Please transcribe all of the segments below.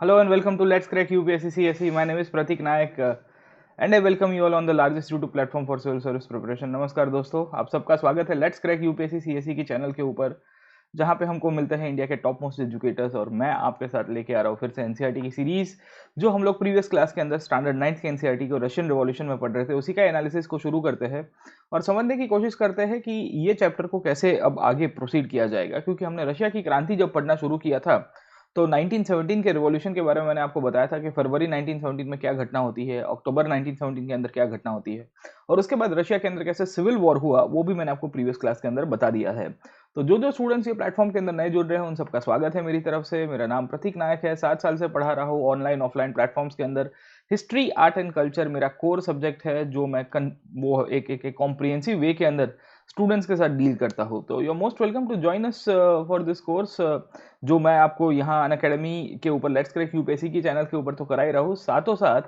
Hello and welcome to Let's Crack UPSC CSE. My name is Pratik Nayak and I welcome you all on the largest YouTube platform for civil service preparation. नमस्कार दोस्तों, आप सबका स्वागत है let's crack UPSC CSE की channel के ऊपर, जहां पे हमको मिलते हैं इंडिया के टॉप मोस्ट एजुकेटर्स। और मैं आपके साथ लेके आ रहा हूँ फिर से एनसीईआरटी की सीरीज, जो हम लोग प्रीवियस क्लास के अंदर स्टैंडर्ड 9th के एनसीईआरटी को रशियन रिवॉल्यूशन में पढ़ रहे थे, उसी का एनालिसिस को शुरू करते हैं और समझने की कोशिश करते हैं कि ये चैप्टर को कैसे अब आगे प्रोसीड किया जाएगा। क्योंकि हमने रशिया की क्रांति जब पढ़ना शुरू किया था तो 1917 के रिवॉल्यूशन के बारे में मैंने आपको बताया था कि फरवरी 1917 में क्या घटना होती है, अक्टूबर 1917 के अंदर क्या घटना होती है, और उसके बाद रशिया के अंदर कैसे सिविल वॉर हुआ, वो भी मैंने आपको प्रीवियस क्लास के अंदर बता दिया है। तो जो जो स्टूडेंट्स ये प्लेटफॉर्म के अंदर नए जुड़ रहे हैं, उन सबका स्वागत है मेरी तरफ से। मेरा नाम प्रतीक नायक है, 7 साल से पढ़ा रहा हूँ ऑनलाइन ऑफलाइन प्लेटफॉर्म्स के अंदर। हिस्ट्री, आर्ट एंड कल्चर मेरा कोर सब्जेक्ट है, जो मैं वो एक कॉम्प्रिहेंसिव वे के अंदर स्टूडेंट्स के साथ डील करता हूँ। तो you are most welcome to join us for this course, जो मैं आपको यहाँ अनअकैडमी के ऊपर लेट्स क्रैक यूपीएससी की चैनल के ऊपर तो करा ही रहा हूँ, साथों साथ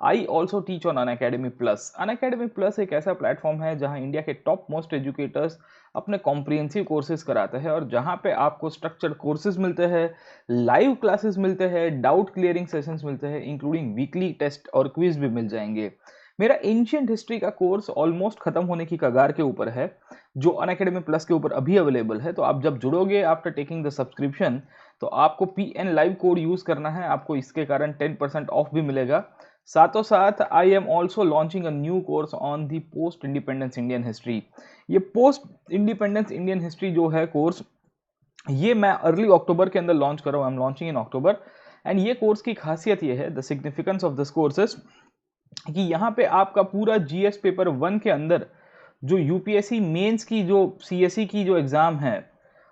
I also teach on Unacademy plus. Unacademy plus एक ऐसा प्लेटफॉर्म है जहाँ इंडिया के टॉप मोस्ट एजुकेटर्स अपने कॉम्प्रिहेंसिव कोर्सेज कराते हैं, और जहाँ पे आपको स्ट्रक्चर्ड कोर्सेज मिलते हैं, लाइव क्लासेस मिलते हैं, डाउट क्लियरिंग सेशंस मिलते हैं, इंक्लूडिंग वीकली टेस्ट और क्विज भी मिल जाएंगे। मेरा एंशियंट हिस्ट्री का कोर्स ऑलमोस्ट खत्म होने की कगार के ऊपर है, जो अनअकैडमी प्लस के ऊपर अभी अवेलेबल है। तो आप जब जुड़ोगे आफ्टर टेकिंग द सब्सक्रिप्शन, तो आपको PN लाइव कोड यूज करना है, आपको इसके कारण 10% ऑफ भी मिलेगा। साथों साथ I am also launching a new course on the post independence Indian history. ये पोस्ट इंडिपेंडेंस इंडियन हिस्ट्री जो है कोर्स, ये मैं अर्ली अक्टूबर के अंदर लॉन्च कर रहा हूँ। I am launching in October. And ये कोर्स की खासियत ये है, the significance of this courses, कि यहाँ पे आपका पूरा जीएस पेपर 1 के अंदर जो यूपीएससी मेंस की जो सीएसई की जो एग्जाम है,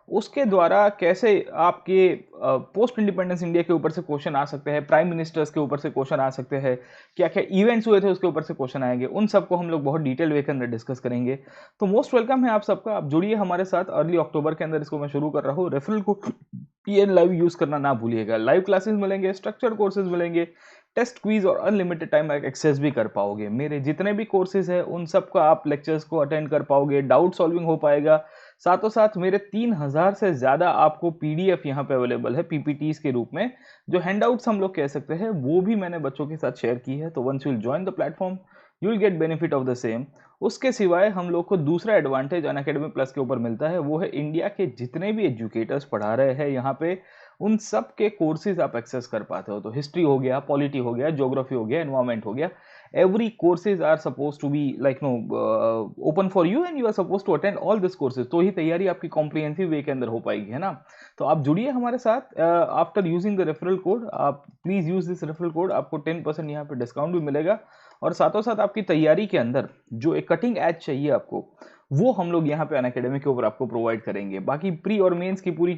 उसके द्वारा कैसे आपके पोस्ट इंडिपेंडेंस इंडिया के ऊपर से क्वेश्चन आ सकते हैं, प्राइम मिनिस्टर्स के ऊपर से क्वेश्चन आ सकते हैं, क्या क्या इवेंट्स हुए थे उसके ऊपर से क्वेश्चन आएंगे, उन सबको हम लोग बहुत डिटेल वे के अंदर डिस्कस करेंगे। तो मोस्ट वेलकम है आप सबका, आप जुड़िए हमारे साथ। अर्ली अक्टूबर के अंदर इसको मैं शुरू कर रहा हूँ। रेफरल को PN लाइव यूज करना ना भूलिएगा। लाइव क्लासेस मिलेंगे, स्ट्रक्चर्ड कोर्सेज मिलेंगे, टेस्ट क्वीज और अनलिमिटेड टाइम एक्सेस भी कर पाओगे। मेरे जितने भी कोर्सेज हैं उन सबका आप लेक्चर्स को अटेंड कर पाओगे, डाउट सॉल्विंग हो पाएगा। साथों साथ मेरे 3000 से ज़्यादा आपको PDF यहाँ पे अवेलेबल है PPTs के रूप में, जो हैंडआउट्स हम लोग कह सकते हैं, वो भी मैंने बच्चों के साथ शेयर की है। तो once you will join the platform, you will get benefit of the same. उसके सिवाय हम लोग को दूसरा एडवांटेज अनअकैडमी प्लस के ऊपर मिलता है, वो है इंडिया के जितने भी एजुकेटर्स पढ़ा रहे हैं यहाँ पे, उन सब के कोर्सेज आप एक्सेस कर पाते हो। तो हिस्ट्री हो गया, पॉलिटी हो गया, ज्योग्राफी हो गया, एनवायरमेंट हो गया, every courses are supposed to be like open for you and you are supposed to attend all these courses। तो ही तैयारी आपकी कॉम्प्रिहेंसिव वे के अंदर हो पाएगी, है ना। तो आप जुड़िए हमारे साथ। After using the referral code, आप please use this referral code, आपको 10% यहाँ पे डिस्काउंट भी मिलेगा। और साथों साथ आपकी तैयारी के अंदर जो एक कटिंग एज चाहिए आपको, वो हम लोग यहाँ पे अनअकैडमी के ऊपर आपको प्रोवाइड करेंगे। बाकी प्री और मेंस की पूरी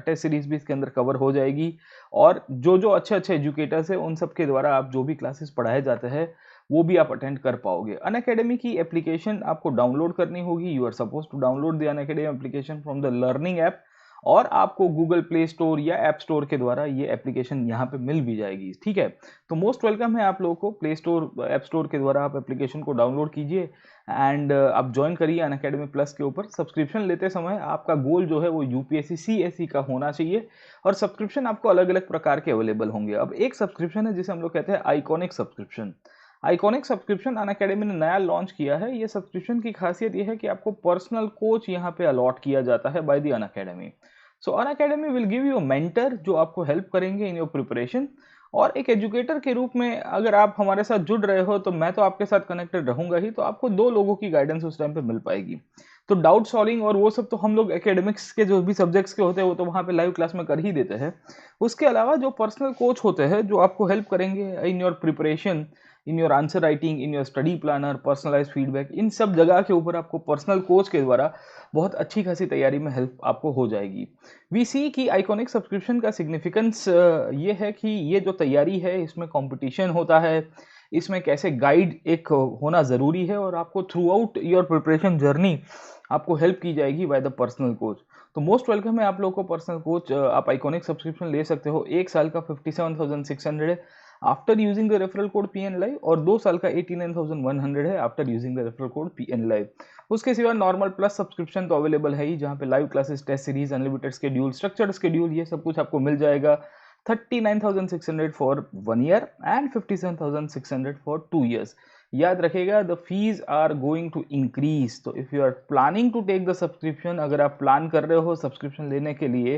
टेस्ट सीरीज भी इसके अंदर कवर हो जाएगी। और जो जो अच्छे अच्छे एजुकेटर्स हैं, उन सब के द्वारा आप जो भी क्लासेस पढ़ाए जाते हैं, वो भी आप अटेंड कर पाओगे। अनअकैडमी की एप्लीकेशन आपको डाउनलोड करनी होगी। You are suppose to download the Unacademy application from the learning app, और आपको गूगल प्ले स्टोर या ऐप स्टोर के द्वारा ये एप्लीकेशन यहाँ पे मिल भी जाएगी, ठीक है। तो मोस्ट वेलकम है आप लोगों को। प्ले स्टोर, ऐप स्टोर के द्वारा आप एप्लीकेशन को डाउनलोड कीजिए एंड आप ज्वाइन करिए अनअकैडमी प्लस के ऊपर। सब्सक्रिप्शन लेते समय आपका गोल जो है वो यूपीएससी CSE का होना चाहिए, और सब्सक्रिप्शन आपको अलग अलग प्रकार के अवेलेबल होंगे। अब एक सब्सक्रिप्शन है जिसे हम लोग कहते हैं iconic subscription. Iconic subscription Unacademy ने नया लॉन्च किया है। ये सब्सक्रिप्शन की खासियत ये है कि आपको पर्सनल कोच यहाँ पे अलॉट किया जाता है by the Unacademy. So Unacademy will give you mentor जो आपको हेल्प करेंगे इन योर प्रिपरेशन। और एक एजुकेटर के रूप में अगर आप हमारे साथ जुड़ रहे हो, तो मैं तो आपके साथ कनेक्टेड रहूंगा ही, तो आपको 2 लोगों की गाइडेंस उस टाइम पे मिल पाएगी। तो डाउट सॉल्विंग और वो सब तो हम लोग एकेडमिक्स के जो भी सब्जेक्ट्स के होते हैं वो तो वहाँ पे लाइव क्लास में कर ही देते हैं। उसके अलावा जो पर्सनल कोच होते हैं, जो आपको हेल्प करेंगे in your preparation, in your answer writing, in your study planner, personalise feedback, इन सब जगह के ऊपर आपको पर्सनल कोच के द्वारा बहुत अच्छी खासी तैयारी में हेल्प आपको हो जाएगी। वी सी की आइकॉनिक सब्सक्रिप्शन का सिग्निफिकेंस ये है कि ये जो तैयारी है, इसमें कंपटीशन होता है, इसमें कैसे गाइड एक होना ज़रूरी है, और आपको through out your preparation journey आपको हेल्प की जाएगी बाय द पर्सनल कोच। तो मोस्ट वेलकम है आप लोगों को पर्सनल कोच। आप आइकॉनिक सब्सक्रिप्शन ले सकते हो। 1 साल का 57,600 है after using the referral code PN live, और 2 साल का 89,100 है after using the referral code PN live. उसके सिवा नॉर्मल प्लस सब्सक्रिप्शन तो अवेलेबल है ही, जहाँ पे live classes, test series, unlimited schedule, structured schedule, ये सब कुछ आपको मिल जाएगा। 39,600 for 1 year and 57,600 for 2 years. याद रखेगा, the fees are going to increase. तो if you are planning to take the subscription, अगर आप प्लान कर रहे हो सब्सक्रिप्शन लेने के लिए,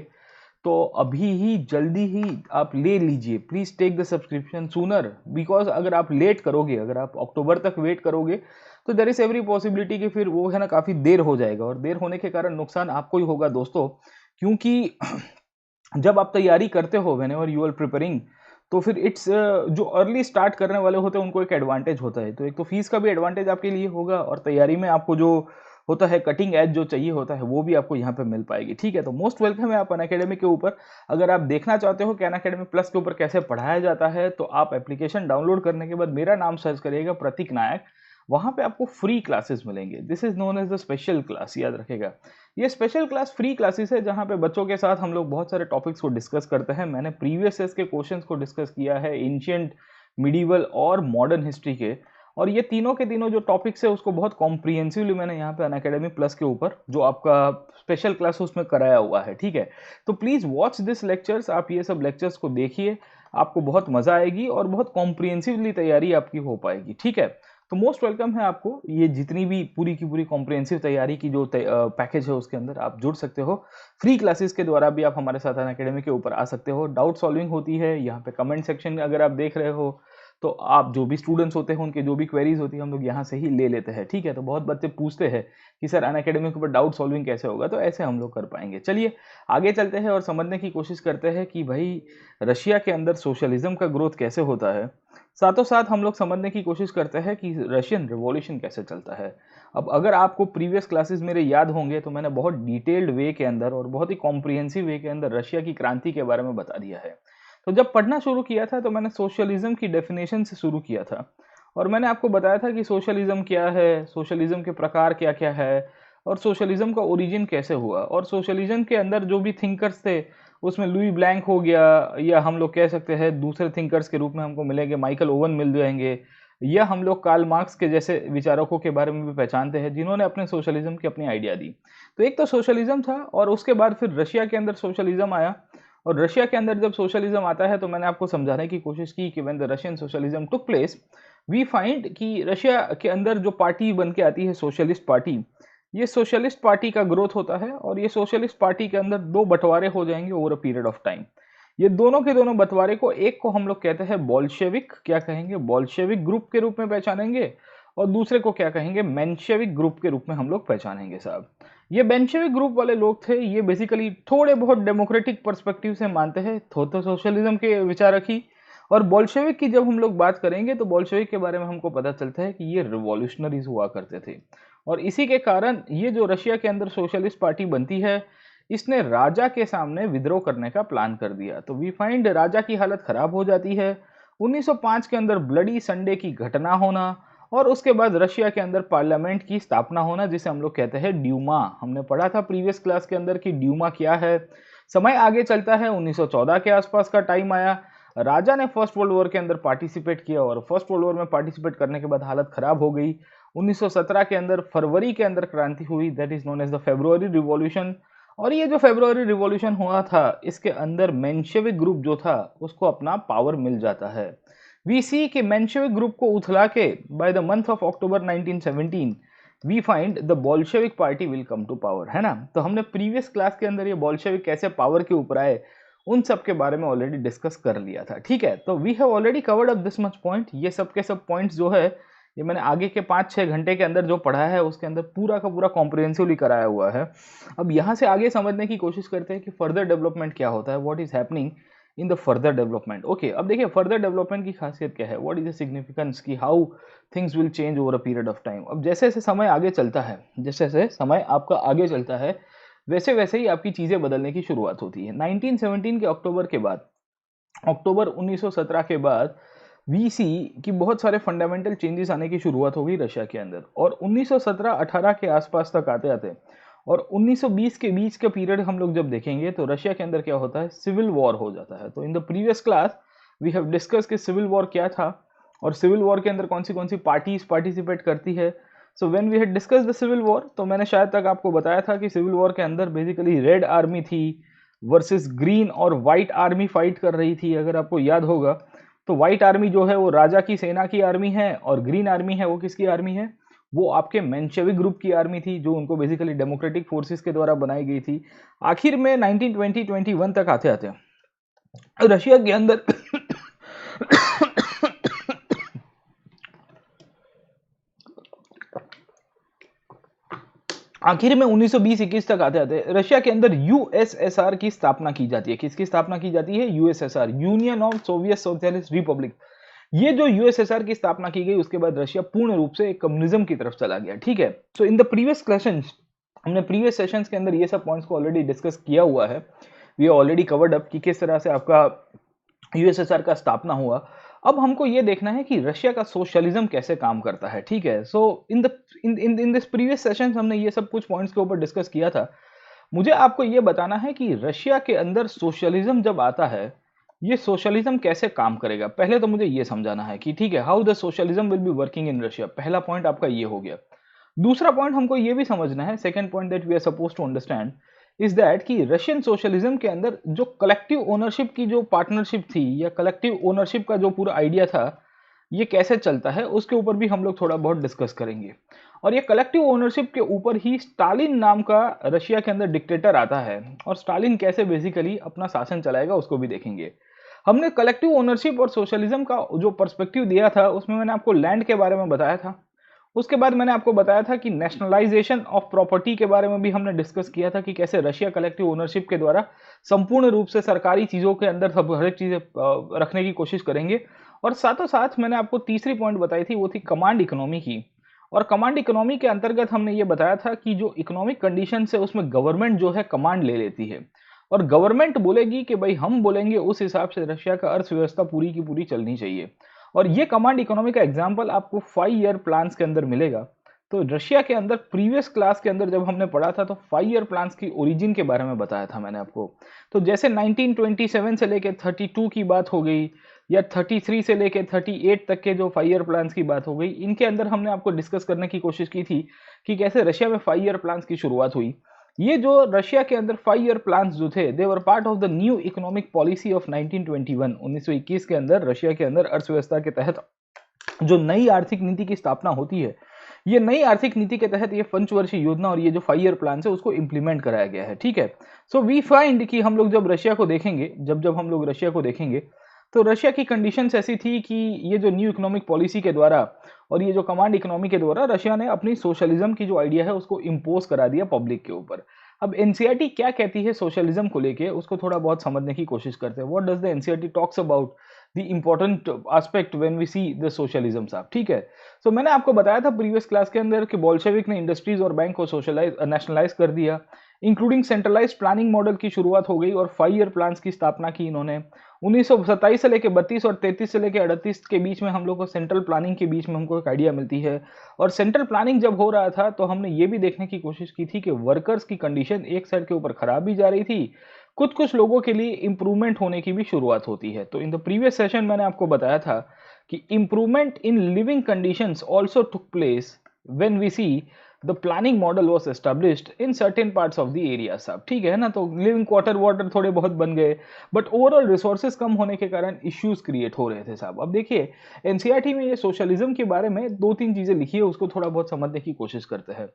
तो अभी ही जल्दी ही आप ले लीजिए। Please take the subscription sooner, because अगर आप लेट करोगे, अगर आप अक्टूबर तक वेट करोगे, तो देर इज़ एवरी पॉसिबिलिटी कि फिर वो है ना काफ़ी देर हो जाएगा, और देर होने के कारण नुकसान आपको ही होगा दोस्तों। क्योंकि जब आप तैयारी करते हो, whenever you are preparing, तो फिर इट्स जो अर्ली स्टार्ट करने वाले होते हैं उनको एक एडवांटेज होता है। तो एक तो फीस का भी एडवांटेज आपके लिए होगा, और तैयारी में आपको जो होता है कटिंग एज जो चाहिए होता है वो भी आपको यहाँ पे मिल पाएगी। ठीक है, तो मोस्ट वेलकम है आप अनअकैडमी के ऊपर। अगर आप देखना चाहते हो कि अनअकैडमी प्लस के ऊपर कैसे पढ़ाया जाता है, तो आप एप्लीकेशन डाउनलोड करने के बाद मेरा नाम सर्च करिएगा, प्रतीक नायक। वहाँ पे आपको फ्री क्लासेस मिलेंगे। This is known as the special class. याद रखेगा, ये स्पेशल क्लास फ्री क्लासेस है, जहाँ पे बच्चों के साथ हम लोग बहुत सारे टॉपिक्स को डिस्कस करते हैं। मैंने प्रीवियस ईयर्स के क्वेश्चंस को डिस्कस किया है, एंशिएंट, मिडीवल और मॉडर्न हिस्ट्री के। और ये तीनों के तीनों जो टॉपिक्स है उसको बहुत कॉम्प्रिहेंसिवली मैंने यहाँ पे अनअकैडमी प्लस के ऊपर जो आपका स्पेशल क्लास उसमें कराया हुआ है। ठीक है, तो प्लीज़ वॉच दिस लेक्चर्स। आप ये सब लेक्चर्स को देखिए, आपको बहुत मज़ा आएगी और बहुत कॉम्प्रिहेंसिवली तैयारी आपकी हो पाएगी। ठीक है, तो मोस्ट वेलकम है आपको। ये जितनी भी पूरी की पूरी कॉम्प्रिहेंसिव तैयारी की जो पैकेज है उसके अंदर आप जुड़ सकते हो। फ्री क्लासेस के द्वारा भी आप हमारे साथ अनअकैडमी के ऊपर आ सकते हो। डाउट सॉल्विंग होती है यहाँ पे। कमेंट सेक्शन अगर आप देख रहे हो, तो आप जो भी स्टूडेंट्स होते हैं उनके जो भी क्वेरीज होती है हम लोग यहाँ से ही ले लेते हैं। ठीक है, तो बहुत बच्चे पूछते हैं कि सर अनअकैडमी के ऊपर डाउट सॉल्विंग कैसे होगा, तो ऐसे हम लोग कर पाएंगे। चलिए आगे चलते हैं और समझने की कोशिश करते हैं कि भाई रशिया के अंदर सोशलिज्म का ग्रोथ कैसे होता है। साथों साथ हम लोग समझने की कोशिश करते हैं कि रशियन रिवॉल्यूशन कैसे चलता है। अब अगर आपको प्रीवियस क्लासेस मेरे याद होंगे, तो मैंने बहुत डिटेल्ड वे के अंदर और बहुत ही कॉम्प्रिहेंसिव वे के अंदर रशिया की क्रांति के बारे में बता दिया है। तो जब पढ़ना शुरू किया था, तो मैंने सोशलिज्म की डेफिनेशन से शुरू किया था, और मैंने आपको बताया था कि सोशलिज्म क्या है, सोशलिज्म के प्रकार क्या क्या है, और सोशलिज्म का ओरिजिन कैसे हुआ। और सोशलिज्म के अंदर जो भी थिंकर्स थे, उसमें लुई ब्लैंक हो गया, या हम लोग कह सकते हैं दूसरे थिंकर्स के रूप में हमको मिलेंगे माइकल ओवन मिल जाएंगे, या हम लोग कार्ल मार्क्स के जैसे विचारकों के बारे में भी पहचानते हैं जिन्होंने अपने सोशलिज्म की अपनी आइडिया दी। तो एक तो सोशलिज्म था, और उसके बाद फिर रशिया के अंदर सोशलिज्म आया। और रशिया के अंदर जब सोशलिज्म आता है, तो मैंने आपको समझाने की कोशिश की कि when the Russian socialism took place, we find कि रशिया के अंदर जो पार्टी बन के आती है सोशलिस्ट पार्टी, ये सोशलिस्ट पार्टी का ग्रोथ होता है। और ये सोशलिस्ट पार्टी के अंदर दो बंटवारे हो जाएंगे over a period of time. ये दोनों के दोनों बंटवारे को, एक को हम लोग कहते हैं बोल्शेविक, क्या कहेंगे, बोल्शेविक ग्रुप के रूप में पहचानेंगे, और दूसरे को क्या कहेंगे, मेंशेविक ग्रुप के रूप में हम लोग पहचानेंगे साहब। ये बेंशेविक ग्रुप वाले लोग थे, ये बेसिकली थोड़े बहुत डेमोक्रेटिक पर्सपेक्टिव से मानते हैं, तो सोशलिज्म के विचारक ही। और बोल्शेविक की जब हम लोग बात करेंगे, तो बोल्शेविक के बारे में हमको पता चलता है कि ये रिवॉल्यूशनरीज हुआ करते थे। और इसी के कारण ये जो रशिया के अंदर सोशलिस्ट पार्टी बनती है, इसने राजा के सामने विद्रोह करने का प्लान कर दिया। तो वी फाइंड राजा की हालत खराब हो जाती है। 1905 के अंदर ब्लडी संडे की घटना होना, और उसके बाद रशिया के अंदर पार्लियामेंट की स्थापना होना, जिसे हम लोग कहते हैं ड्यूमा। हमने पढ़ा था प्रीवियस क्लास के अंदर कि ड्यूमा क्या है। समय आगे चलता है, 1914 के आसपास का टाइम आया। राजा ने फर्स्ट वर्ल्ड वॉर के अंदर पार्टिसिपेट किया, और फर्स्ट वर्ल्ड वॉर में पार्टिसिपेट करने के बाद हालत खराब हो गई। 1917 के अंदर फरवरी के अंदर क्रांति हुई, that is known as the February revolution. और ये जो फेब्रुअरी रिवॉल्यूशन हुआ था, इसके अंदर मेंशेविक ग्रुप जो था उसको अपना पावर मिल जाता है। वी सी कि मेंशेविक ग्रुप को उथला के by the month of October 1917 we find the Bolshevik party will come to power, है ना। तो हमने प्रीवियस क्लास के अंदर ये बोल्शेविक कैसे पावर के ऊपर आए उन सब के बारे में ऑलरेडी डिस्कस कर लिया था। ठीक है, तो we have already covered up this much point. ये सब के सब पॉइंट्स जो है, ये मैंने आगे के 5-6 घंटे के अंदर जो पढ़ा है उसके अंदर पूरा का पूरा कॉम्प्रिहेंसिवली कराया हुआ है। अब यहाँ से आगे समझने की कोशिश करते हैं कि फर्दर डेवलपमेंट क्या होता है, what is happening in the further development. Okay, अब देखिए फर्दर डेवलपमेंट की खासियत क्या है, व्हाट इज द सिग्निफिकेंस की how things will change over a period of time. अब जैसे जैसे समय आगे चलता है, जैसे जैसे समय आपका आगे चलता है, वैसे वैसे ही आपकी चीज़ें बदलने की शुरुआत होती है। 1917 के अक्टूबर के बाद, अक्टूबर 1917 के बाद वीसी की बहुत सारे फंडामेंटल चेंजेस आने की शुरुआत हो गई रशिया के अंदर। और 1917-18 के आसपास तक आते आते और 1920 के बीच का पीरियड हम लोग जब देखेंगे, तो रशिया के अंदर क्या होता है, सिविल वॉर हो जाता है। तो in the previous class we have discuss कि सिविल वॉर क्या था, और सिविल वॉर के अंदर कौन सी पार्टीज पार्टिसिपेट करती है। So when we had discuss the civil war, तो मैंने शायद तक आपको बताया था कि सिविल वॉर के अंदर बेसिकली रेड आर्मी थी, वर्सेस ग्रीन और व्हाइट आर्मी फाइट कर रही थी। अगर आपको याद होगा तो व्हाइट आर्मी जो है वो राजा की सेना की आर्मी है, और ग्रीन आर्मी है वो किसकी आर्मी है, वो आपके मेंशेविक ग्रुप की आर्मी थी, जो उनको बेसिकली डेमोक्रेटिक फोर्सेस के द्वारा बनाई गई थी। आखिर में 1920-21 तक आते आते रशिया के अंदर आखिर में 1920-21 तक आते आते रशिया के अंदर यूएसएसआर की स्थापना की जाती है। किसकी स्थापना की जाती है? USSR, union of Soviet socialist Republic. ये जो यूएसएसआर की स्थापना की गई उसके बाद रशिया पूर्ण रूप से एक कम्युनिज्म की तरफ चला गया। ठीक है, तो इन द प्रीवियस क्वेश्चंस, हमने प्रीवियस सेशंस के अंदर ये सब पॉइंट्स को ऑलरेडी डिस्कस किया हुआ है। वी ऑलरेडी कवर्ड अप कि किस तरह से आपका यूएसएसआर का स्थापना हुआ। अब हमको ये देखना है कि रशिया का सोशलिज्म कैसे काम करता है। ठीक है, सो इन दिस प्रीवियस सेशन हमने ये सब कुछ पॉइंट्स के ऊपर डिस्कस किया था। मुझे आपको ये बताना है कि रशिया के अंदर सोशलिज्म जब आता है, ये सोशलिज्म कैसे काम करेगा। पहले तो मुझे ये समझाना है कि ठीक है, how the socialism will be working in Russia. पहला पॉइंट आपका ये हो गया। दूसरा पॉइंट हमको ये भी समझना है, second point that we are suppose to understand is that कि रशियन सोशलिज्म के अंदर जो कलेक्टिव ओनरशिप की जो पार्टनरशिप थी, या कलेक्टिव ओनरशिप का जो पूरा आइडिया था, ये कैसे चलता है, उसके ऊपर भी हम लोग थोड़ा बहुत डिस्कस करेंगे। और ये कलेक्टिव ओनरशिप के ऊपर ही स्टालिन नाम का रशिया के अंदर डिक्टेटर आता है, और स्टालिन कैसे बेसिकली अपना शासन चलाएगा उसको भी देखेंगे। हमने कलेक्टिव ओनरशिप और सोशलिज्म का जो पर्सपेक्टिव दिया था उसमें मैंने आपको लैंड के बारे में बताया था। उसके बाद मैंने आपको बताया था कि नेशनलाइजेशन ऑफ प्रॉपर्टी के बारे में भी हमने डिस्कस किया था कि कैसे रशिया कलेक्टिव ओनरशिप के द्वारा संपूर्ण रूप से सरकारी चीज़ों के अंदर सब हर एक चीज़ें रखने की कोशिश करेंगे। और साथों साथ मैंने आपको तीसरी पॉइंट बताई थी, वो थी कमांड इकोनॉमी की। और कमांड इकोनॉमी के अंतर्गत हमने ये बताया था कि जो इकोनॉमिक कंडीशन है उसमें गवर्नमेंट जो है कमांड ले लेती है, और गवर्नमेंट बोलेगी कि भाई हम बोलेंगे उस हिसाब से रशिया का अर्थव्यवस्था पूरी की पूरी चलनी चाहिए। और ये कमांड इकोनॉमी का एग्जाम्पल आपको 5 ईयर प्लान्स के अंदर मिलेगा। तो रशिया के अंदर प्रीवियस क्लास के अंदर जब हमने पढ़ा था तो 5 ईयर प्लान्स की ओरिजिन के बारे में बताया था मैंने आपको। तो जैसे 1927 से लेके 32 की बात हो गई, या 33 से लेके 38 तक के जो 5 ईयर प्लान्स की बात हो गई, इनके अंदर हमने आपको डिस्कस करने की कोशिश की थी कि कैसे रशिया में 5 ईयर प्लान्स की शुरुआत हुई। ये जो रशिया के अंदर 5 ईयर प्लान्स जो थे, they were part of the new economic policy of 1921, 1921 के अंदर रशिया के अंदर अर्थव्यवस्था के तहत जो नई आर्थिक नीति की स्थापना होती है, ये नई आर्थिक नीति के तहत ये पंचवर्षीय योजना और ये जो 5 ईयर प्लान है उसको इंप्लीमेंट कराया गया है। ठीक है, सो वी फाइंड कि हम लोग जब रशिया को देखेंगे, जब हम लोग रशिया को देखेंगे तो रशिया की कंडीशंस ऐसी थी कि ये जो न्यू इकोनॉमिक पॉलिसी के द्वारा और ये जो कमांड इकोनॉमी के द्वारा रशिया ने अपनी सोशलिज्म की जो आइडिया है उसको इम्पोज करा दिया पब्लिक के ऊपर। अब एनसीईआरटी क्या कहती है सोशलिज्म को लेके, उसको थोड़ा बहुत समझने की कोशिश करते हैं। What does the NCERT talks about the important aspect when we see the socialism साहब। ठीक है, सो मैंने आपको बताया था प्रीवियस क्लास के अंदर कि बोल्शेविक ने इंडस्ट्रीज और बैंक को सोशलाइज नेशनलाइज कर दिया, इंक्लूडिंग सेंट्रलाइज्ड प्लानिंग मॉडल की शुरुआत हो गई और 5 ईयर प्लान्स की स्थापना की इन्होंने। 1927 से लेकर 32 और 33 से लेकर 38 के बीच में हम लोग को सेंट्रल प्लानिंग के बीच में हमको एक आइडिया मिलती है। और सेंट्रल प्लानिंग जब हो रहा था तो हमने ये भी देखने की कोशिश की थी कि वर्कर्स की कंडीशन एक साइड के ऊपर खराब भी जा रही थी, कुछ लोगों के लिए इंप्रूवमेंट होने की भी शुरुआत होती है। तो इन द प्रीवियस सेशन मैंने आपको बताया था कि improvement in living conditions also took place when we see the planning model was established in certain parts of the area साहब। ठीक है ना, तो लिविंग क्वार्टर वाटर थोड़े बहुत बन गए, बट ओवरऑल रिसोर्सेज कम होने के कारण इश्यूज क्रिएट हो रहे थे साहब। अब देखिए एनसीईआरटी में ये सोशलिज्म के बारे में 2-3 चीजें लिखी है, उसको थोड़ा बहुत समझने की कोशिश करते हैं।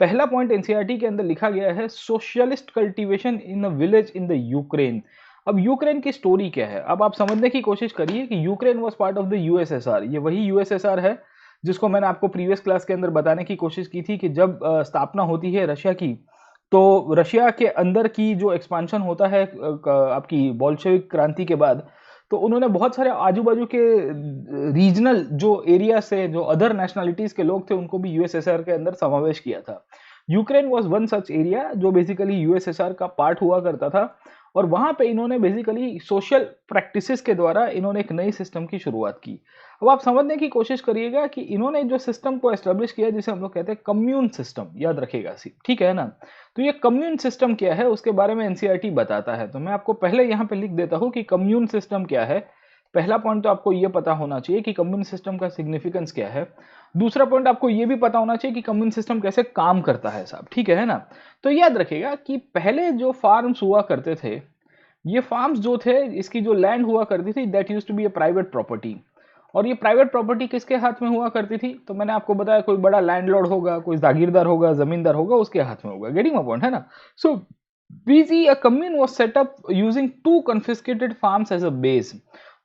पहला पॉइंट एनसीईआरटी के अंदर लिखा गया है socialist cultivation in a village in the Ukraine. अब यूक्रेन की स्टोरी क्या है, अब आप समझने की कोशिश करिए कि Ukraine was part of the USSR. ये वही यूएसएसआर है जिसको मैंने आपको प्रीवियस क्लास के अंदर बताने की कोशिश की थी कि जब स्थापना होती है रशिया की, तो रशिया के अंदर की जो एक्सपांशन होता है आपकी बोल्शेविक क्रांति के बाद, तो उन्होंने बहुत सारे आजू बाजू के रीजनल जो एरिया से जो अदर नेशनलिटीज के लोग थे उनको भी यूएसएसआर के अंदर समावेश किया था। Ukraine was one such area जो बेसिकली यूएसएसआर का पार्ट हुआ करता था, और वहां पे इन्होंने बेसिकली सोशल प्रैक्टिसेस के द्वारा इन्होंने एक नई सिस्टम की शुरुआत की। अब आप समझने की कोशिश करिएगा कि इन्होंने जो सिस्टम को एस्टेब्लिश किया जिसे हम लोग कहते हैं कम्यून सिस्टम, याद रखिएगा ठीक है ना। तो ये कम्यून सिस्टम क्या है उसके बारे में एनसीईआरटी बताता है, तो मैं आपको पहले यहाँ पे लिख देता हूँ कि कम्यून सिस्टम क्या है। पहला पॉइंट तो आपको ये पता होना चाहिए कि कम्यून सिस्टम का सिग्निफिकेंस क्या है। दूसरा पॉइंट आपको ये भी पता होना चाहिए कि कम्यून सिस्टम कैसे काम करता है साहब। ठीक है ना, तो याद रखिएगा कि पहले जो फार्म्स हुआ करते थे ये फार्म्स जो थे, इसकी जो लैंड हुआ करती थी, that used to be a private property. और ये प्राइवेट प्रॉपर्टी किसके हाथ में हुआ करती थी? तो मैंने आपको बताया, कोई बड़ा लैंडलॉर्ड होगा, कोई जागीरदार होगा, जमींदार होगा, उसके हाथ में होगा। गेटिंग माय पॉइंट, है ना? So BC a commune was set up using two confiscated farms as a base.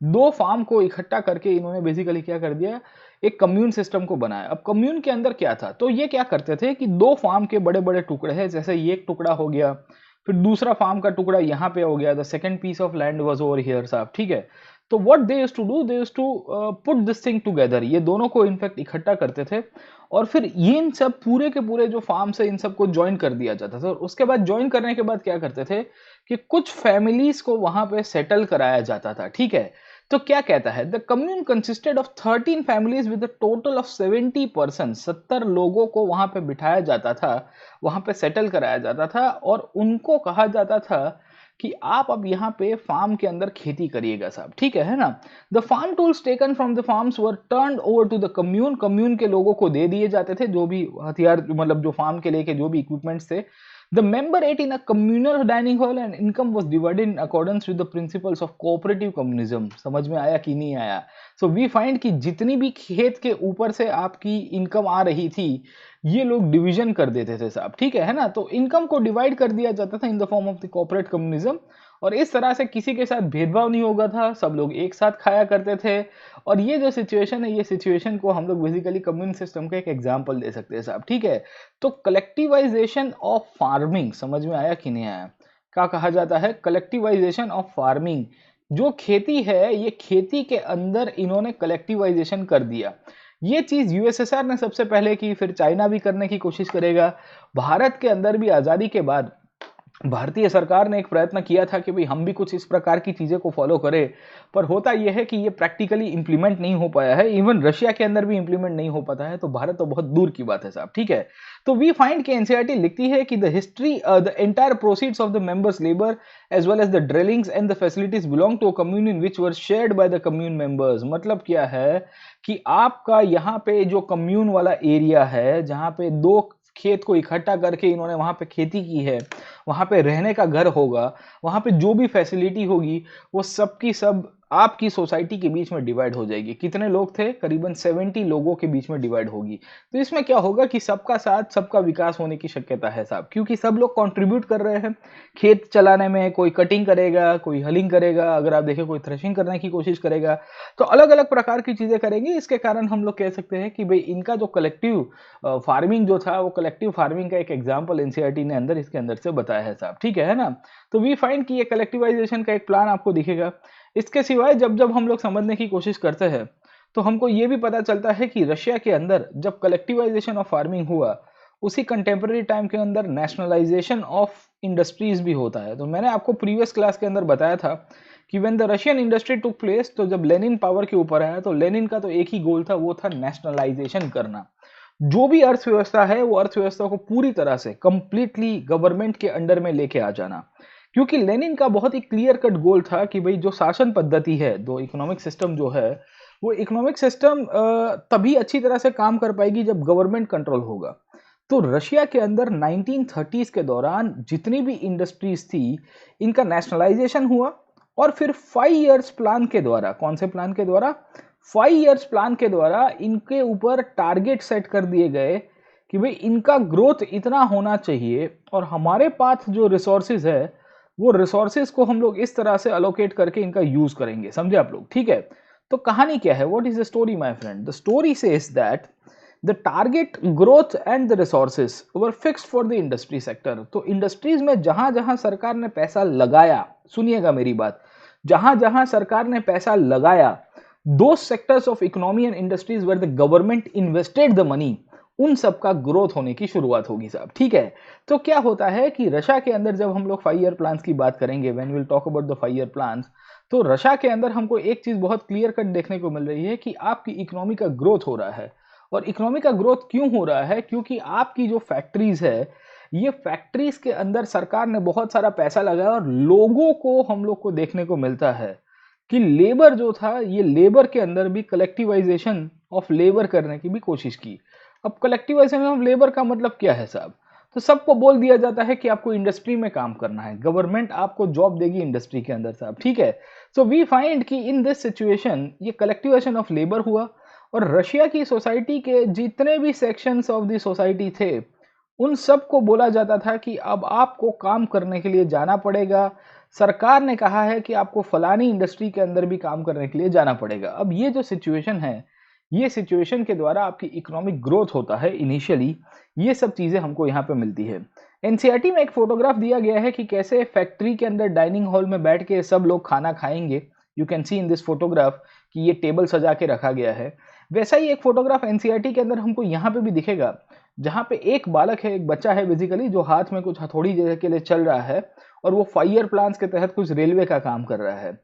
दो फार्म को इकट्ठा करके इन्होंने बेसिकली क्या कर दिया, एक कम्यून सिस्टम को बनाया। अब कम्यून के अंदर क्या था, तो ये क्या करते थे कि दो फार्म के बड़े बड़े टुकड़े हैं, जैसे ये एक टुकड़ा हो गया, फिर दूसरा फार्म का टुकड़ा यहाँ पे हो गया, the second piece of land was over here साहब, ठीक है। तो what they used to do, they used to put this thing together, ये दोनों को इनफैक्ट इकट्ठा करते थे, और फिर ये इन सब पूरे के पूरे जो फार्म्स है, इन सबको ज्वाइन कर दिया जाता था। और उसके बाद ज्वाइन करने के बाद क्या करते थे कि कुछ फैमिलीज को वहां पे सेटल कराया जाता था, ठीक है। तो क्या कहता है, the commune consisted of 13 families with a total of 70%, 70 लोगों को वहां पे बिठाया जाता था, वहां पे सेटल कराया जाता था, और उनको कहा जाता था कि आप अब यहाँ पे फार्म के अंदर खेती करिएगा साहब, ठीक है ना? The farm tools taken from the farms were turned over to the commune, commune के लोगों को दे दिए जाते थे, जो भी हथियार, मतलब जो फार्म के लेके जो भी इक्विपमेंट्स थे। The member ate in a communal dining hall and income was divided in accordance with the principles of cooperative communism। समझ में आया कि नहीं आया? So we find कि जितनी भी खेत के ऊपर से आपकी इनकम आ रही थी, ये लोग डिवीजन कर देते थे साहब, ठीक है ना? तो इनकम को डिवाइड कर दिया जाता था in the form of the corporate communism, और इस तरह से किसी के साथ भेदभाव नहीं होगा था, सब लोग एक साथ खाया करते थे। और ये जो सिचुएशन है, ये सिचुएशन को हम लोग बेसिकली कम्युन सिस्टम का एक एग्जांपल दे सकते हैं साहब, ठीक है। तो कलेक्टिवाइजेशन ऑफ फार्मिंग, समझ में आया कि नहीं आया? क्या कहा जाता है? Collectivisation of farming. जो खेती है, ये खेती के अंदर इन्होंने कलेक्टिवाइजेशन कर दिया। ये चीज यूएसएसआर ने सबसे पहले की, फिर चाइना भी करने की कोशिश करेगा। भारत के अंदर भी आजादी के बाद भारतीय सरकार ने एक प्रयत्न किया था कि भाई हम भी कुछ इस प्रकार की चीजें को फॉलो करें, पर होता यह है कि ये प्रैक्टिकली इंप्लीमेंट नहीं हो पाया है। इवन रशिया के अंदर भी इंप्लीमेंट नहीं हो पाता है, तो भारत तो बहुत दूर की बात है साहब, ठीक है। तो वी फाइंड कि एनसीईआरटी लिखती है कि the history, the entire proceeds of the members labour as well as the dwellings and the facilities belong to a commune in which were shared by the commune members. मतलब क्या है कि आपका यहाँ पे जो कम्यून वाला एरिया है, जहाँ पे दो खेत को इकट्ठा करके इन्होंने वहां पे खेती की है, वहां पे रहने का घर होगा, वहां पे जो भी फैसिलिटी होगी, वो सब की सब आपकी सोसाइटी के बीच में डिवाइड हो जाएगी। कितने लोग थे? करीबन 70 लोगों के बीच में डिवाइड होगी। तो इसमें क्या होगा कि सबका साथ, सबका विकास होने की शक्यता है साहब, क्योंकि सब लोग कंट्रीब्यूट कर रहे हैं खेत चलाने में। कोई कटिंग करेगा, कोई हलिंग करेगा, अगर आप देखें कोई थ्रेशिंग करने की कोशिश करेगा, तो अलग अलग प्रकार की चीजें करेंगे। इसके कारण हम लोग कह सकते हैं कि भाई इनका जो कलेक्टिव फार्मिंग जो था, वो कलेक्टिव फार्मिंग का एक एग्जाम्पल एनसीईआरटी ने अंदर इसके अंदर से बताया है साहब, ठीक है ना? तो वी फाइंड कि ये कलेक्टिवाइजेशन का एक प्लान आपको दिखेगा। इसके सिवाय जब जब हम लोग समझने की कोशिश करते हैं, तो हमको ये भी पता चलता है कि रशिया के अंदर जब कलेक्टिवाइजेशन ऑफ फार्मिंग हुआ, उसी कंटेम्प्रेरी टाइम के अंदर नेशनलाइजेशन ऑफ इंडस्ट्रीज भी होता है। तो मैंने आपको प्रीवियस क्लास के अंदर बताया था कि when the Russian industry took place, तो जब लेनिन पावर के ऊपर आया, तो लेनिन का तो एक ही गोल था, वो था नेशनलाइजेशन करना। जो भी अर्थव्यवस्था है, वो अर्थव्यवस्था को पूरी तरह से कंप्लीटली गवर्नमेंट के अंडर में लेके आ जाना। क्योंकि लेनिन का बहुत ही क्लियर कट गोल था कि भाई जो शासन पद्धति है, दो इकोनॉमिक सिस्टम जो है, वो इकोनॉमिक सिस्टम तभी अच्छी तरह से काम कर पाएगी जब गवर्नमेंट कंट्रोल होगा। तो रशिया के अंदर 1930s के दौरान जितनी भी इंडस्ट्रीज थी, इनका नेशनलाइजेशन हुआ, और फिर 5 इयर्स प्लान के द्वारा, कौन से प्लान के द्वारा? 5 इयर्स प्लान के द्वारा इनके ऊपर टारगेट सेट कर दिए गए कि भाई इनका ग्रोथ इतना होना चाहिए, और हमारे पास जो रिसोर्सेज है, वो रिसोर्सेज को हम लोग इस तरह से अलोकेट करके इनका यूज करेंगे। समझे आप लोग, ठीक है? तो कहानी क्या है? What is the story my friend? The story says that the target growth and the resources were fixed for the industry sector. तो इंडस्ट्रीज में जहां जहां सरकार ने पैसा लगाया, सुनिएगा मेरी बात, जहां जहां सरकार ने पैसा लगाया, दो sectors of economy and industries where the government invested the money, उन सब का ग्रोथ होने की शुरुआत होगी साहब, ठीक है। तो क्या होता है कि रशिया के अंदर जब हम लोग 5 ईयर प्लान्स की बात करेंगे, when we will talk about the 5 year plans, तो रशिया के अंदर हमको एक चीज बहुत क्लियर कट देखने को मिल रही है कि आपकी इकोनॉमी का ग्रोथ हो रहा है। और इकोनॉमी का ग्रोथ क्यों हो रहा है? क्योंकि आपकी जो फैक्ट्रीज है, ये फैक्ट्रीज के अंदर सरकार ने बहुत सारा पैसा लगाया, और लोगों को हम लोग को देखने को मिलता है कि लेबर जो था, ये लेबर के अंदर भी कलेक्टिवाइजेशन ऑफ लेबर करने की भी कोशिश की। अब कलेक्टिवाइजेशन ऑफ लेबर का मतलब क्या है साहब? तो सबको बोल दिया जाता है कि आपको इंडस्ट्री में काम करना है, गवर्नमेंट आपको जॉब देगी इंडस्ट्री के अंदर साहब, ठीक है। सो वी फाइंड कि इन दिस सिचुएशन ये कलेक्टिवेशन ऑफ लेबर हुआ, और रशिया की सोसाइटी के जितने भी सेक्शंस ऑफ द सोसाइटी थे उन सबको बोला जाता था कि अब आपको काम करने के लिए जाना पड़ेगा। सरकार ने कहा है कि आपको फलानी इंडस्ट्री के अंदर भी काम करने के लिए जाना पड़ेगा। अब ये जो सिचुएशन है, ये सिचुएशन के द्वारा आपकी इकोनॉमिक ग्रोथ होता है इनिशियली, ये सब चीज़ें हमको यहाँ पे मिलती है। एनसीईआरटी में एक फोटोग्राफ दिया गया है कि कैसे फैक्ट्री के अंदर डाइनिंग हॉल में बैठ के सब लोग खाना खाएंगे। You can C in this photograph कि ये टेबल सजा के रखा गया है। वैसा ही एक फोटोग्राफ एनसीईआरटी के अंदर हमको यहाँ पे भी दिखेगा, जहाँ पे एक बालक है, एक बच्चा है बेसिकली, जो हाथ में कुछ हथौड़ी जैसे के लिए चल रहा है और वो फायर प्लान्स के तहत कुछ रेलवे का काम कर रहा है।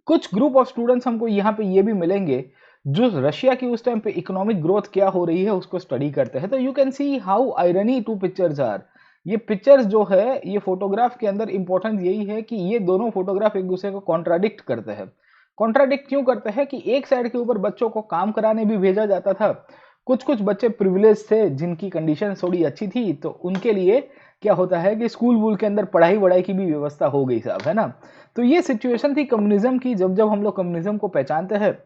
कुछ ग्रुप ऑफ स्टूडेंट्स हमको यहाँ पे ये भी मिलेंगे जो रशिया की उस टाइम पे इकोनॉमिक ग्रोथ क्या हो रही है उसको स्टडी करते हैं। तो you can see how irony two pictures are. ये पिक्चर्स जो है, ये फोटोग्राफ के अंदर इंपॉर्टेंस यही है कि ये दोनों फोटोग्राफ एक दूसरे को कॉन्ट्राडिक्ट करते हैं। कॉन्ट्राडिक्ट क्यों करते हैं कि एक साइड के ऊपर बच्चों को काम कराने भी भेजा जाता था, कुछ कुछ बच्चे प्रिविलेज थे जिनकी कंडीशन थोड़ी अच्छी थी, तो उनके लिए क्या होता है कि स्कूल वूल के अंदर पढ़ाई वढ़ाई की भी व्यवस्था हो गई साहब, है ना। तो ये सिचुएशन थी कम्युनिज्म की। जब जब हम लोग कम्युनिज्म को पहचानते हैं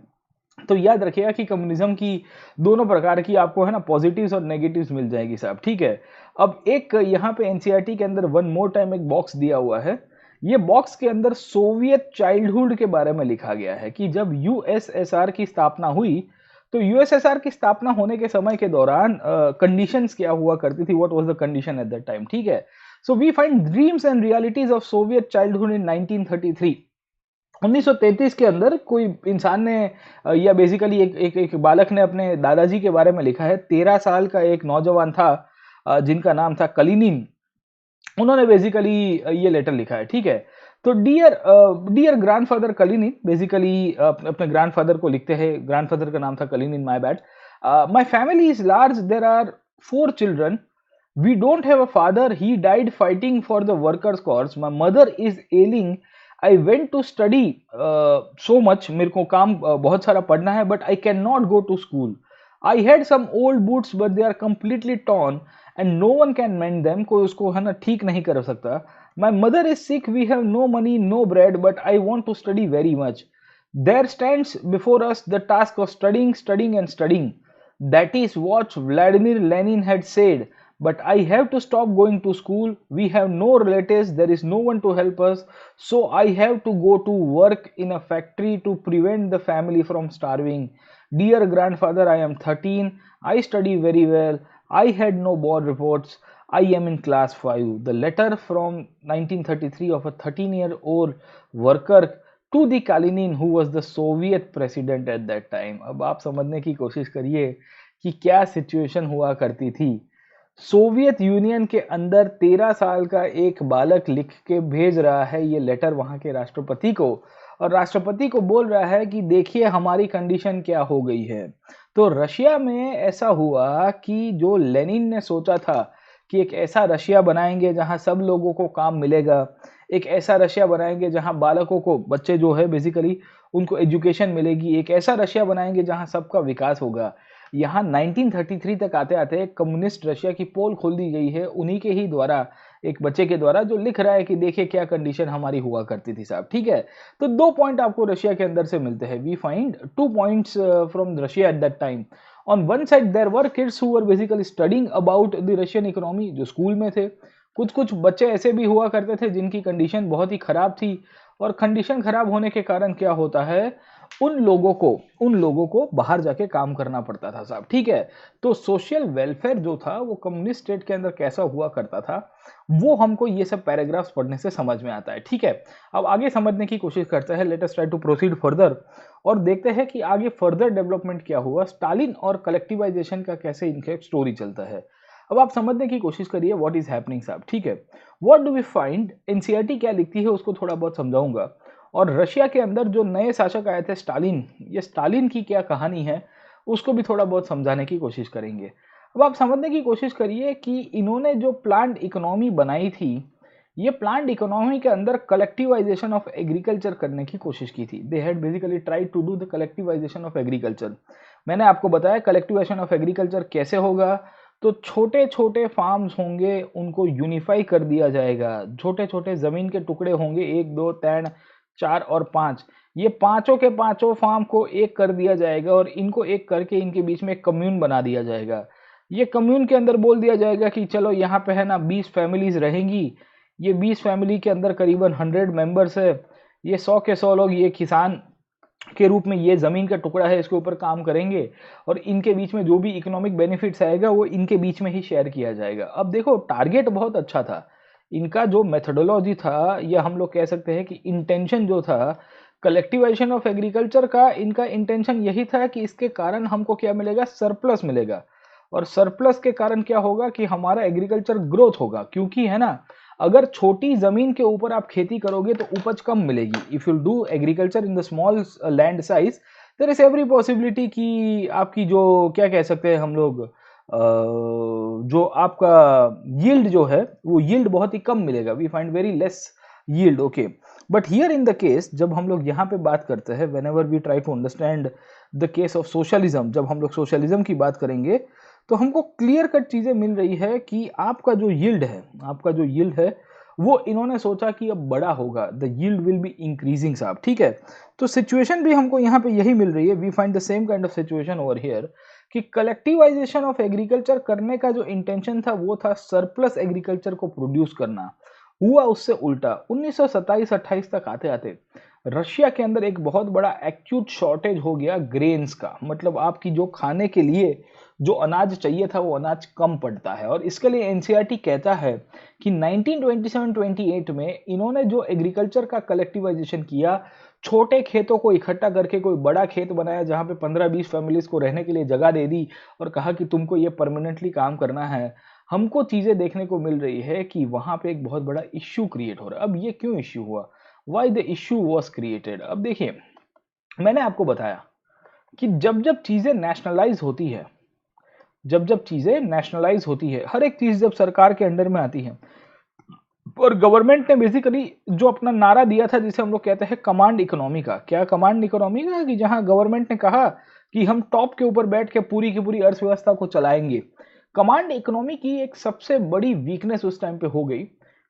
तो याद रखिएगा कि कम्युनिज्म की दोनों प्रकार की आपको है ना पॉजिटिव्स और नेगेटिव्स मिल जाएगी साहब, ठीक है। अब एक यहाँ पे एनसीईआरटी के अंदर वन मोर टाइम एक बॉक्स दिया हुआ है। ये बॉक्स के अंदर सोवियत चाइल्डहुड के बारे में लिखा गया है कि जब यूएसएसआर की स्थापना हुई, तो यूएसएसआर की स्थापना होने के समय के दौरान कंडीशंस क्या हुआ करती थी, what was the condition at that time, ठीक है। So we find dreams and realities of Soviet childhood in 1933। 1933 के अंदर कोई इंसान ने या बेसिकली एक बालक ने अपने दादाजी के बारे में लिखा है। 13 साल का एक नौजवान था जिनका नाम था कलिनिन। उन्होंने बेसिकली ये लेटर लिखा है, ठीक है। तो डियर ग्रैंडफादर कलिनिन, बेसिकली अपने ग्रैंडफादर को लिखते हैं। ग्रैंडफादर का नाम था Kalinin, my bad. My family is large, there are 4 children. We don't have a father. He died fighting for the workers' cause. My mother is ailing. I went to study so much. मेरे को काम बहुत सारा पढ़ना है, but I cannot go to school. I had some old boots, but they are completely torn, and no one can mend them. कोई उसको है ना ठीक नहीं कर सकता. My mother is sick. We have no money, no bread, but I want to study very much. There stands before us the task of studying, studying, and studying. That is what Vladimir Lenin had said. But I have to stop going to school. We have no relatives. There is no one to help us. So I have to go to work in a factory to prevent the family from starving. Dear grandfather, I am 13. I study very well. I had no board reports. I am in class 5. The letter from 1933 of a 13-year-old worker to the Kalinin, who was the Soviet president at that time. अब आप समझने की कोशिश करिए कि क्या situation हुआ करती थी। सोवियत यूनियन के अंदर 13 साल का एक बालक लिख के भेज रहा है ये लेटर वहां के राष्ट्रपति को, और राष्ट्रपति को बोल रहा है कि देखिए हमारी कंडीशन क्या हो गई है। तो रशिया में ऐसा हुआ कि जो लेनिन ने सोचा था कि एक ऐसा रशिया बनाएंगे जहां सब लोगों को काम मिलेगा, एक ऐसा रशिया बनाएंगे जहां बालकों को, बच्चे जो है बेसिकली उनको एजुकेशन मिलेगी, एक ऐसा रशिया बनाएंगे जहां सबका विकास होगा। यहाँ 1933 तक आते आते कम्युनिस्ट रशिया की पोल खोल दी गई है उन्हीं के ही द्वारा, एक बच्चे के द्वारा, जो लिख रहा है कि देखिए क्या कंडीशन हमारी हुआ करती थी साहब, ठीक है। तो 2 पॉइंट आपको रशिया के अंदर से मिलते हैं। We find 2 points from Russia at that time. On one side there were kids who were basically studying about the Russian economy, जो स्कूल में थे। कुछ कुछ बच्चे ऐसे भी हुआ करते थे जिनकी कंडीशन बहुत ही खराब थी, और कंडीशन खराब होने के कारण क्या होता है, उन लोगों को बाहर जाके काम करना पड़ता था साहब, ठीक है। तो सोशल वेलफेयर जो था वो कम्युनिस्ट स्टेट के अंदर कैसा हुआ करता था, वो हमको ये सब पैराग्राफ्स पढ़ने से समझ में आता है, ठीक है। अब आगे समझने की कोशिश करते हैं। Let us try to proceed further और देखते हैं कि आगे फर्दर डेवलपमेंट क्या हुआ, स्टालिन और कलेक्टिवाइजेशन का कैसे इनका एक स्टोरी चलता है। अब आप समझने की कोशिश करिए व्हाट इज हैपनिंग साहब, ठीक है। What do we find, NCERT क्या लिखती है उसको थोड़ा बहुत समझाऊंगा, और रशिया के अंदर जो नए शासक आए थे स्टालिन, ये स्टालिन की क्या कहानी है उसको भी थोड़ा बहुत समझाने की कोशिश करेंगे। अब आप समझने की कोशिश करिए कि इन्होंने जो प्लांट इकोनॉमी बनाई थी, ये प्लांट इकोनॉमी के अंदर कलेक्टिवाइजेशन ऑफ एग्रीकल्चर करने की कोशिश की थी। They had basically try to do the collectivization of agriculture. मैंने आपको बताया कलेक्टिवाइजेशन ऑफ एग्रीकल्चर कैसे होगा, तो छोटे छोटे फार्म्स होंगे उनको यूनिफाई कर दिया जाएगा। छोटे छोटे जमीन के टुकड़े होंगे, 1 2 3 4 और 5, ये पांचों के पांचों फार्म को एक कर दिया जाएगा और इनको एक करके इनके बीच में एक कम्यून बना दिया जाएगा। ये कम्यून के अंदर बोल दिया जाएगा कि चलो यहाँ पे है ना 20 फैमिलीज रहेंगी, ये 20 फैमिली के अंदर करीबन 100 मेंबर्स है, ये 100 के 100 लोग ये किसान के रूप में ये जमीन का टुकड़ा है इसके ऊपर काम करेंगे और इनके बीच में जो भी इकोनॉमिक बेनिफिट्स आएगा वो इनके बीच में ही शेयर किया जाएगा। अब देखो टारगेट बहुत अच्छा था, इनका जो मेथोडोलॉजी था या हम लोग कह सकते हैं कि इंटेंशन जो था कलेक्टिवाइजेशन ऑफ एग्रीकल्चर का, इनका इंटेंशन यही था कि इसके कारण हमको क्या मिलेगा, सरप्लस मिलेगा। और सरप्लस के कारण क्या होगा कि हमारा एग्रीकल्चर ग्रोथ होगा, क्योंकि है ना अगर छोटी जमीन के ऊपर आप खेती करोगे तो उपज कम मिलेगी। If you do agriculture in the small land size there is every possibility कि आपकी जो क्या कह सकते हैं हम लोग जो आपका यील्ड जो है वो यील्ड बहुत ही कम मिलेगा, we find very less yield. Okay, but here in the case जब हम लोग यहाँ पे बात करते हैं, whenever we try to understand the case of socialism, जब हम लोग सोशलिज्म की बात करेंगे तो हमको क्लियर कट चीजें मिल रही है कि आपका जो यील्ड है, आपका जो यील्ड है वो इन्होंने सोचा कि अब बड़ा होगा, the yield will be increasing साहब। ठीक है, तो सिचुएशन भी हमको यहाँ पे यही मिल रही है, we find the same kind of situation over here कि कलेक्टिवाइजेशन ऑफ एग्रीकल्चर करने का जो इंटेंशन था वो था सरप्लस एग्रीकल्चर को प्रोड्यूस करना, हुआ उससे उल्टा। 1927-28 तक आते आते रशिया के अंदर एक बहुत बड़ा एक्यूट शॉर्टेज हो गया ग्रेन्स का, मतलब आपकी जो खाने के लिए जो अनाज चाहिए था वो अनाज कम पड़ता है। और इसके लिए एनसीईआरटी कहता है कि 1927-28 में इन्होंने जो एग्रीकल्चर का कलेक्टिवाइजेशन किया, छोटे खेतों को इकट्ठा करके कोई बड़ा खेत बनाया जहां पे 15-20 फैमिलीज को रहने के लिए जगह दे दी और कहा कि तुमको ये परमानेंटली काम करना है। हमको चीजें देखने को मिल रही है कि वहां पे एक बहुत बड़ा इश्यू क्रिएट हो रहा है। अब ये क्यों इश्यू हुआ, why the issue was created? अब देखिए, मैंने आपको बताया कि जब जब चीजें नेशनलाइज होती है, जब जब चीजें नेशनलाइज होती है, हर एक चीज जब सरकार के अंडर में आती है, और गवर्नमेंट ने बेसिकली जो अपना नारा दिया था जिसे हम लोग कहते हैं कमांड इकोनॉमी का, क्या कमांड इकोनॉमी का, कि जहां गवर्नमेंट ने कहा कि हम टॉप के ऊपर बैठ के पूरी की पूरी अर्थव्यवस्था को चलाएंगे। कमांड इकोनॉमी की एक सबसे बड़ी वीकनेस उस टाइम पे हो गई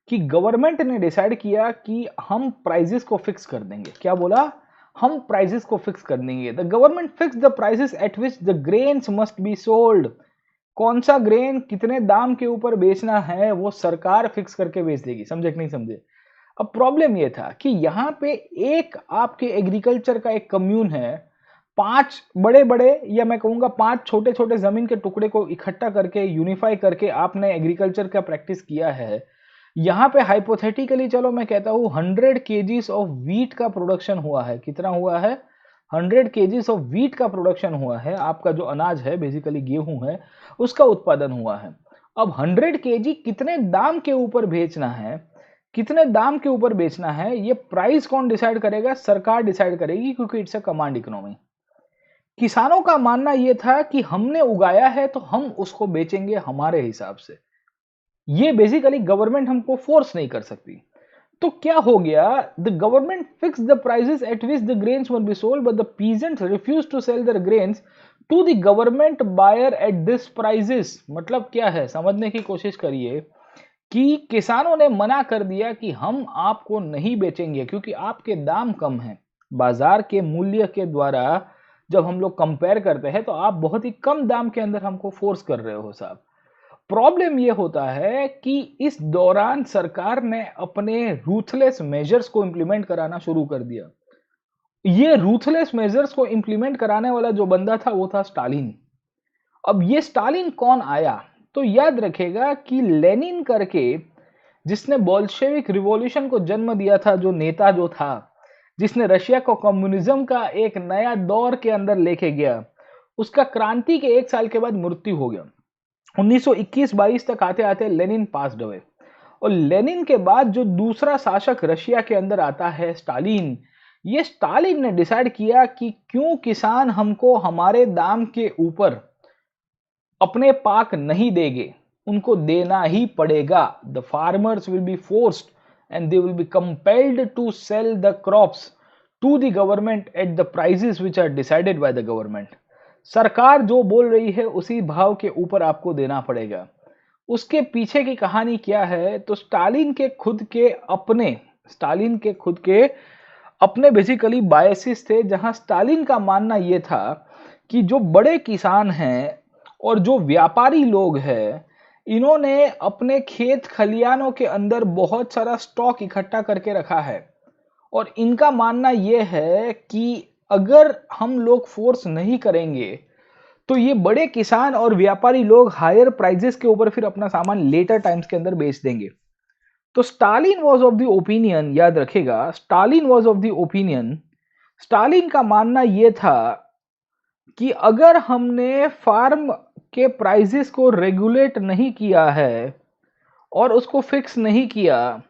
कि गवर्नमेंट ने डिसाइड किया कि हम प्राइजेस को फिक्स कर देंगे। क्या बोला, हम प्राइजेस को फिक्स कर देंगे। The government fix the prices at which the grains must be sold. कौन सा ग्रेन कितने दाम के ऊपर बेचना है वो सरकार फिक्स करके बेच देगी। समझे कि नहीं समझे? अब प्रॉब्लम ये था कि यहाँ पे एक आपके एग्रीकल्चर का एक कम्यून है, 5 बड़े बड़े या मैं कहूंगा 5 छोटे छोटे जमीन के टुकड़े को इकट्ठा करके यूनिफाई करके आपने एग्रीकल्चर का प्रैक्टिस किया है। यहाँ पे हाइपोथेटिकली चलो मैं कहता हूँ 100 केजीज ऑफ व्हीट का प्रोडक्शन हुआ है। कितना हुआ है? 100 केजीज ऑफ व्हीट का प्रोडक्शन हुआ है। आपका जो अनाज है बेसिकली गेहूं है, उसका उत्पादन हुआ है। अब 100 केजी कितने दाम के ऊपर बेचना है, कितने दाम के ऊपर बेचना है, ये प्राइस कौन डिसाइड करेगा? सरकार डिसाइड करेगी, क्योंकि इट्स अ कमांड इकोनॉमी। किसानों का मानना यह था कि हमने उगाया है तो हम उसको बेचेंगे हमारे हिसाब से, ये बेसिकली गवर्नमेंट हमको फोर्स नहीं कर सकती। तो क्या हो गया, the government fix the prices at which the grains were be sold but the peasants refuse to sell their grains to the government buyer at this prices. मतलब क्या है, समझने की कोशिश करिए कि किसानों ने मना कर दिया कि हम आपको नहीं बेचेंगे क्योंकि आपके दाम कम हैं। बाजार के मूल्य के द्वारा जब हम लोग कंपेयर करते हैं तो आप बहुत ही कम दाम के अंदर हमको फोर्स कर रहे हो साहब। प्रॉब्लम यह होता है कि इस दौरान सरकार ने अपने रूथलेस मेजर्स को इंप्लीमेंट कराना शुरू कर दिया। ये रूथलेस मेजर्स को इंप्लीमेंट कराने वाला जो बंदा था वो था स्टालिन। अब ये स्टालिन कौन आया, तो याद रखेगा कि लेनिन करके जिसने बोल्शेविक रिवॉल्यूशन को जन्म दिया था, जो नेता जो था जिसने रशिया को कम्युनिज्म का एक नया दौर के अंदर लेके गया, उसका क्रांति के 1 साल के बाद मृत्यु हो गया। 1921-22 तक आते आते लेनिन पास्ड अवे। और लेनिन के बाद जो दूसरा शासक रशिया के अंदर आता है स्टालिन, ये स्टालिन ने डिसाइड किया कि क्यों किसान हमको हमारे दाम के ऊपर अपने पाक नहीं देंगे, उनको देना ही पड़ेगा। The farmers will be forced and they will be compelled to sell the crops to the government at the prices which are decided by the government. सरकार जो बोल रही है उसी भाव के ऊपर आपको देना पड़ेगा। उसके पीछे की कहानी क्या है, तो स्टालिन के खुद के अपने बेसिकली बायसेस थे, जहां स्टालिन का मानना यह था कि जो बड़े किसान हैं और जो व्यापारी लोग हैं, इन्होंने अपने खेत खलियानों के अंदर बहुत सारा स्टॉक इकट्ठा करके रखा है और इनका मानना यह है कि अगर हम लोग फोर्स नहीं करेंगे तो ये बड़े किसान और व्यापारी लोग हायर प्राइजेस के ऊपर फिर अपना सामान लेटर टाइम्स के अंदर बेच देंगे। तो Stalin was of the opinion, याद रखेगा, Stalin was of the opinion, Stalin का मानना यह था कि अगर हमने फार्म के प्राइजेस को रेगुलेट नहीं किया है और उसको फिक्स नहीं किया,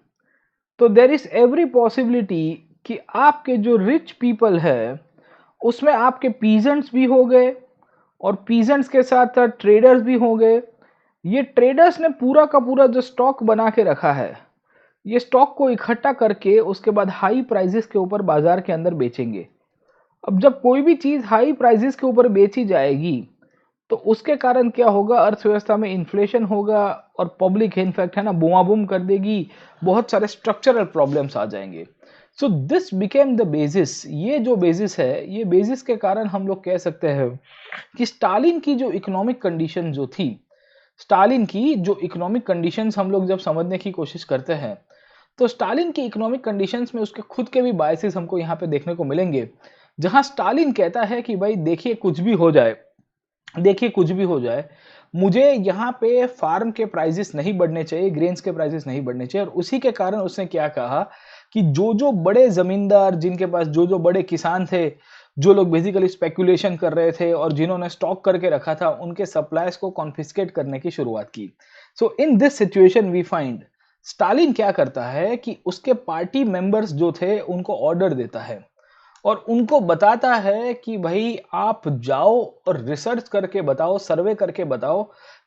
तो देर इज एवरी पॉसिबिलिटी कि आपके जो रिच पीपल है उसमें आपके पीजेंट्स भी हो गए और पीजेंट्स के साथ साथ ट्रेडर्स भी हो गए। ये ट्रेडर्स ने पूरा का पूरा जो स्टॉक बना के रखा है, ये स्टॉक को इकट्ठा करके उसके बाद हाई प्राइजेस के ऊपर बाजार के अंदर बेचेंगे। अब जब कोई भी चीज हाई प्राइजेस के ऊपर बेची जाएगी तो उसके कारण क्या होगा, अर्थव्यवस्था में इन्फ्लेशन होगा और पब्लिक इनफैक्ट है ना बूमाबूम कर देगी, बहुत सारे स्ट्रक्चरल प्रॉब्लम्स आ जाएंगे। So this became the basis. ये जो बेसिस है, ये बेसिस के कारण हम लोग कह सकते हैं कि स्टालिन की जो इकोनॉमिक कंडीशन जो थी, स्टालिन की जो इकोनॉमिक कंडीशंस हम लोग जब समझने की कोशिश करते हैं तो स्टालिन की इकोनॉमिक कंडीशंस में उसके खुद के भी बायसेस हमको यहाँ पे देखने को मिलेंगे। जहां स्टालिन कहता है कि भाई देखिए कुछ भी हो जाए, देखिए कुछ भी हो जाए, मुझे यहाँ पे फार्म के प्राइसेस नहीं बढ़ने चाहिए, ग्रेन्स के प्राइसेस नहीं बढ़ने चाहिए। और उसी के कारण उसने क्या कहा कि जो जो बड़े जमींदार, जिनके पास जो जो बड़े किसान थे, जो लोग बेसिकली स्पेकुलेशन कर रहे थे और जिन्होंने स्टॉक करके रखा था, उनके सप्लाईज को कॉन्फिस्केट करने की शुरुआत की। So in this situation we find Stalin क्या करता है कि उसके पार्टी मेंबर्स जो थे उनको ऑर्डर देता है और उनको बताता है कि भाई आप जाओ और रिसर्च करके बताओ, सर्वे करके बताओ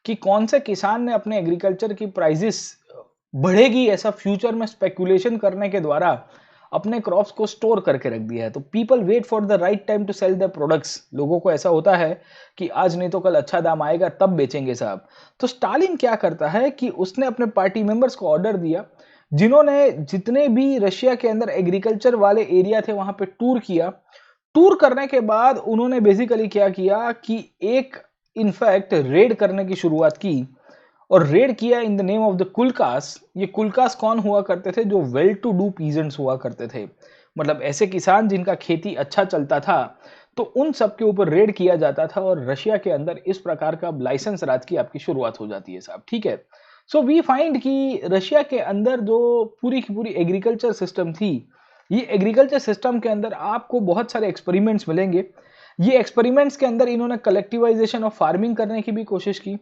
कि कौन से किसान ने अपने एग्रीकल्चर की प्राइसेस बढ़ेगी ऐसा फ्यूचर में स्पेकुलेशन करने के द्वारा अपने क्रॉप्स को स्टोर करके रख दिया है। तो people wait for the right time to sell the products. लोगों को ऐसा होता है कि आज नहीं तो कल अच्छा दाम आएगा तब बेचेंगे साहब। तो स्टालिन क्या करता है कि उसने अपने पार्टी मेंबर्स को ऑर्डर दिया, जिन्होंने जितने भी रशिया के अंदर एग्रीकल्चर वाले एरिया थे वहां पे टूर किया। टूर करने के बाद उन्होंने बेसिकली क्या किया कि एक इनफैक्ट रेड करने की शुरुआत की और रेड किया in the name of the kulaks. ये कुलकास कौन हुआ करते थे? जो वेल टू डू पीजेंट्स हुआ करते थे, मतलब ऐसे किसान जिनका खेती अच्छा चलता था, तो उन सब के ऊपर रेड किया जाता था और रशिया के अंदर इस प्रकार का लाइसेंस राज की आपकी शुरुआत हो जाती है साहब, ठीक है। सो वी फाइंड कि रशिया के अंदर जो पूरी की पूरी एग्रीकल्चर सिस्टम थी, ये एग्रीकल्चर सिस्टम के अंदर आपको बहुत सारे एक्सपेरिमेंट्स मिलेंगे। ये एक्सपेरिमेंट्स के अंदर इन्होंने कलेक्टिवाइजेशन ऑफ फार्मिंग करने की भी कोशिश की।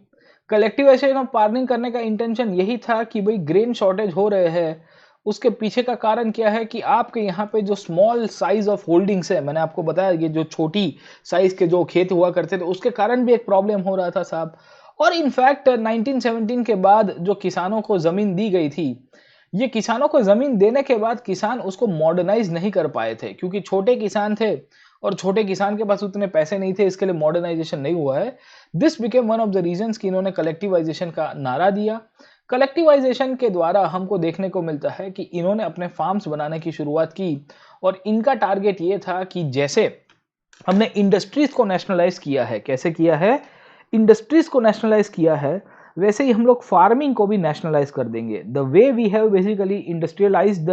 कलेक्टिवाइजेशन ऑफ फार्मिंग करने का इंटेंशन यही था कि भाई ग्रेन शॉर्टेज हो रहे हैं, उसके पीछे का कारण क्या है कि आपके यहाँ पे जो स्मॉल साइज ऑफ होल्डिंग्स है, मैंने आपको बताया ये जो छोटी साइज के जो खेत हुआ करते थे उसके कारण भी एक प्रॉब्लम हो रहा था साहब। और इनफैक्ट 1917 के बाद जो किसानों को जमीन दी गई थी, ये किसानों को जमीन देने के बाद किसान उसको मॉडर्नाइज नहीं कर पाए थे, क्योंकि छोटे किसान थे और छोटे किसान के पास उतने पैसे नहीं थे, इसके लिए मॉडर्नाइजेशन नहीं हुआ है। This became one of the reasons कि इन्होंने कलेक्टिवाइजेशन का नारा दिया। कलेक्टिवाइजेशन के द्वारा हमको देखने को मिलता है कि इन्होंने अपने फार्म्स बनाने की शुरुआत की और इनका टारगेट ये था कि जैसे हमने इंडस्ट्रीज को नेशनलाइज किया है, कैसे किया है, इंडस्ट्रीज को नेशनलाइज किया है, वैसे ही हम लोग फार्मिंग को भी नेशनलाइज कर देंगे। The way we have basically industrialise the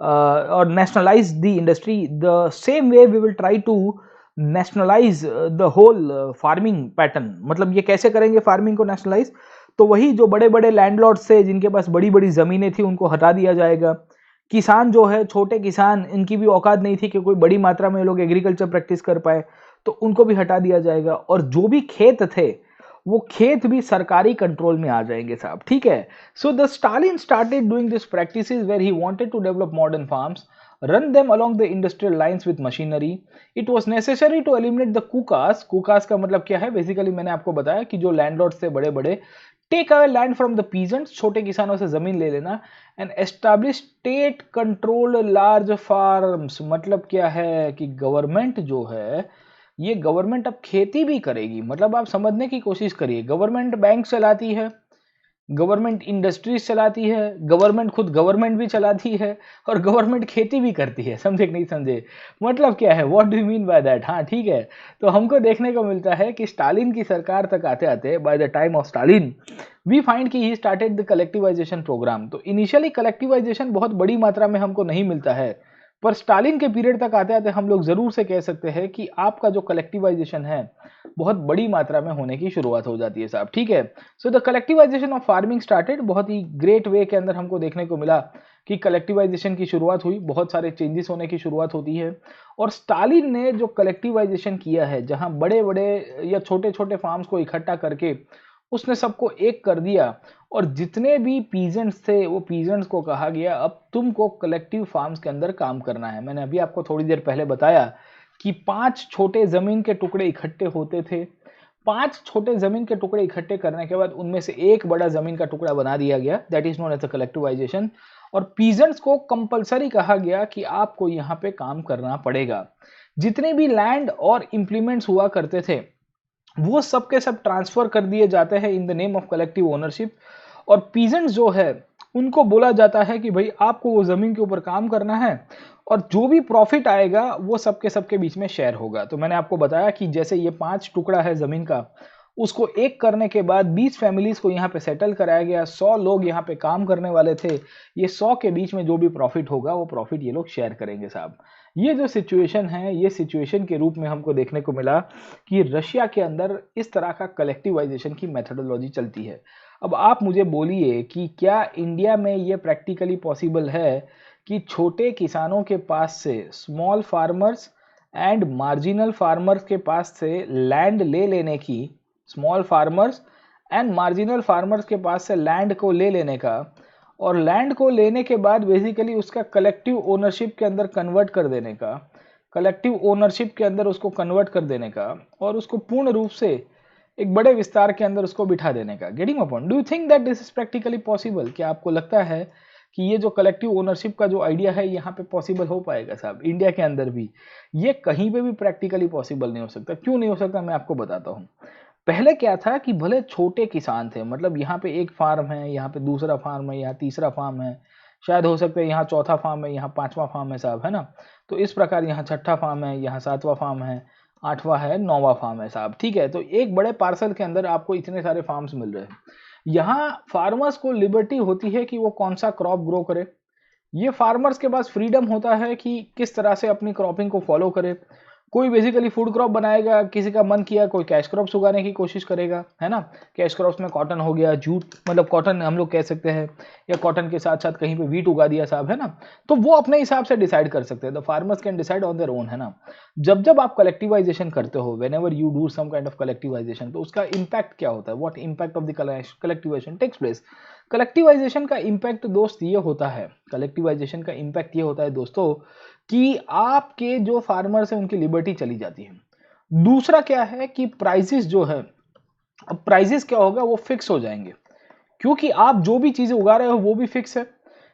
और nationalise the industry, the same way we will try to nationalise the whole farming pattern. मतलब ये कैसे करेंगे फार्मिंग को नेशनलाइज? तो वही जो बड़े बड़े लैंडलॉर्ड्स थे जिनके पास बड़ी बड़ी जमीनें थी उनको हटा दिया जाएगा। किसान जो है, छोटे किसान, इनकी भी औकात नहीं थी कि कोई बड़ी मात्रा में लोग एग्रीकल्चर प्रैक्टिस कर पाए, तो उनको भी हटा दिया जाएगा। और जो भी खेत थे वो खेत भी सरकारी कंट्रोल में आ जाएंगे साहब, ठीक है। So the Stalin started doing this practices where he wanted to develop modern farms, run them along the industrial lines with machinery. It was necessary to eliminate the kukas. kukas का मतलब क्या है? Basically मैंने आपको बताया कि जो landlords थे बड़े बड़े, take away land from the peasants, छोटे किसानों से जमीन ले लेना, and establish state controlled large farms. मतलब क्या है कि गवर्नमेंट जो है, ये गवर्नमेंट अब खेती भी करेगी। मतलब आप समझने की कोशिश करिए, गवर्नमेंट बैंक चलाती है, गवर्नमेंट इंडस्ट्रीज चलाती है, गवर्नमेंट खुद गवर्नमेंट भी चलाती है, और गवर्नमेंट खेती भी करती है। समझे कि नहीं समझे? मतलब क्या है, what do you mean by that? हाँ ठीक है, तो हमको देखने को मिलता है कि स्टालिन की सरकार तक आते आते, by the time of Stalin, we find कि he started the collectivisation programme. तो इनिशियली कलेक्टिवाइजेशन बहुत बड़ी मात्रा में हमको नहीं मिलता है, पर स्टालिन के पीरियड तक आते आते हम लोग जरूर से कह सकते हैं कि आपका जो कलेक्टिवाइजेशन है बहुत बड़ी मात्रा में होने की शुरुआत हो जाती है साहब। ठीक है, so the collectivization of farming started. बहुत ही ग्रेट वे के अंदर हमको देखने को मिला कि कलेक्टिवाइजेशन की शुरुआत हुई, बहुत सारे चेंजेस होने की शुरुआत होती है। और स्टालिन ने जो कलेक्टिवाइजेशन किया है, जहां बड़े बड़े या छोटे छोटे फार्म्स को इकट्ठा करके उसने सबको एक कर दिया, और जितने भी पीजेंट्स थे वो पीजेंट्स को कहा गया अब तुमको कलेक्टिव फार्म्स के अंदर काम करना है। मैंने अभी आपको थोड़ी देर पहले बताया कि 5 छोटे जमीन के टुकड़े इकट्ठे होते थे। 5 छोटे जमीन के टुकड़े इकट्ठे करने के बाद उनमें से एक बड़ा जमीन का टुकड़ा बना दिया गया, that is known as a collectivization. और पीजेंट्स को कंपलसरी कहा गया कि आपको यहाँ पे काम करना पड़ेगा। जितने भी लैंड और इंप्लीमेंट्स हुआ करते थे वो सब के सब ट्रांसफर कर दिए जाते हैं इन the name of collective ownership. और पीजेंट्स जो है उनको बोला जाता है कि भाई आपको वो जमीन के ऊपर काम करना है, और जो भी प्रॉफिट आएगा वो सबके सबके बीच में शेयर होगा। तो मैंने आपको बताया कि जैसे ये 5 टुकड़ा है जमीन का, उसको एक करने के बाद 20 फैमिलीज को यहाँ पे सेटल कराया गया, 100 लोग यहाँ पे काम करने वाले थे। ये 100 के बीच में जो भी प्रॉफिट होगा वो प्रॉफिट ये लोग शेयर करेंगे साहब। ये जो सिचुएशन है, ये सिचुएशन के रूप में हमको देखने को मिला कि रशिया के अंदर इस तरह का कलेक्टिवाइजेशन की मेथोडोलॉजी चलती है। अब आप मुझे बोलिए कि क्या इंडिया में ये प्रैक्टिकली पॉसिबल है कि छोटे किसानों के पास से, small farmers and marginal farmers के पास से लैंड ले लेने की, small farmers and marginal farmers के पास से लैंड को ले लेने का, और लैंड को लेने के बाद बेसिकली उसका कलेक्टिव ओनरशिप के अंदर कन्वर्ट कर देने का, कलेक्टिव ओनरशिप के अंदर उसको कन्वर्ट कर देने का, और उसको पूर्ण रूप से एक बड़े विस्तार के अंदर उसको बिठा देने का? Getting a point? Do you think that this is practically possible? क्या आपको लगता है कि ये जो कलेक्टिव ओनरशिप का जो आइडिया है यहाँ पे पॉसिबल हो पाएगा साहब इंडिया के अंदर भी? ये कहीं पे भी प्रैक्टिकली पॉसिबल नहीं हो सकता। क्यों नहीं हो सकता, मैं आपको बताता हूँ। पहले क्या था कि भले छोटे किसान थे, मतलब यहाँ पे एक फार्म है, यहाँ पे दूसरा फार्म है, यहाँ तीसरा फार्म है, शायद हो सकता है यहाँ चौथा फार्म है, यहाँ 5वां फार्म है साहब, है ना? तो इस प्रकार यहाँ 6ठा फार्म है, यहाँ 7वां फार्म है, 8वां है, 9वां फार्म है साहब। ठीक है, तो एक बड़े पार्सल के अंदर आपको इतने सारे फार्म्स मिल रहे हैं। यहाँ फार्मर्स को लिबर्टी होती है कि वो कौन सा क्रॉप ग्रो करे। ये फार्मर्स के पास फ्रीडम होता है कि किस तरह से अपनी क्रॉपिंग को फॉलो करे। कोई बेसिकली फूड क्रॉप बनाएगा, किसी का मन किया कोई कैश क्रॉप्स उगाने की कोशिश करेगा, है ना? कैश क्रॉप्स में कॉटन हो गया, जूट, मतलब कॉटन हम लोग कह सकते हैं, या कॉटन के साथ साथ कहीं पे वीट उगा दिया साहब, है ना? तो वो अपने हिसाब से डिसाइड कर सकते हैं। The farmers can decide on their own, है ना? जब जब आप कलेक्टिवाइजेशन करते हो, whenever you do some kind of collectivization, तो उसका इम्पैक्ट क्या होता है? What impact of the collectivization takes place? Collectivization का इम्पैक्ट दोस्त ये होता है, कलेक्टिवाइजेशन का इम्पैक्ट ये होता है दोस्तों कि आपके जो फार्मर्स हैं उनकी लिबर्टी चली जाती है। दूसरा क्या है कि प्राइसेस जो है, अब प्राइसेस क्या होगा, वो फिक्स हो जाएंगे, क्योंकि आप जो भी चीजें उगा रहे हो वो भी फिक्स है।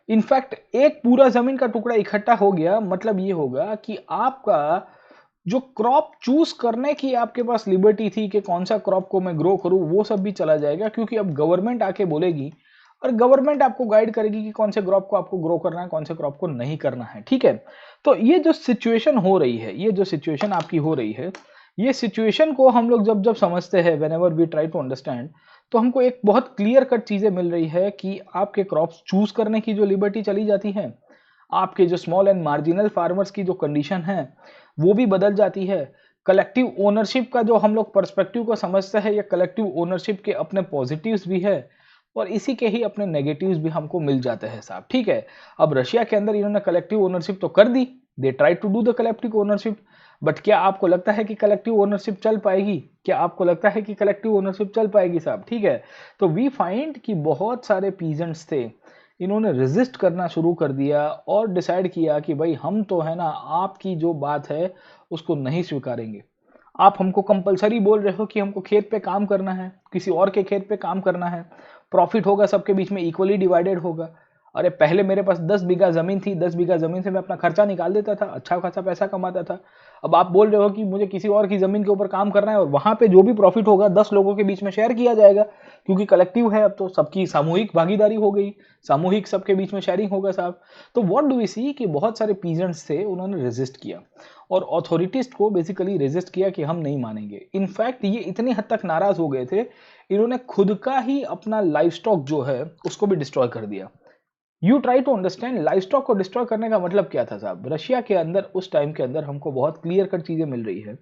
इनफैक्ट एक पूरा जमीन का टुकड़ा इकट्ठा हो गया, मतलब ये होगा कि आपका जो क्रॉप चूज करने की आपके पास लिबर्टी थी कि कौन सा क्रॉप को मैं ग्रो करूं, वो सब भी चला जाएगा, क्योंकि अब गवर्नमेंट आके बोलेगी और गवर्नमेंट आपको गाइड करेगी कि कौन से क्रॉप को आपको ग्रो करना है, कौन से क्रॉप को नहीं करना है। ठीक है, तो ये जो सिचुएशन हो रही है, ये जो सिचुएशन आपकी हो रही है, ये सिचुएशन को हम लोग जब जब समझते हैं, whenever we try to understand, तो हमको एक बहुत क्लियर कट चीजें मिल रही है कि आपके क्रॉप्स चूज करने की जो लिबर्टी चली जाती है, आपके जो स्मॉल एंड मार्जिनल फार्मर्स की जो कंडीशन है वो भी बदल जाती है। कलेक्टिव ओनरशिप का जो हम लोग पर्सपेक्टिव को समझते हैं, या कलेक्टिव ओनरशिप के अपने पॉजिटिव्स भी है और इसी के ही अपने नेगेटिव्स भी हमको मिल जाते हैं साहब। ठीक है, अब रशिया के अंदर इन्होंने कलेक्टिव ओनरशिप तो कर दी, they try to do the collective ownership, but क्या आपको लगता है कि कलेक्टिव ओनरशिप चल पाएगी? क्या आपको लगता है कि कलेक्टिव ओनरशिप चल पाएगी साहब? ठीक है, तो वी फाइंड कि बहुत सारे पीजेंट्स थे, इन्होंने रेजिस्ट करना शुरू कर दिया और डिसाइड किया कि भाई हम तो है ना आपकी जो बात है उसको नहीं स्वीकारेंगे। आप हमको कंपलसरी बोल रहे हो कि हमको खेत पे काम करना है, किसी और के खेत पे काम करना है, प्रॉफिट होगा सबके बीच में इक्वली डिवाइडेड होगा। अरे पहले मेरे पास 10 बीघा जमीन थी, 10 बीघा जमीन से मैं अपना खर्चा निकाल देता था, अच्छा खासा पैसा कमाता था। अब आप बोल रहे हो कि मुझे किसी और की जमीन के ऊपर काम करना है और वहां पे जो भी प्रॉफिट होगा 10 लोगों के बीच में शेयर किया जाएगा, क्योंकि कलेक्टिव है, अब तो सबकी सामूहिक भागीदारी हो गई, सामूहिक सबके बीच में शेयरिंग होगा साहब। तो व्हाट डू वी सी कि बहुत सारे पीजेंट्स थे, उन्होंने रेजिस्ट किया और अथॉरिटीज को बेसिकली रेजिस्ट किया कि हम नहीं मानेंगे। इनफैक्ट ये इतनी हद तक नाराज हो गए थे, इन्होंने खुद का ही अपना लाइफ स्टॉक जो है उसको भी डिस्ट्रॉय कर दिया। You try to understand, livestock को डिस्ट्रॉय करने का मतलब क्या था साहब। रशिया के अंदर उस टाइम के अंदर हमको बहुत क्लियर कट चीजें मिल रही है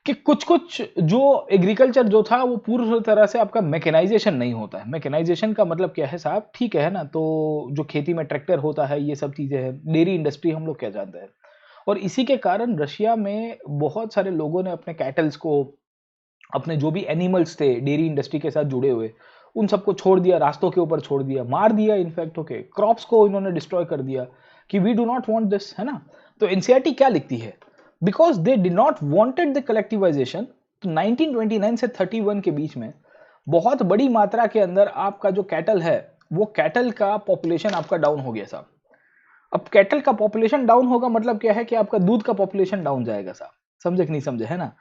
कि कुछ कुछ जो एग्रीकल्चर जो था वो पूरी तरह से आपका मैकेनाइजेशन नहीं होता है। मैकेनाइजेशन का मतलब क्या है साहब, ठीक है ना, तो जो खेती में ट्रैक्टर होता है, ये सब चीजें हैं, डेयरी इंडस्ट्री हम लोग क्या जानते हैं। और इसी के कारण रशिया में बहुत सारे लोगों ने अपने कैटल्स को, अपने जो भी एनिमल्स थे डेयरी इंडस्ट्री के साथ जुड़े हुए, उन सबको छोड़ दिया, रास्तों के ऊपर छोड़ दिया, मार दिया, इनफैक्ट ओके क्रॉप्स को इन्होंने डिस्ट्रॉय कर दिया कि we do not want this, है ना। तो एनसीईआरटी क्या लिखती है, because they did not wanted the collectivization. तो 1929 से 31 के बीच में बहुत बड़ी मात्रा के अंदर आपका जो कैटल है, वो कैटल का पॉपुलेशन आपका डाउन हो गया साहब। अब कैटल का पॉपुलेशन डाउन होगा मतलब क्या है कि आपका दूध का पॉपुलेशन डाउन जाएगा साहब, समझे कि नहीं समझे, है ना।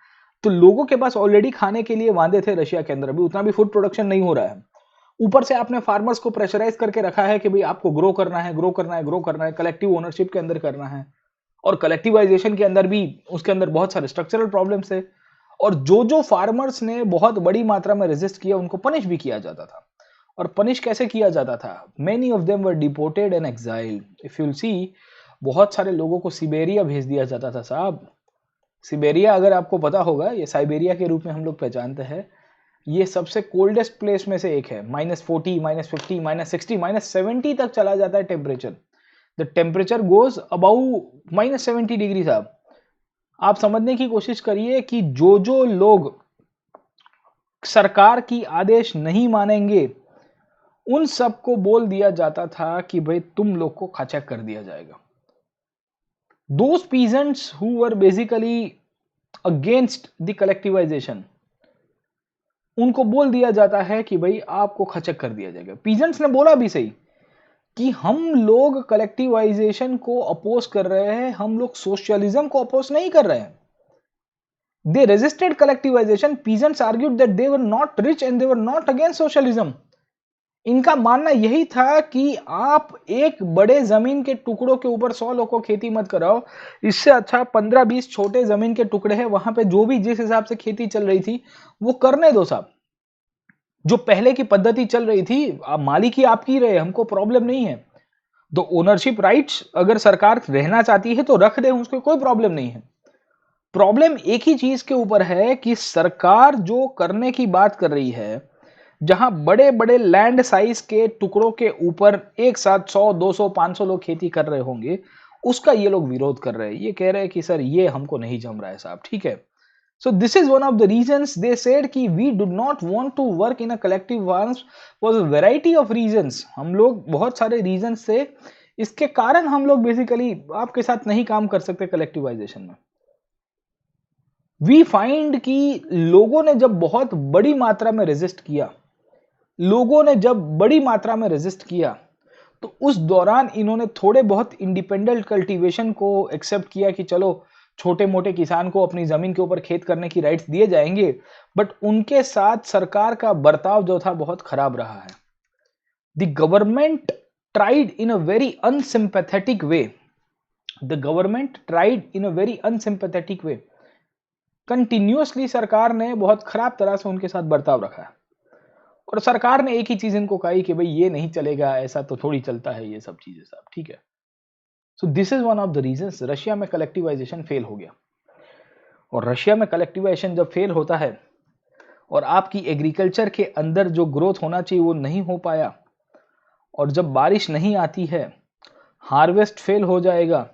तो लोगों के पास ऑलरेडी खाने के लिए वांदे थे रशिया के अंदर, अभी उतना भी फूड प्रोडक्शन नहीं हो रहा है। ऊपर से आपने फार्मर्स को प्रेशराइज करके रखा है कि भाई आपको ग्रो करना है, ग्रो करना है, ग्रो करना है, कलेक्टिव ओनरशिप के अंदर करना है। और कलेक्टिवाइजेशन के अंदर भी उसके अंदर बहुत सारे स्ट्रक्चरल प्रॉब्लम्स है। और जो जो फार्मर्स ने बहुत बड़ी मात्रा में रेजिस्ट किया उनको पनिश भी किया जाता था। और पनिश कैसे किया जाता था, many of them were deported and exiled. If you'll see, बहुत सारे लोगों को सिबेरिया भेज दिया जाता था साहब। सिबेरिया अगर आपको पता होगा, ये साइबेरिया के रूप में हम लोग पहचानते हैं, ये सबसे कोल्डेस्ट प्लेस में से एक है। -40, -50, -60, -70 तक चला जाता है temperature. The temperature goes above -70 degree साहब। आप समझने की कोशिश करिए कि जो जो लोग सरकार की आदेश नहीं मानेंगे उन सबको बोल दिया जाता था कि भाई तुम लोग को खचक कर दिया जाएगा। Those peasants who were basically against the collectivisation, उनको बोल दिया जाता है कि भाई आपको खचक कर दिया जाएगा। पीजेंट्स ने बोला भी सही कि हम लोग कलेक्टिवाइजेशन को अपोज कर रहे हैं, हम लोग सोशलिज्म को अपोज नहीं कर रहे हैं। They resisted collectivisation, peasants argued that they were not rich and they were not against socialism. इनका मानना यही था कि आप एक बड़े जमीन के टुकड़ों के ऊपर 100 लोगों को खेती मत कराओ, इससे अच्छा 15-20 छोटे जमीन के टुकड़े हैं, वहां पे जो भी जिस हिसाब से खेती चल रही थी वो करने दो साहब। जो पहले की पद्धति चल रही थी, आप मालिकी आपकी रहे, हमको प्रॉब्लम नहीं है। तो ओनरशिप राइट्स अगर सरकार रहना चाहती है तो रख दे, उसको कोई प्रॉब्लम नहीं है। प्रॉब्लम एक ही चीज के ऊपर है कि सरकार जो करने की बात कर रही है, जहां बड़े बड़े लैंड साइज के टुकड़ों के ऊपर एक साथ 100, 200, 500 लोग खेती कर रहे होंगे, उसका ये लोग विरोध कर रहे हैं। ये कह रहे हैं कि सर ये हमको नहीं जम रहा है साहब, ठीक है। So this is one of the reasons they said कि we do not want to work in a collective ones was a variety of reasons। हम लोग बहुत सारे reasons से, इसके कारण हम लोग बेसिकली आपके साथ नहीं काम कर सकते कलेक्टिवाइजेशन में। वी फाइंड कि लोगों ने जब बहुत बड़ी मात्रा में रेजिस्ट किया, लोगों ने जब बड़ी मात्रा में रेजिस्ट किया, तो उस दौरान इन्होंने थोड़े बहुत इंडिपेंडेंट कल्टीवेशन को एक्सेप्ट किया कि चलो छोटे मोटे किसान को अपनी जमीन के ऊपर खेत करने की राइट्स दिए जाएंगे। बट उनके साथ सरकार का बर्ताव जो था बहुत खराब रहा है। The government tried in a very unsympathetic way, the government tried in a very unsympathetic way. Continuously सरकार ने बहुत खराब तरह से उनके साथ बर्ताव रखा है। और सरकार ने एक ही चीज इनको कही कि भाई ये नहीं चलेगा, ऐसा तो थोड़ी चलता है ये सब चीजें साहब, ठीक है। So this is one of the reasons Russia में कलेक्टिवाइजेशन फेल हो गया। और रशिया में कलेक्टिवाइजेशन जब फेल होता है और आपकी एग्रीकल्चर के अंदर जो ग्रोथ होना चाहिए वो नहीं हो पाया, और जब बारिश नहीं आती है, हार्वेस्ट फेल हो जाएगा,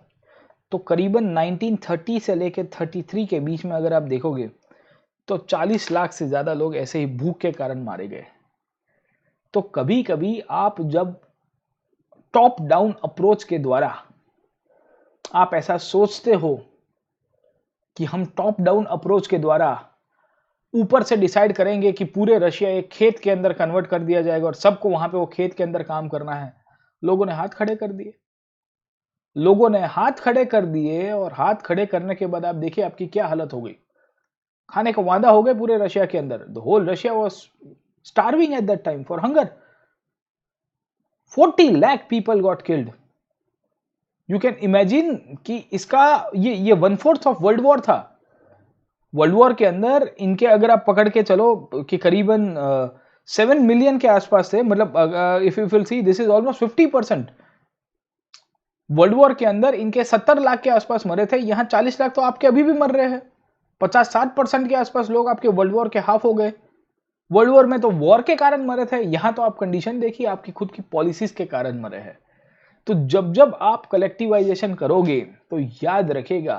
तो करीबन 1930 से लेकर 33 के बीच में अगर आप देखोगे तो 40 लाख से ज्यादा लोग ऐसे ही भूख के कारण मारे गए। तो कभी कभी आप जब टॉप डाउन अप्रोच के द्वारा आप ऐसा सोचते हो कि हम टॉप डाउन अप्रोच के द्वारा ऊपर से डिसाइड करेंगे कि पूरे रशिया एक खेत के अंदर कन्वर्ट कर दिया जाएगा और सबको वहां पे वो खेत के अंदर काम करना है, लोगों ने हाथ खड़े कर दिए, लोगों ने हाथ खड़े कर दिए, और हाथ खड़े करने के बाद आप देखिए आपकी क्या हालत हो गई। खाने को वादा हो गए पूरे रशिया के अंदर। The whole Russia was starving at that time for hunger. 40 lakh people got killed. You can imagine कि इसका ये 1/4 ऑफ वर्ल्ड वॉर था। वर्ल्ड वॉर के अंदर इनके अगर आप पकड़ के चलो कि करीबन 7 मिलियन के आसपास थे, मतलब if you will see this is almost 50%। World war के अंदर इनके 70 लाख के आसपास मरे थे, यहां 40 लाख तो आपके अभी भी मर रहे हैं। 50-60% के आसपास लोग आपके वर्ल्ड वॉर के हाफ हो गए। वर्ल्ड वॉर में तो वॉर के कारण मरे थे, यहां तो आप कंडीशन देखिए आपकी खुद की पॉलिसीज के कारण मरे हैं। तो जब जब आप कलेक्टिवाइजेशन करोगे तो याद रखेगा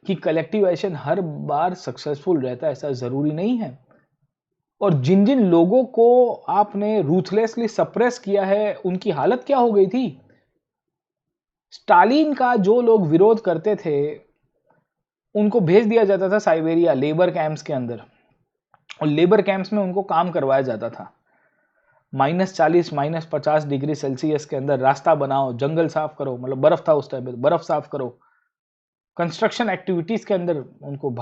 कि कलेक्टिवाइजेशन हर बार सक्सेसफुल रहता है, ऐसा जरूरी नहीं है। और जिन जिन लोगों को आपने रूथलेसली सप्रेस किया है उनकी हालत क्या हो गई थी। स्टालिन का जो लोग विरोध करते थे उनको भेज दिया जाता था साइबेरिया लेबर कैंप्स के अंदर, और लेबर कैंप्स में उनको काम करवाया जाता था। -40 -50 डिग्री सेल्सियस के अंदर रास्ता बनाओ, जंगल साफ करो, मतलब बर्फ था उस टाइम पे, बर्फ साफ करो। कंस्ट्रक्शन एक्टिविटीज के अंदर उनको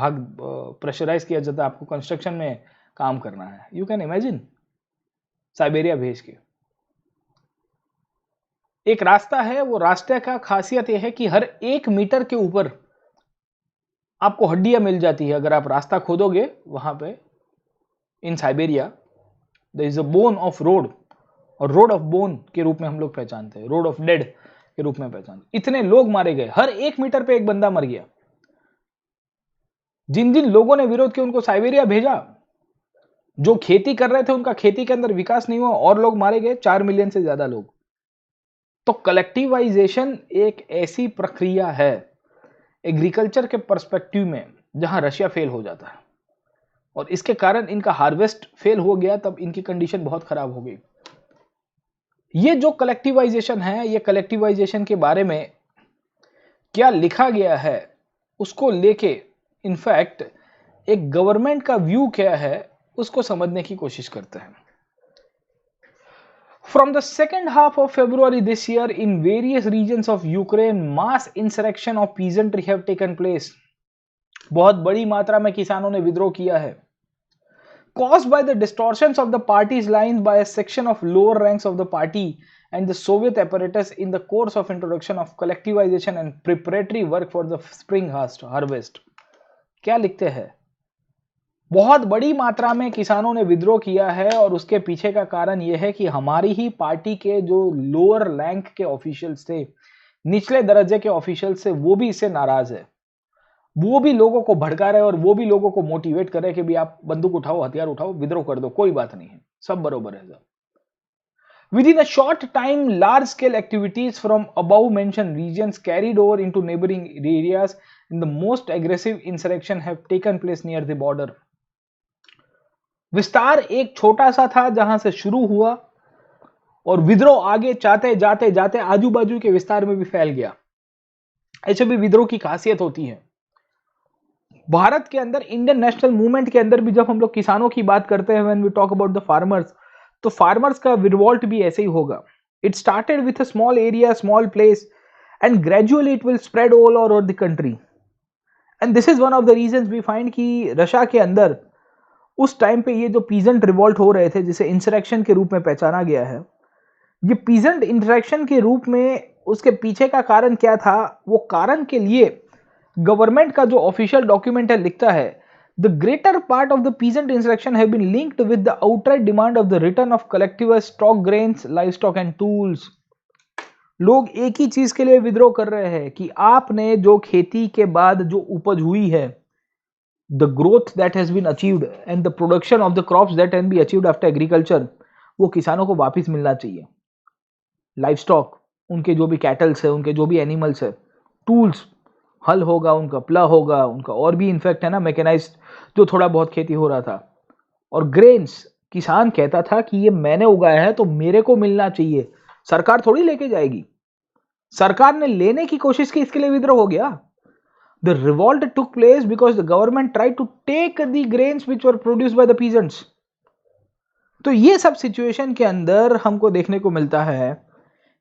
प्रेशराइज किया जाता है, आपको कंस्ट्रक्शन में काम करना है। यू कैन इमेजिन, साइबेरिया भेज के। एक रास्ता है, वो रास्ते का खासियत यह है कि हर 1 मीटर के ऊपर आपको हड्डियां मिल जाती है। अगर आप रास्ता खोदोगे वहां पे in Siberia, there is a bone of road, और रोड ऑफ बोन के रूप में हम लोग पहचानते हैं, रोड ऑफ डेड के रूप में पहचानते। इतने लोग मारे गए, हर 1 मीटर पे एक बंदा मर गया। जिन जिन लोगों ने विरोध किया उनको साइबेरिया भेजा। जो खेती कर रहे थे उनका खेती के अंदर विकास नहीं हुआ, और लोग मारे गए, 4 मिलियन से ज्यादा लोग। तो कलेक्टिवाइजेशन एक ऐसी प्रक्रिया है एग्रीकल्चर के पर्सपेक्टिव में जहां रशिया फेल हो जाता है, और इसके कारण इनका हार्वेस्ट फेल हो गया, तब इनकी कंडीशन बहुत खराब हो गई। ये जो कलेक्टिवाइजेशन है, ये कलेक्टिवाइजेशन के बारे में क्या लिखा गया है उसको लेके इनफैक्ट एक गवर्नमेंट का व्यू क्या है उसको समझने की कोशिश करते हैं। From the second half of February this year, in various regions of Ukraine, mass insurrection of peasantry have taken place. बहुत बड़ी मात्रा में किसानों ने विद्रोह किया है। Caused by the distortions of the party's lines by a section of lower ranks of the party and the Soviet apparatus in the course of introduction of collectivization and preparatory work for the spring harvest. क्या लिखते हैं? बहुत बड़ी मात्रा में किसानों ने विद्रोह किया है, और उसके पीछे का कारण यह है कि हमारी ही पार्टी के जो लोअर रैंक के ऑफिशियल्स थे, निचले दर्जे के ऑफिशियल्स थे, वो भी इससे नाराज है। वो भी लोगों को भड़का रहे और वो भी लोगों को मोटिवेट कर रहे कि भी आप बंदूक उठाओ, हथियार उठाओ, विद्रोह कर दो, कोई बात नहीं है, सब बरोबर है। Within a short time, large-scale activities from above-mentioned regions carried over into neighboring areas, and the most aggressive insurrection have taken place near the border. विस्तार एक छोटा सा था जहां से शुरू हुआ, और विद्रोह आगे जाते जाते जाते आजू बाजू के विस्तार में भी फैल गया। ऐसे भी विद्रोह की खासियत होती है। भारत के अंदर इंडियन नेशनल मूवमेंट के अंदर भी जब हम लोग किसानों की बात करते हैं, when we talk about the farmers, तो फार्मर्स का रिवॉल्ट भी ऐसे ही होगा। It started with a small area, small place, and gradually it will spread all over the country. And this is one of the reasons we find कि Russia के अंदर उस टाइम पे ये जो पीजेंट रिवॉल्ट हो रहे थे, जिसे इंसरेक्शन के रूप में पहचाना गया है, ये पीजेंट इंसरेक्शन के रूप में उसके पीछे का कारण क्या था, वो कारण के लिए गवर्नमेंट का जो ऑफिशियल डॉक्यूमेंट है लिखता है, the greater part of the peasant insurrection have been linked with the outright demand of the return of collective stock grains, livestock and tools. लोग एक ही चीज के लिए विद्रोह कर रहे हैं कि आपने जो खेती के बाद जो उपज हुई है, the growth that has been achieved and the production of the crops that can be achieved after agriculture, वो किसानों को वापस मिलना चाहिए। लाइव स्टॉक, उनके जो भी कैटल्स है, उनके जो भी एनिमल्स है, टूल्स, हल होगा उनका, प्ला होगा उनका, और भी इनफैक्ट है ना मैकेनाइज्ड जो थोड़ा बहुत खेती हो रहा था, और ग्रेन्स, किसान कहता था कि ये मैंने उगाया है तो मेरे को मिलना चाहिए, सरकार थोड़ी लेके जाएगी। सरकार ने लेने की कोशिश की, इसके लिए विद्रोह हो गया। The revolt took place because the government tried to take the grains which were produced by the peasants. तो ये सब सिचुएशन के अंदर हमको देखने को मिलता है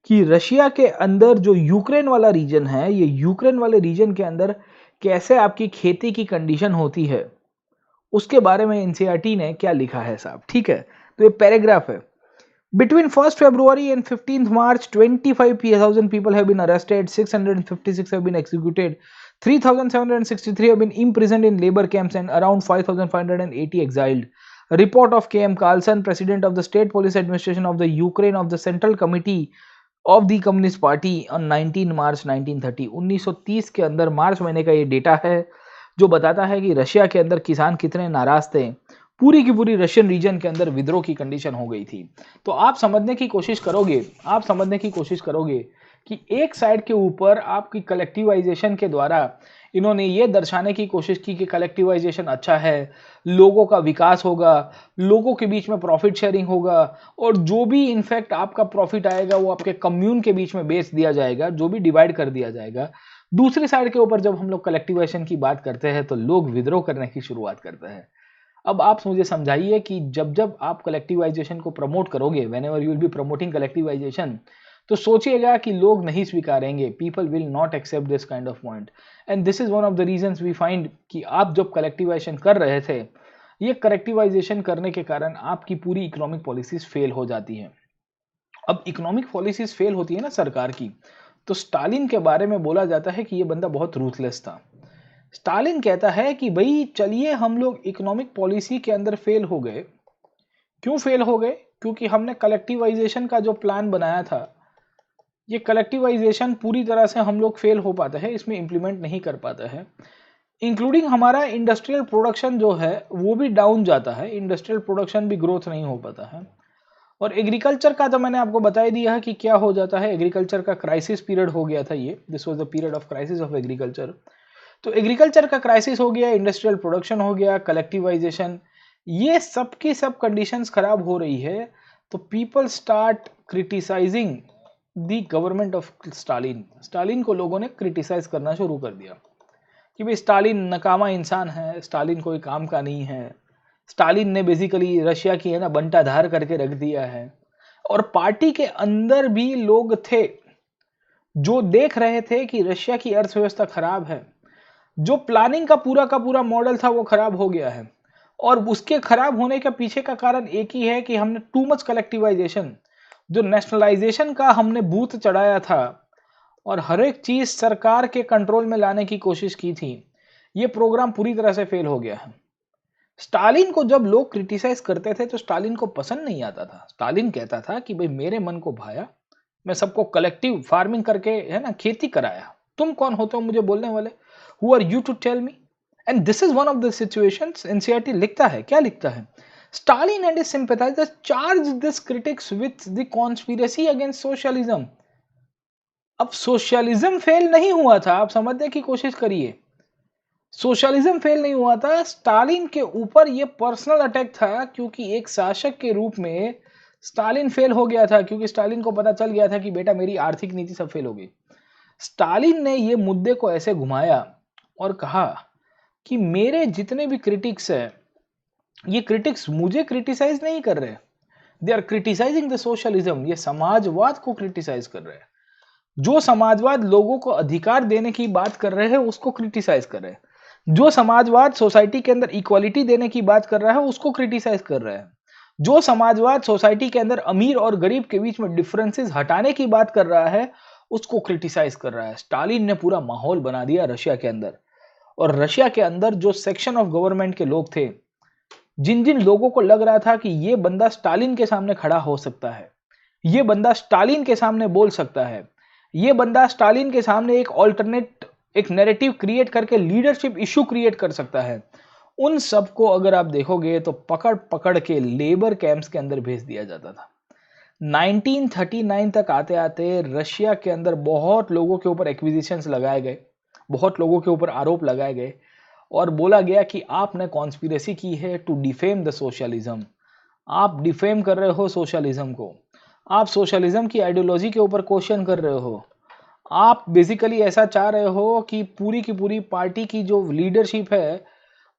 कि रशिया के अंदर जो यूक्रेन वाला रीजन है, ये यूक्रेन वाले रीजन के अंदर कैसे आपकी खेती की कंडीशन होती है, उसके बारे में एनसीईआरटी ने क्या लिखा है साहब। ठीक है, तो ये पैराग्राफ है। Between 1st February and 15th March, 25,000 people have been arrested, 656 have been executed, 3,763 have been imprisoned in labor camps, and around 5,580 exiled. A report of K.M. Carlson, president of the State Police Administration of the Ukraine of the Central Committee of the Communist Party on 19 March 1930. 1930 के अंदर मार्च महीने का ये data है जो बताता है कि रशिया के अंदर किसान कितने नाराज थे। पूरी की पूरी रशियन रीजन के अंदर विद्रोह की कंडीशन हो गई थी। तो आप समझने की कोशिश करोगे कि एक साइड के ऊपर आपकी कलेक्टिवाइजेशन के द्वारा इन्होंने ये दर्शाने की कोशिश की कि कलेक्टिवाइजेशन अच्छा है, लोगों का विकास होगा, लोगों के बीच में प्रॉफिट शेयरिंग होगा, और जो भी इनफैक्ट आपका प्रॉफिट आएगा वो आपके कम्यून के बीच में बेच दिया जाएगा, जो भी डिवाइड कर दिया जाएगा। दूसरी साइड के ऊपर जब हम लोग कलेक्टिवाइजेशन की बात करते हैं तो लोग विद्रोह करने की शुरुआत करते हैं। अब आप मुझे समझाइए कि जब जब आप कलेक्टिवाइजेशन को प्रमोट करोगे, whenever you will be promoting collectivisation, तो सोचिएगा कि लोग नहीं स्वीकारेंगे, people will not accept this kind of point. And this is one of the reasons we find कि आप जब कलेक्टिवाइजेशन कर रहे थे, ये कलेक्टिवाइजेशन करने के कारण आपकी पूरी इकोनॉमिक पॉलिसीज फेल हो जाती हैं। अब इकोनॉमिक पॉलिसीज फेल होती है ना सरकार की, तो स्टालिन के बारे में बोला जाता है कि ये बंदा बहुत रूथलेस था। स्टालिन कहता है कि भाई चलिए हम लोग इकोनॉमिक पॉलिसी के अंदर फेल हो गए। क्यों फेल हो गए? क्योंकि हमने कलेक्टिवाइजेशन का जो प्लान बनाया था, ये कलेक्टिवाइजेशन पूरी तरह से हम लोग फेल हो पाता है, इसमें इम्प्लीमेंट नहीं कर पाता है। इंक्लूडिंग हमारा इंडस्ट्रियल प्रोडक्शन जो है वो भी डाउन जाता है, इंडस्ट्रियल प्रोडक्शन भी ग्रोथ नहीं हो पाता है। और एग्रीकल्चर का तो मैंने आपको बता ही दिया है कि क्या हो जाता है, एग्रीकल्चर का क्राइसिस पीरियड हो गया था ये, this was the period of crisis of agriculture. तो एग्रीकल्चर का क्राइसिस हो गया, इंडस्ट्रियल प्रोडक्शन हो गया, कलेक्टिवाइजेशन, ये सब की सब कंडीशंस खराब हो रही है। तो people start criticizing the government of Stalin. Stalin को लोगों ने क्रिटिसाइज करना शुरू कर दिया कि भाई स्टालिन नकामा इंसान है, स्टालिन कोई काम का नहीं है, स्टालिन ने बेसिकली रशिया की है ना बंटाधार करके रख दिया है। और पार्टी के अंदर भी लोग थे जो देख रहे थे कि रशिया की अर्थव्यवस्था खराब है, जो प्लानिंग का पूरा मॉडल था वो खराब हो गया है, और उसके खराब होने के पीछे का कारण एक ही है कि हमने टू मच कलेक्टिवाइजेशन, जो नेशनलाइजेशन का हमने बूथ चढ़ाया था और हर एक चीज सरकार के कंट्रोल में लाने की कोशिश की थी, ये प्रोग्राम पूरी तरह से फेल हो गया है। स्टालिन को जब लोग क्रिटिसाइज करते थे तो स्टालिन को पसंद नहीं आता था। स्टालिन कहता था कि भाई मेरे मन को भाया, मैं सबको कलेक्टिव फार्मिंग करके है ना खेती कराया, तुम कौन होते हो मुझे बोलने वाले, who are you to tell me. And this is one of the situations NCERT लिखता है, क्या लिखता है, Stalin and his sympathisers charge this critics with the conspiracy against socialism. अब सोशलिज्म फेल नहीं हुआ था, आप समझने की कोशिश करिए, सोशलिज्म फेल नहीं हुआ था, स्टालिन के ऊपर ये पर्सनल अटैक था, क्योंकि एक शासक के रूप में स्टालिन फेल हो गया था, क्योंकि स्टालिन को पता चल गया था कि बेटा मेरी आर्थिक नीति सब फेल हो गई। स्टालिन ने ये मुद्दे को ऐसे घुमाया और कहा कि मेरे जितने भी क्रिटिक्स हैं, ये क्रिटिक्स मुझे क्रिटिसाइज नहीं कर रहे, they are criticizing the socialism, ये समाजवाद को क्रिटिसाइज कर रहे हैं। जो समाजवाद लोगों को अधिकार देने की बात कर रहे हैं उसको क्रिटिसाइज कर रहे हैं, जो समाजवाद सोसाइटी के अंदर इक्वालिटी देने की बात कर रहा है उसको क्रिटिसाइज कर रहे हैं, जो समाजवाद सोसाइटी के अंदर अमीर और गरीब के बीच में डिफरेंसेस हटाने की बात कर रहा है उसको क्रिटिसाइज कर रहा है। स्टालिन ने पूरा माहौल बना दिया रशिया के अंदर, और रशिया के अंदर जो सेक्शन ऑफ गवर्नमेंट के लोग थे, जिन जिन लोगों को लग रहा था कि ये बंदा स्टालिन के सामने खड़ा हो सकता है, ये बंदा स्टालिन के सामने बोल सकता है, ये बंदा स्टालिन के सामने एक ऑल्टरनेट, एक नैरेटिव क्रिएट करके लीडरशिप इशू क्रिएट कर सकता है, उन सबको अगर आप देखोगे तो पकड़ पकड़ के लेबर कैंप्स के अंदर भेज दिया जाता था। 1939 तक आते आते रशिया के अंदर बहुत लोगों के ऊपर एक्विजिशंस लगाए गए, बहुत लोगों के ऊपर आरोप लगाए गए, और बोला गया कि आपने कॉन्स्पिरेसी की है टू डिफेम द सोशलिज्म, आप डिफेम कर रहे हो सोशलिज्म को, आप सोशलिज्म की आइडियोलॉजी के ऊपर क्वेश्चन कर रहे हो, आप बेसिकली ऐसा चाह रहे हो कि पूरी की पूरी पार्टी की जो लीडरशिप है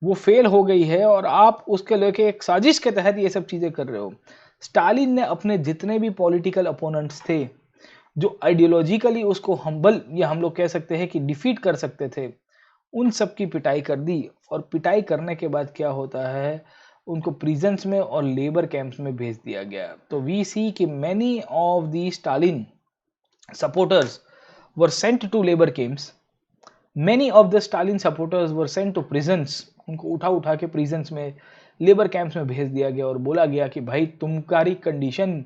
वो फेल हो गई है, और आप उसके लेके एक साजिश के तहत ये सब चीज़ें कर रहे हो। स्टालिन ने अपने जितने भी पॉलिटिकल अपोनेंट्स थे जो आइडियोलॉजिकली उसको हम्बल या हम लोग कह सकते हैं कि डिफीट कर सकते थे, उन सब की पिटाई कर दी। और पिटाई करने के बाद क्या होता है, उनको प्रिजन्स में और लेबर कैंप्स में भेज दिया गया। तो वी सी कि many of the Stalin supporters were sent to labour camps, many of the Stalin supporters were sent to prisons, उनको उठा उठा के प्रिजन्स में, लेबर कैंप्स में भेज दिया गया और बोला गया कि भाई तुम्हारी कंडीशन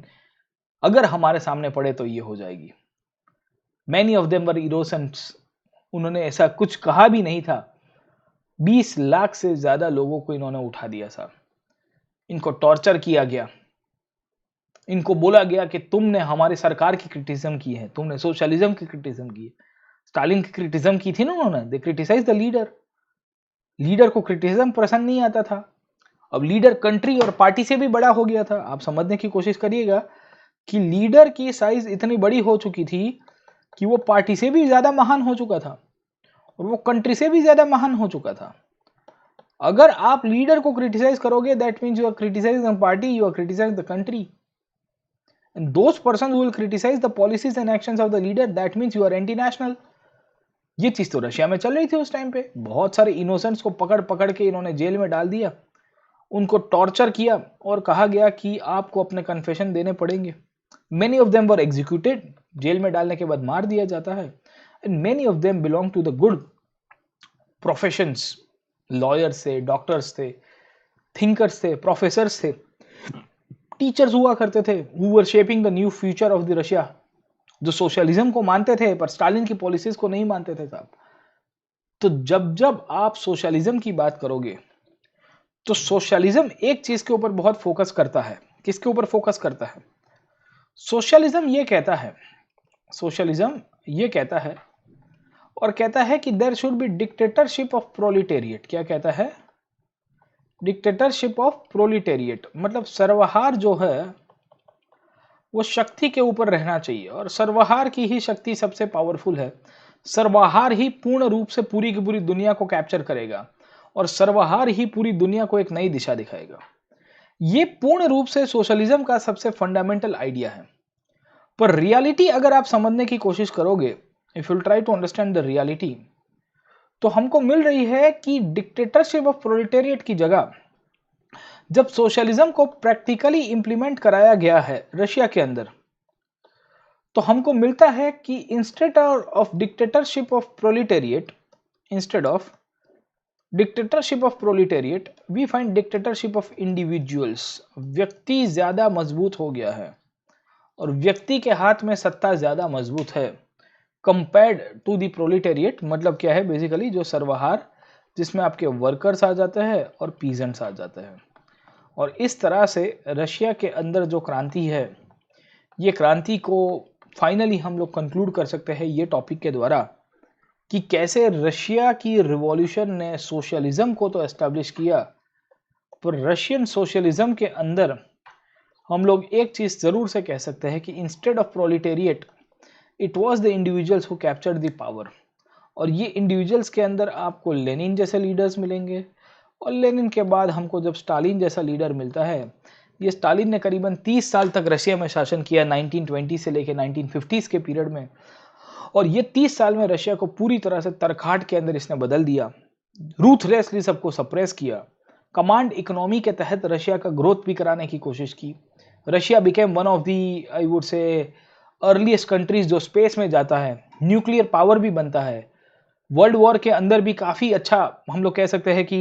अगर हमारे सामने पड़े तो ये हो जाएगी। Many of them were innocents, उन्होंने ऐसा कुछ कहा भी नहीं था। 20 लाख से ज्यादा लोगों को इन्होंने उठा दिया साहब, इनको टॉर्चर किया गया, इनको बोला गया कि तुमने हमारी सरकार की क्रिटिसिज्म की है, तुमने सोशलिज्म की क्रिटिसिज्म की है। स्टालिन की क्रिटिसिज्म की थी ना उन्होंने, दे क्रिटिसाइज द लीडर। लीडर को क्रिटिसिज्म पसंद नहीं आता था। अब लीडर कंट्री और पार्टी से भी बड़ा हो गया था। आप समझने की कोशिश करिएगा कि लीडर की साइज इतनी बड़ी हो चुकी थी कि वो पार्टी से भी ज्यादा महान हो चुका था और वो कंट्री से भी ज्यादा महान हो चुका था। अगर आप लीडर को क्रिटिसाइज करोगे, that means you are criticizing the party, you are criticizing the country. And those persons who will criticize the policies and actions of the leader, that means you are anti-national। ये चीज तो Russia में चल रही थी उस time पे। बहुत सारे इनोसेंट्स को पकड़ पकड़ के इन्होंने जेल में डाल दिया, उनको टॉर्चर किया और कहा गया कि आपको अपने कन्फेशन देने पड़ेंगे। Many of them were executed, जेल में डालने के बाद मार दिया जाता है। And many of them belong to the good professions, lawyers थे, डॉक्टर्स थे, थिंकर्स थे, प्रोफेसर्स थे, टीचर्स हुआ करते थे, who were shaping the new future of the Russia, जो सोशलिज्म को मानते थे पर स्टालिन की पॉलिसीज को नहीं मानते थे साहब। तो जब जब आप सोशलिज्म की बात करोगे तो सोशलिज्म एक चीज के ऊपर बहुत फोकस करता है। किसके ऊपर फोकस करता है? सोशलिज्म ये कहता है, सोशलिज्म ये कहता है और कहता है कि there should be dictatorship of proletariat. क्या कहता है? डिक्टेटरशिप ऑफ प्रोलिटेरिएट, मतलब सर्वहार जो है वो शक्ति के ऊपर रहना चाहिए और सर्वहार की ही शक्ति सबसे पावरफुल है। सर्वहार ही पूर्ण रूप से पूरी की पूरी दुनिया को कैप्चर करेगा और सर्वहार ही पूरी दुनिया को एक नई दिशा दिखाएगा। ये पूर्ण रूप से सोशलिज्म का सबसे फंडामेंटल आइडिया है। पर रियलिटी अगर आप समझने की कोशिश करोगे, if you try to understand the reality, तो हमको मिल रही है कि डिक्टेटरशिप ऑफ प्रोलेटेरिएट की जगह जब सोशलिज्म को प्रैक्टिकली इंप्लीमेंट कराया गया है रशिया के अंदर, तो हमको मिलता है कि instead of dictatorship of proletariat, instead of dictatorship of proletariat we find dictatorship of individuals. व्यक्ति ज्यादा मजबूत हो गया है और व्यक्ति के हाथ में सत्ता ज्यादा मजबूत है कंपेयर्ड टू दी प्रोलेटेरिएट। मतलब क्या है बेसिकली, जो सर्वहार जिसमें आपके वर्कर्स आ जाते हैं और पीजेंट्स आ जाते हैं। और इस तरह से रशिया के अंदर जो क्रांति है, ये क्रांति को फाइनली हम लोग कंक्लूड कर सकते हैं ये टॉपिक के द्वारा कि कैसे रशिया की रिवॉल्यूशन ने सोशलिज्म को तो एस्टैब्लिश किया, पर रशियन सोशलिज्म के अंदर हम लोग एक चीज जरूर से कह सकते हैं कि instead of proletariat it was the individuals who captured the power. और ये इंडिविजुअल्स के अंदर आपको लेनिन जैसे लीडर्स मिलेंगे और लेनिन के बाद हमको जब स्टालिन जैसा लीडर मिलता है, ये स्टालिन ने करीबन 30 साल तक रशिया में शासन किया 1920 से लेकर 1950s के पीरियड में। और ये 30 साल में रशिया को पूरी तरह से तरखाट के अंदर इसने बदल दिया, रूथलेसली सबको सप्रेस किया, कमांड इकोनॉमी के तहत रशिया का ग्रोथ भी कराने की कोशिश की। Russia became one of the I would say earliest countries जो स्पेस में जाता है, न्यूक्लियर पावर भी बनता है। वर्ल्ड वॉर के अंदर भी काफी अच्छा हम लोग कह सकते हैं कि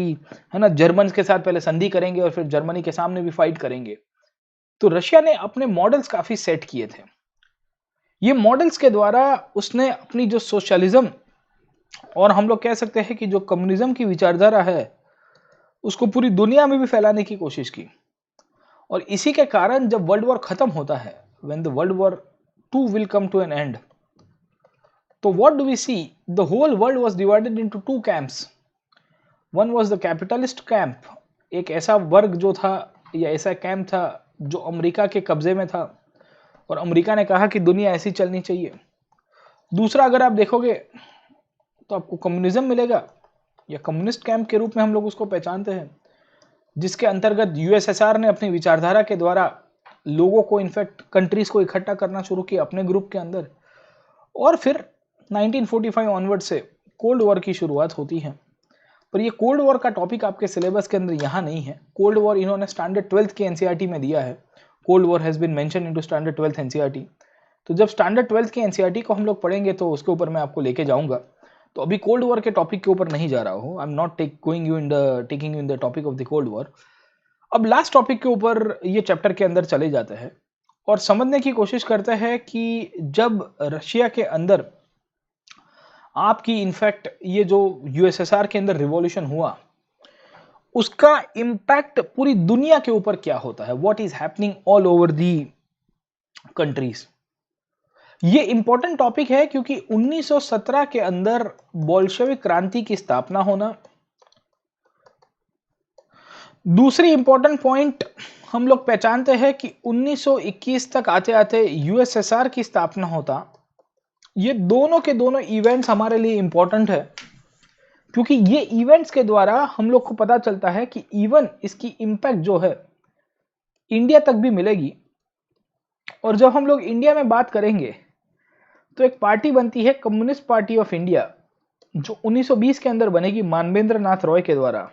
है ना, जर्मन के साथ पहले संधि करेंगे और फिर जर्मनी के सामने भी फाइट करेंगे। तो रशिया ने अपने मॉडल्स काफी सेट किए थे। ये मॉडल्स के द्वारा उसने अपनी जो सोशलिज्म और हम लोग कह सकते हैं कि जो कम्युनिज्म की विचारधारा है उसको पूरी दुनिया में भी फैलाने की कोशिश की। और इसी के कारण जब वर्ल्ड वॉर खत्म होता है, when the world war 2 will come to an end, तो what do we see? The whole world was divided into 2 camps. One was the capitalist camp, एक ऐसा वर्ग जो था या ऐसा कैंप था जो अमेरिका के कब्जे में था और अमेरिका ने कहा कि दुनिया ऐसी चलनी चाहिए। दूसरा अगर आप देखोगे तो आपको कम्युनिज्म मिलेगा या कम्युनिस्ट कैंप के रूप में हम लोग उसको पहचानते हैं, जिसके अंतर्गत यूएसएसआर ने अपनी विचारधारा के द्वारा लोगों को, इनफैक्ट कंट्रीज को इकट्ठा करना शुरू किया अपने ग्रुप के अंदर, और फिर 1945 ऑनवर्ड से कोल्ड वॉर की शुरुआत होती है। पर ये कोल्ड वॉर का टॉपिक आपके सिलेबस के अंदर यहाँ नहीं है। कोल्ड वॉर इन्होंने स्टैंडर्ड 12th के एनसीईआरटी में दिया है। Cold war has been mention into standard 12th NCERT. तो जब स्टैंडर्ड 12th के एनसीईआरटी को हम लोग पढ़ेंगे तो उसके ऊपर मैं आपको लेके जाऊंगा। तो अभी कोल्ड वॉर के टॉपिक के ऊपर नहीं जा रहा हूँ। I am not taking you in the topic of the cold war. अब लास्ट टॉपिक के ऊपर ये चैप्टर के अंदर चले जाते हैं और समझने की कोशिश करते हैं कि जब रशिया के अंदर आपकी इनफैक्ट ये जो यूएसएसआर के अंदर रिवॉल्यूशन हुआ, उसका इम्पैक्ट पूरी दुनिया के ऊपर क्या होता है, what is happening all over the countries. ये इंपॉर्टेंट टॉपिक है क्योंकि 1917 के अंदर बोल्शेविक क्रांति की स्थापना होना। दूसरी इंपॉर्टेंट पॉइंट हम लोग पहचानते हैं कि 1921 तक आते आते यूएसएसआर की स्थापना होता। ये दोनों के दोनों इवेंट्स हमारे लिए इंपॉर्टेंट है क्योंकि ये इवेंट्स के द्वारा हम लोग को पता चलता है कि इवन इसकी इंपैक्ट जो है इंडिया तक भी मिलेगी। और जब हम लोग इंडिया में बात करेंगे तो एक पार्टी बनती है कम्युनिस्ट पार्टी ऑफ इंडिया, जो 1920 के अंदर बनेगी मानवेंद्र नाथ रॉय के द्वारा,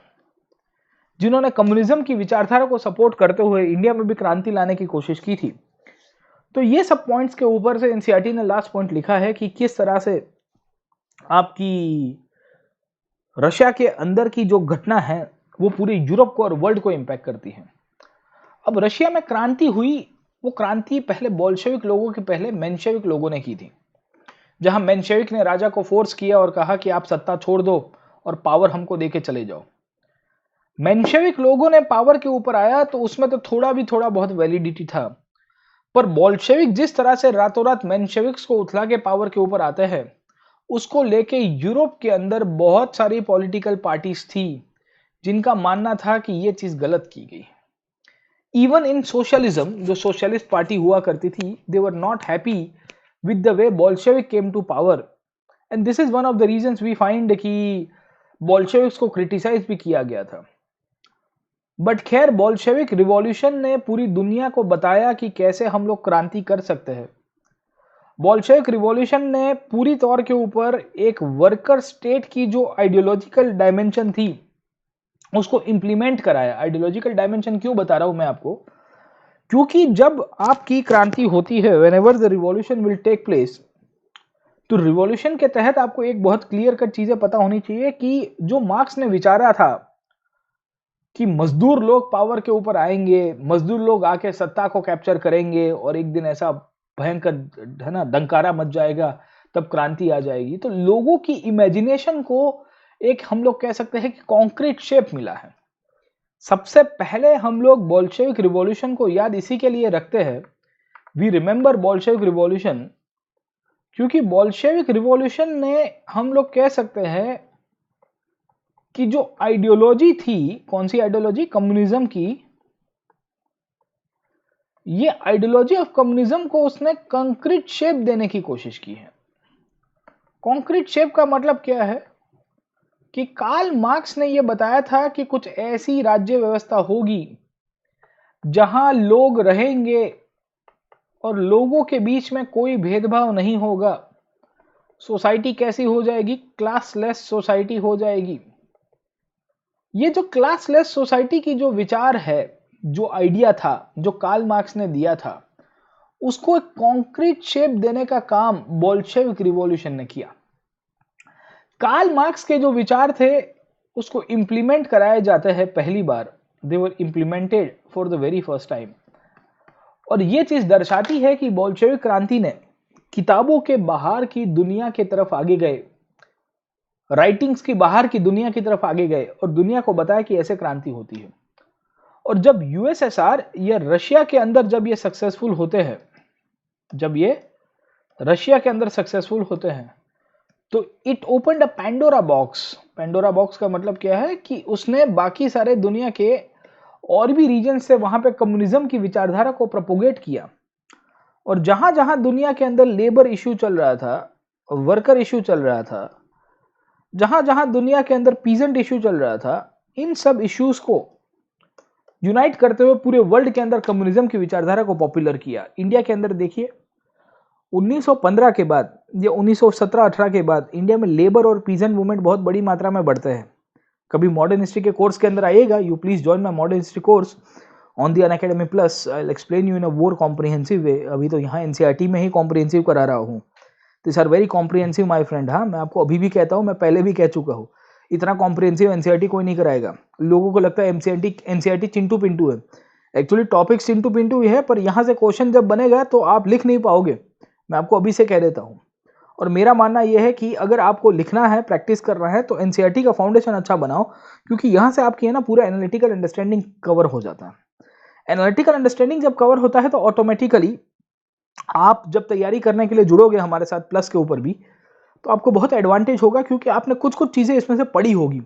जिन्होंने कम्युनिज्म की विचारधारा को सपोर्ट करते हुए इंडिया में भी क्रांति लाने की कोशिश की थी। तो ये सब पॉइंट्स के ऊपर से एनसीईआरटी ने लास्ट पॉइंट लिखा है कि किस तरह से आपकी रशिया के अंदर की जो घटना है वो पूरे यूरोप को और वर्ल्ड को इंपैक्ट करती है। अब रशिया में क्रांति हुई, वो क्रांति पहले बोल्शेविक लोगों के पहले मेंशेविक लोगों ने की थी, जहां मेंशेविक ने राजा को फोर्स किया और कहा कि आप सत्ता छोड़ दो और पावर हमको देके चले जाओ। मेंशेविक लोगों ने पावर के ऊपर आया तो उसमें तो थोड़ा बहुत वैलिडिटी था, पर बोल्शेविक जिस तरह से रातों रात मेंशेविक्स को उठला के पावर के ऊपर आते हैं, उसको लेके यूरोप के अंदर बहुत सारी पॉलिटिकल पार्टीज थी जिनका मानना था कि ये चीज गलत की गई। इवन इन सोशलिज्म, जो सोशलिस्ट पार्टी हुआ करती थी, they were not happy with the way Bolshevik came to power, and this is one of the reasons we find कि बोल्शेविक्स को क्रिटिसाइज भी किया गया था। बट खैर, बोल्शेविक रिवॉल्यूशन ने पूरी दुनिया को बताया कि कैसे हम लोग क्रांति कर सकते हैं। बोल्शेविक रिवॉल्यूशन ने पूरी तौर के ऊपर एक वर्कर स्टेट की जो आइडियोलॉजिकल डायमेंशन थी उसको इंप्लीमेंट कराया। आइडियोलॉजिकल डायमेंशन क्यों बता रहा हूं मैं आपको, क्योंकि जब आपकी क्रांति होती है, whenever the revolution will take place, तो रिवॉल्यूशन के तहत आपको एक बहुत क्लियर कट चीजें पता होनी चाहिए कि जो मार्क्स ने विचारा था कि मजदूर लोग पावर के ऊपर आएंगे, मजदूर लोग आके सत्ता को कैप्चर करेंगे और एक दिन ऐसा भयंकर है ना डंकारा मच जाएगा, तब क्रांति आ जाएगी। तो लोगों की इमेजिनेशन को एक हम लोग कह सकते हैं कि कॉन्क्रीट शेप मिला है। सबसे पहले हम लोग बोल्शेविक रिवॉल्यूशन को याद इसी के लिए रखते हैं, वी रिमेंबर बोल्शेविक रिवॉल्यूशन, क्योंकि बोल्शेविक रिवॉल्यूशन ने हम लोग कह सकते हैं कि जो आइडियोलॉजी थी, कौन सी आइडियोलॉजी, कम्युनिज्म की, ये आइडियोलॉजी ऑफ कम्युनिज्म को उसने कंक्रीट शेप देने की कोशिश की है। कंक्रीट शेप का मतलब क्या है कि कार्ल मार्क्स ने यह बताया था कि कुछ ऐसी राज्य व्यवस्था होगी जहां लोग रहेंगे और लोगों के बीच में कोई भेदभाव नहीं होगा। सोसाइटी कैसी हो जाएगी, क्लासलेस सोसाइटी हो जाएगी। ये जो क्लासलेस सोसाइटी की जो विचार है, जो आइडिया था, जो कार्ल मार्क्स ने दिया था, उसको एक कॉन्क्रीट शेप देने का काम बोल्शेविक रिवॉल्यूशन ने किया। कार्ल मार्क्स के जो विचार थे उसको इंप्लीमेंट कराए जाते हैं पहली बार, they were implemented for the very first time. और ये चीज दर्शाती है कि बोल्शेविक क्रांति ने किताबों के बाहर की दुनिया की तरफ आगे गए, राइटिंग्स की बाहर की दुनिया की तरफ आगे गए और दुनिया को बताया कि ऐसे क्रांति होती है। और जब यूएसएसआर या रशिया के अंदर जब ये सक्सेसफुल होते हैं, जब ये रशिया के अंदर सक्सेसफुल होते हैं, तो it opened a Pandora box. Pandora box का मतलब क्या है कि उसने बाकी सारे दुनिया के और भी रीजन से वहां पे कम्युनिज्म की विचारधारा को प्रोपोगेट किया। और जहां जहां दुनिया के अंदर लेबर इश्यू चल रहा था, वर्कर इश्यू चल रहा था, जहां जहां दुनिया के अंदर पीजेंट इश्यू चल रहा था, इन सब इश्यूज को यूनाइट करते हुए पूरे वर्ल्ड के अंदर कम्युनिज्म की विचारधारा को पॉपुलर किया। इंडिया के अंदर देखिए 1915 के बाद या 1917-18 के बाद इंडिया में लेबर और पीजेंट मूवमेंट बहुत बड़ी मात्रा में बढ़ते हैं। कभी मॉडर्न हिस्ट्री के कोर्स के अंदर आइएगा, you please join my modern history course on the Unacademy plus, I will explain you in a more comprehensive way. अभी तो यहाँ एनसीईआरटी में ही कॉम्प्रिहेंसिव करा रहा हूँ। This are very comprehensive my friend. हाँ, मैं आपको अभी भी कहता हूँ, मैं पहले भी कह चुका हूँ, इतना कॉम्प्रिहेंसिव एनसीईआरटी कोई नहीं कराएगा। लोगों को लगता है एनसीईआरटी चिंटू पिंटू है। एक्चुअली टॉपिक चिंटू पिंटू ही है, पर यहाँ से क्वेश्चन जब बनेगा तो आप लिख नहीं पाओगे, मैं आपको अभी से कह देता हूँ। और मेरा मानना यह है कि अगर आपको लिखना है, प्रैक्टिस करना है, तो एनसीईआरटी का फाउंडेशन अच्छा बनाओ, क्योंकि यहाँ से आपकी है ना पूरा एनालिटिकल अंडरस्टैंडिंग कवर हो जाता है। एनालिटिकल अंडरस्टैंडिंग जब कवर होता है तो ऑटोमेटिकली आप जब तैयारी करने के लिए जुड़ोगे हमारे साथ प्लस के ऊपर भी, तो आपको बहुत एडवांटेज होगा, क्योंकि आपने कुछ कुछ चीज़ें इसमें से पढ़ी होगी।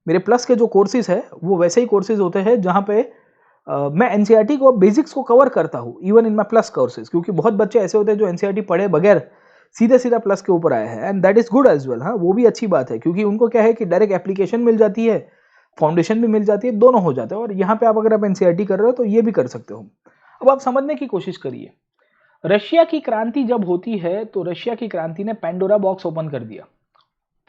मेरे प्लस के जो कोर्सेज है वो वैसे ही कोर्सेज होते हैं जहाँ पे मैं एनसीईआरटी को बेसिक्स को कवर करता हूँ, even in my plus courses, क्योंकि बहुत बच्चे ऐसे होते हैं जो एनसीईआरटी पढ़े बगैर सीधे सीधा प्लस के ऊपर आए हैं, and that is good as well. हाँ, वो भी अच्छी बात है, क्योंकि उनको क्या है कि डायरेक्ट एप्लीकेशन मिल जाती है, फाउंडेशन भी मिल जाती है, दोनों हो जाते हैं। और यहाँ पे आप अगर आप एनसीईआरटी कर रहे हो तो ये भी कर सकते हो। अब आप समझने की कोशिश करिए, रशिया की क्रांति जब होती है तो रशिया की क्रांति ने पैंडोरा बॉक्स ओपन कर दिया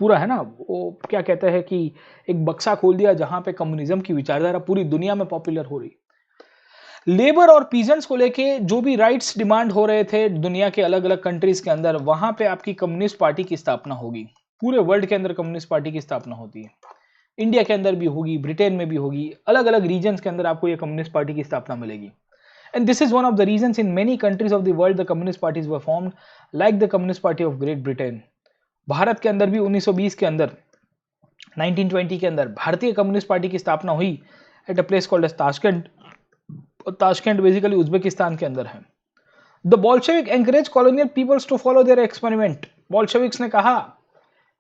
पूरा, है ना। वो क्या कहते हैं कि एक बक्सा खोल दिया जहां पे कम्युनिज्म की विचारधारा पूरी दुनिया में पॉपुलर हो रही। लेबर और पीजेंट्स को लेके जो भी राइट्स डिमांड हो रहे थे दुनिया के अलग अलग कंट्रीज के अंदर, वहां पे आपकी कम्युनिस्ट पार्टी की स्थापना होगी। पूरे वर्ल्ड के अंदर कम्युनिस्ट पार्टी की स्थापना होती है। इंडिया के अंदर भी होगी, ब्रिटेन में भी होगी, अलग अलग रीजन्स के अंदर आपको ये कम्युनिस्ट पार्टी की स्थापना मिलेगी। And this is one of the reasons in many countries of the world the communist parties were formed, like the Communist Party of Great Britain. Bharat के अंदर भी 1920 के अंदर, 1920 के अंदर भारतीय कम्युनिस्ट पार्टी की स्थापना हुई at a place called as Tashkent. और ताशकंद बेसिकली उज्बेकिस्तान के अंदर है। The Bolshevik encourage colonial peoples to follow their experiment. Bolsheviks ने कहा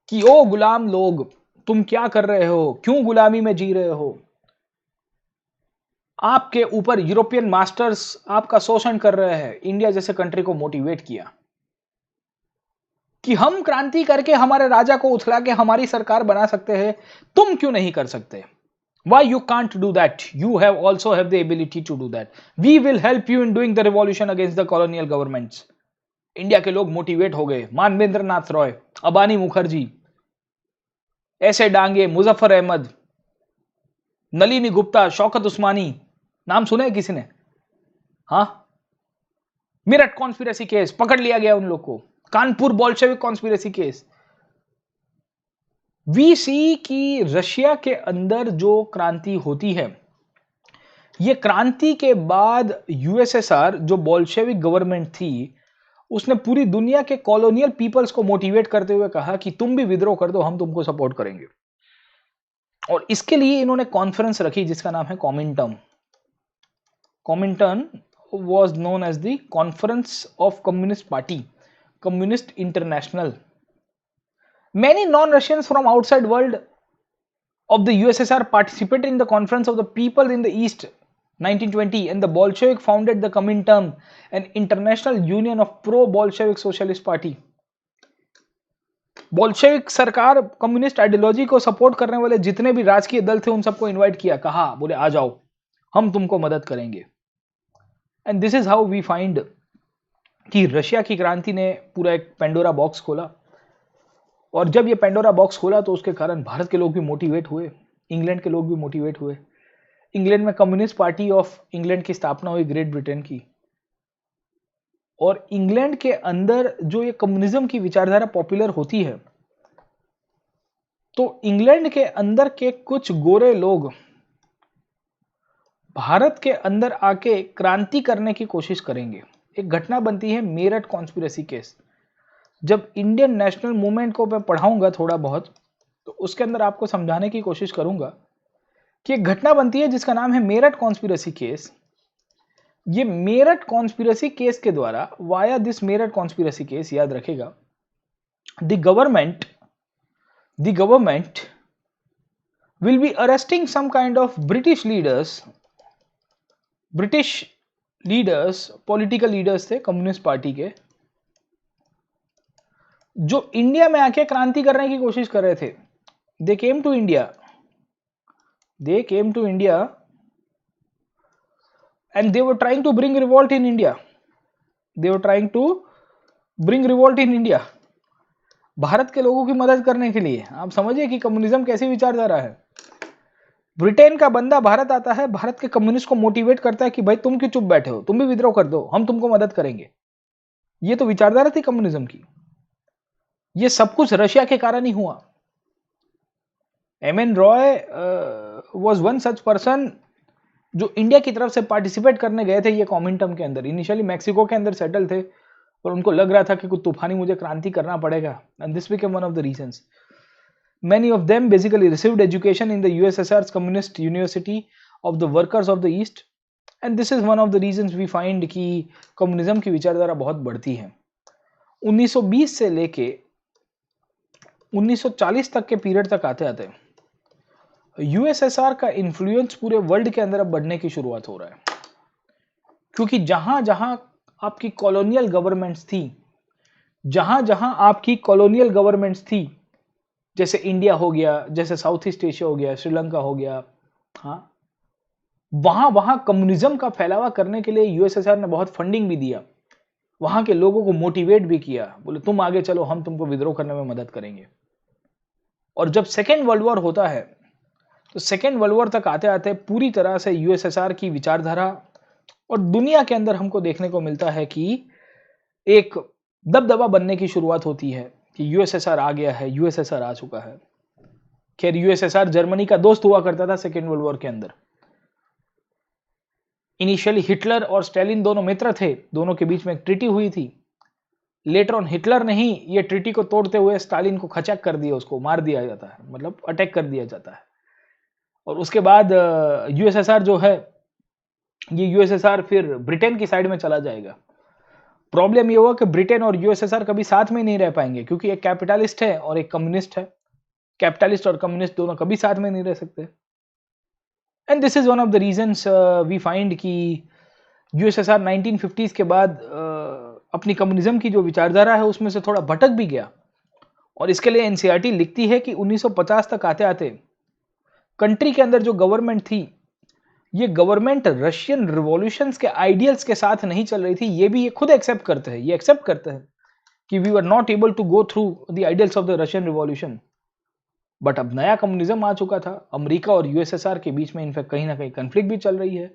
कि ओ गुलाम लोग, तुम क्या कर रहे हो, क्यों गुलामी में जी रहे हो, आपके ऊपर यूरोपियन मास्टर्स आपका शोषण कर रहे हैं। इंडिया जैसे कंट्री को मोटिवेट किया कि हम क्रांति करके हमारे राजा को उछला के हमारी सरकार बना सकते हैं, तुम क्यों नहीं कर सकते? Why you can't do that? You have also have the ability to do that. We will help you in doing the revolution against the colonial governments. India के लोग मोटिवेट हो गए। मानवेंद्र नाथ रॉय, अबानी मुखर्जी, ऐसे डांगे, मुजफ्फर अहमद, नलिनी गुप्ता, शौकत उस्मानी, नाम सुने है किसी ने? हाँ, मेरठ कॉन्स्पिरेसी केस, पकड़ लिया गया उन लोग को। Kanpur Bolshevik conspiracy case. We see कि रशिया के अंदर जो क्रांति होती है, ये क्रांति के बाद यूएसएसआर जो बोल्शेविक गवर्नमेंट थी, उसने पूरी दुनिया के कॉलोनियल पीपल्स को मोटिवेट करते हुए कहा कि तुम भी विद्रोह कर दो, हम तुमको सपोर्ट करेंगे। और इसके लिए इन्होंने कॉन्फ्रेंस रखी जिसका नाम है कॉमिंटर्न। कॉमिंटर्न was known as the Conference of Communist Party, Communist International. Many non-Russians from outside world of the USSR participated in the Conference of the People in the East 1920, and the Bolshevik founded the Comintern, an international union of pro-Bolshevik Socialist Party. Bolshevik सरकार communist ideology को support करने वाले जितने भी राजकीय दल थे उन सबको इनवाइट किया, कहा बोले आ जाओ, हम तुमको मदद करेंगे। And this is how we find कि रशिया की क्रांति ने पूरा एक पेंडोरा बॉक्स खोला। और जब ये पेंडोरा बॉक्स खोला तो उसके कारण भारत के लोग भी मोटिवेट हुए, इंग्लैंड के लोग भी मोटिवेट हुए। इंग्लैंड में कम्युनिस्ट पार्टी ऑफ इंग्लैंड की स्थापना हुई, ग्रेट ब्रिटेन की। और इंग्लैंड के अंदर जो ये कम्युनिज्म की विचारधारा पॉपुलर होती है, तो इंग्लैंड के अंदर के कुछ गोरे लोग भारत के अंदर आके क्रांति करने की कोशिश करेंगे। एक घटना बनती है मेरठ कॉन्स्पिरेसी केस। जब इंडियन नेशनल मूवमेंट को मैं पढ़ाऊंगा थोड़ा बहुत, तो उसके अंदर आपको समझाने की कोशिश करूंगा कि एक घटना बनती है जिसका नाम है मेरठ कॉन्स्पिरेसी केस। ये मेरठ कॉन्स्पिरेसी केस के द्वारा, via this Meerut conspiracy case, याद रखेगा, the government will be arresting some kind of British leaders, political leaders थे कम्युनिस्ट पार्टी के, जो इंडिया में आके क्रांति करने की कोशिश कर रहे थे। They came to India and they were trying to bring revolt in India. They were trying to bring revolt in India. Bharat के लोगों की मदद करने के लिए। आप समझिए कि कम्युनिज्म कैसी विचारधारा है। ब्रिटेन का बंदा भारत आता है, भारत के कम्युनिस्ट को मोटिवेट करता है कि भाई तुम क्यों चुप बैठे हो, तुम भी विद्रोह कर दो, हम तुमको मदद करेंगे। ये तो विचारधारा थी कम्युनिज्म की। ये सब कुछ रशिया के कारण ही हुआ। M.N.. Roy was one such person जो इंडिया की तरफ से पार्टिसिपेट करने गए थे ये कॉमिंटम के अंदर। इनिशियली मैक्सिको के अंदर सेटल थे और उनको लग रहा था कि कुछ तूफानी मुझे क्रांति करना पड़ेगा, and this became one of the reasons. Many of them basically received education in the USSR's Communist University of the Workers of the East, and this is one of the reasons we find कि communism की विचारधारा बहुत बढ़ती है। 1920 से लेके 1940 तक के पीरियड तक आते आते यूएसएसआर का इन्फ्लुएंस पूरे वर्ल्ड के अंदर अब बढ़ने की शुरुआत हो रहा है, क्योंकि जहां जहां आपकी कॉलोनियल गवर्नमेंट्स थी, जहां जहां आपकी कॉलोनियल गवर्नमेंट्स थी, जैसे इंडिया हो गया, जैसे साउथ ईस्ट एशिया हो गया, श्रीलंका हो गया, हाँ, वहां वहां कम्युनिज्म का फैलावा करने के लिए यूएसएसआर ने बहुत फंडिंग भी दिया, वहां के लोगों को मोटिवेट भी किया, बोले तुम आगे चलो, हम तुमको विद्रोह करने में मदद करेंगे। और जब सेकेंड वर्ल्ड वॉर होता है तो सेकेंड वर्ल्ड वॉर तक आते आते पूरी तरह से यूएसएसआर की विचारधारा और दुनिया के अंदर हमको देखने को मिलता है कि एक दबदबा बनने की शुरुआत होती है कि यूएसएसआर आ गया है, यूएसएसआर आ चुका है। खैर यूएसएसआर जर्मनी का दोस्त हुआ करता था सेकेंड वर्ल्ड वॉर के अंदर। इनिशियली हिटलर और स्टालिन दोनों मित्र थे, दोनों के बीच में एक ट्रीटी हुई थी। लेटर ऑन हिटलर ने ही ये ट्रीटी को तोड़ते हुए स्टालिन को खचक कर दिया, उसको मार दिया जाता है, मतलब अटैक कर दिया जाता है। और उसके बाद यूएसएसआर जो है, ये यूएसएसआर फिर ब्रिटेन की साइड में चला जाएगा। प्रॉब्लम ये हुआ कि ब्रिटेन और यूएसएसआर कभी साथ में नहीं रह पाएंगे, क्योंकि एक कैपिटलिस्ट है और एक कम्युनिस्ट है। कैपिटलिस्ट और कम्युनिस्ट दोनों कभी साथ में नहीं रह सकते। And this is one of the reasons we find कि यूएसएसआर 1950s के बाद अपनी कम्युनिज्म की जो विचारधारा है उसमें से थोड़ा भटक भी गया। और इसके लिए एनसीईआरटी लिखती है कि 1950 तक आते आते कंट्री के अंदर जो गवर्नमेंट थी, ये गवर्नमेंट रशियन रिवॉल्यूशंस के आइडियल्स के साथ नहीं चल रही थी। ये भी ये खुद एक्सेप्ट करते हैं, ये एक्सेप्ट करते हैं कि we were not able to go through the ideals of the Russian revolution. But अब नया कम्युनिज्म आ चुका था, अमेरिका और यूएसएसआर के बीच में इनफैक्ट कहीं ना कहीं कन्फ्लिक्ट भी चल रही है,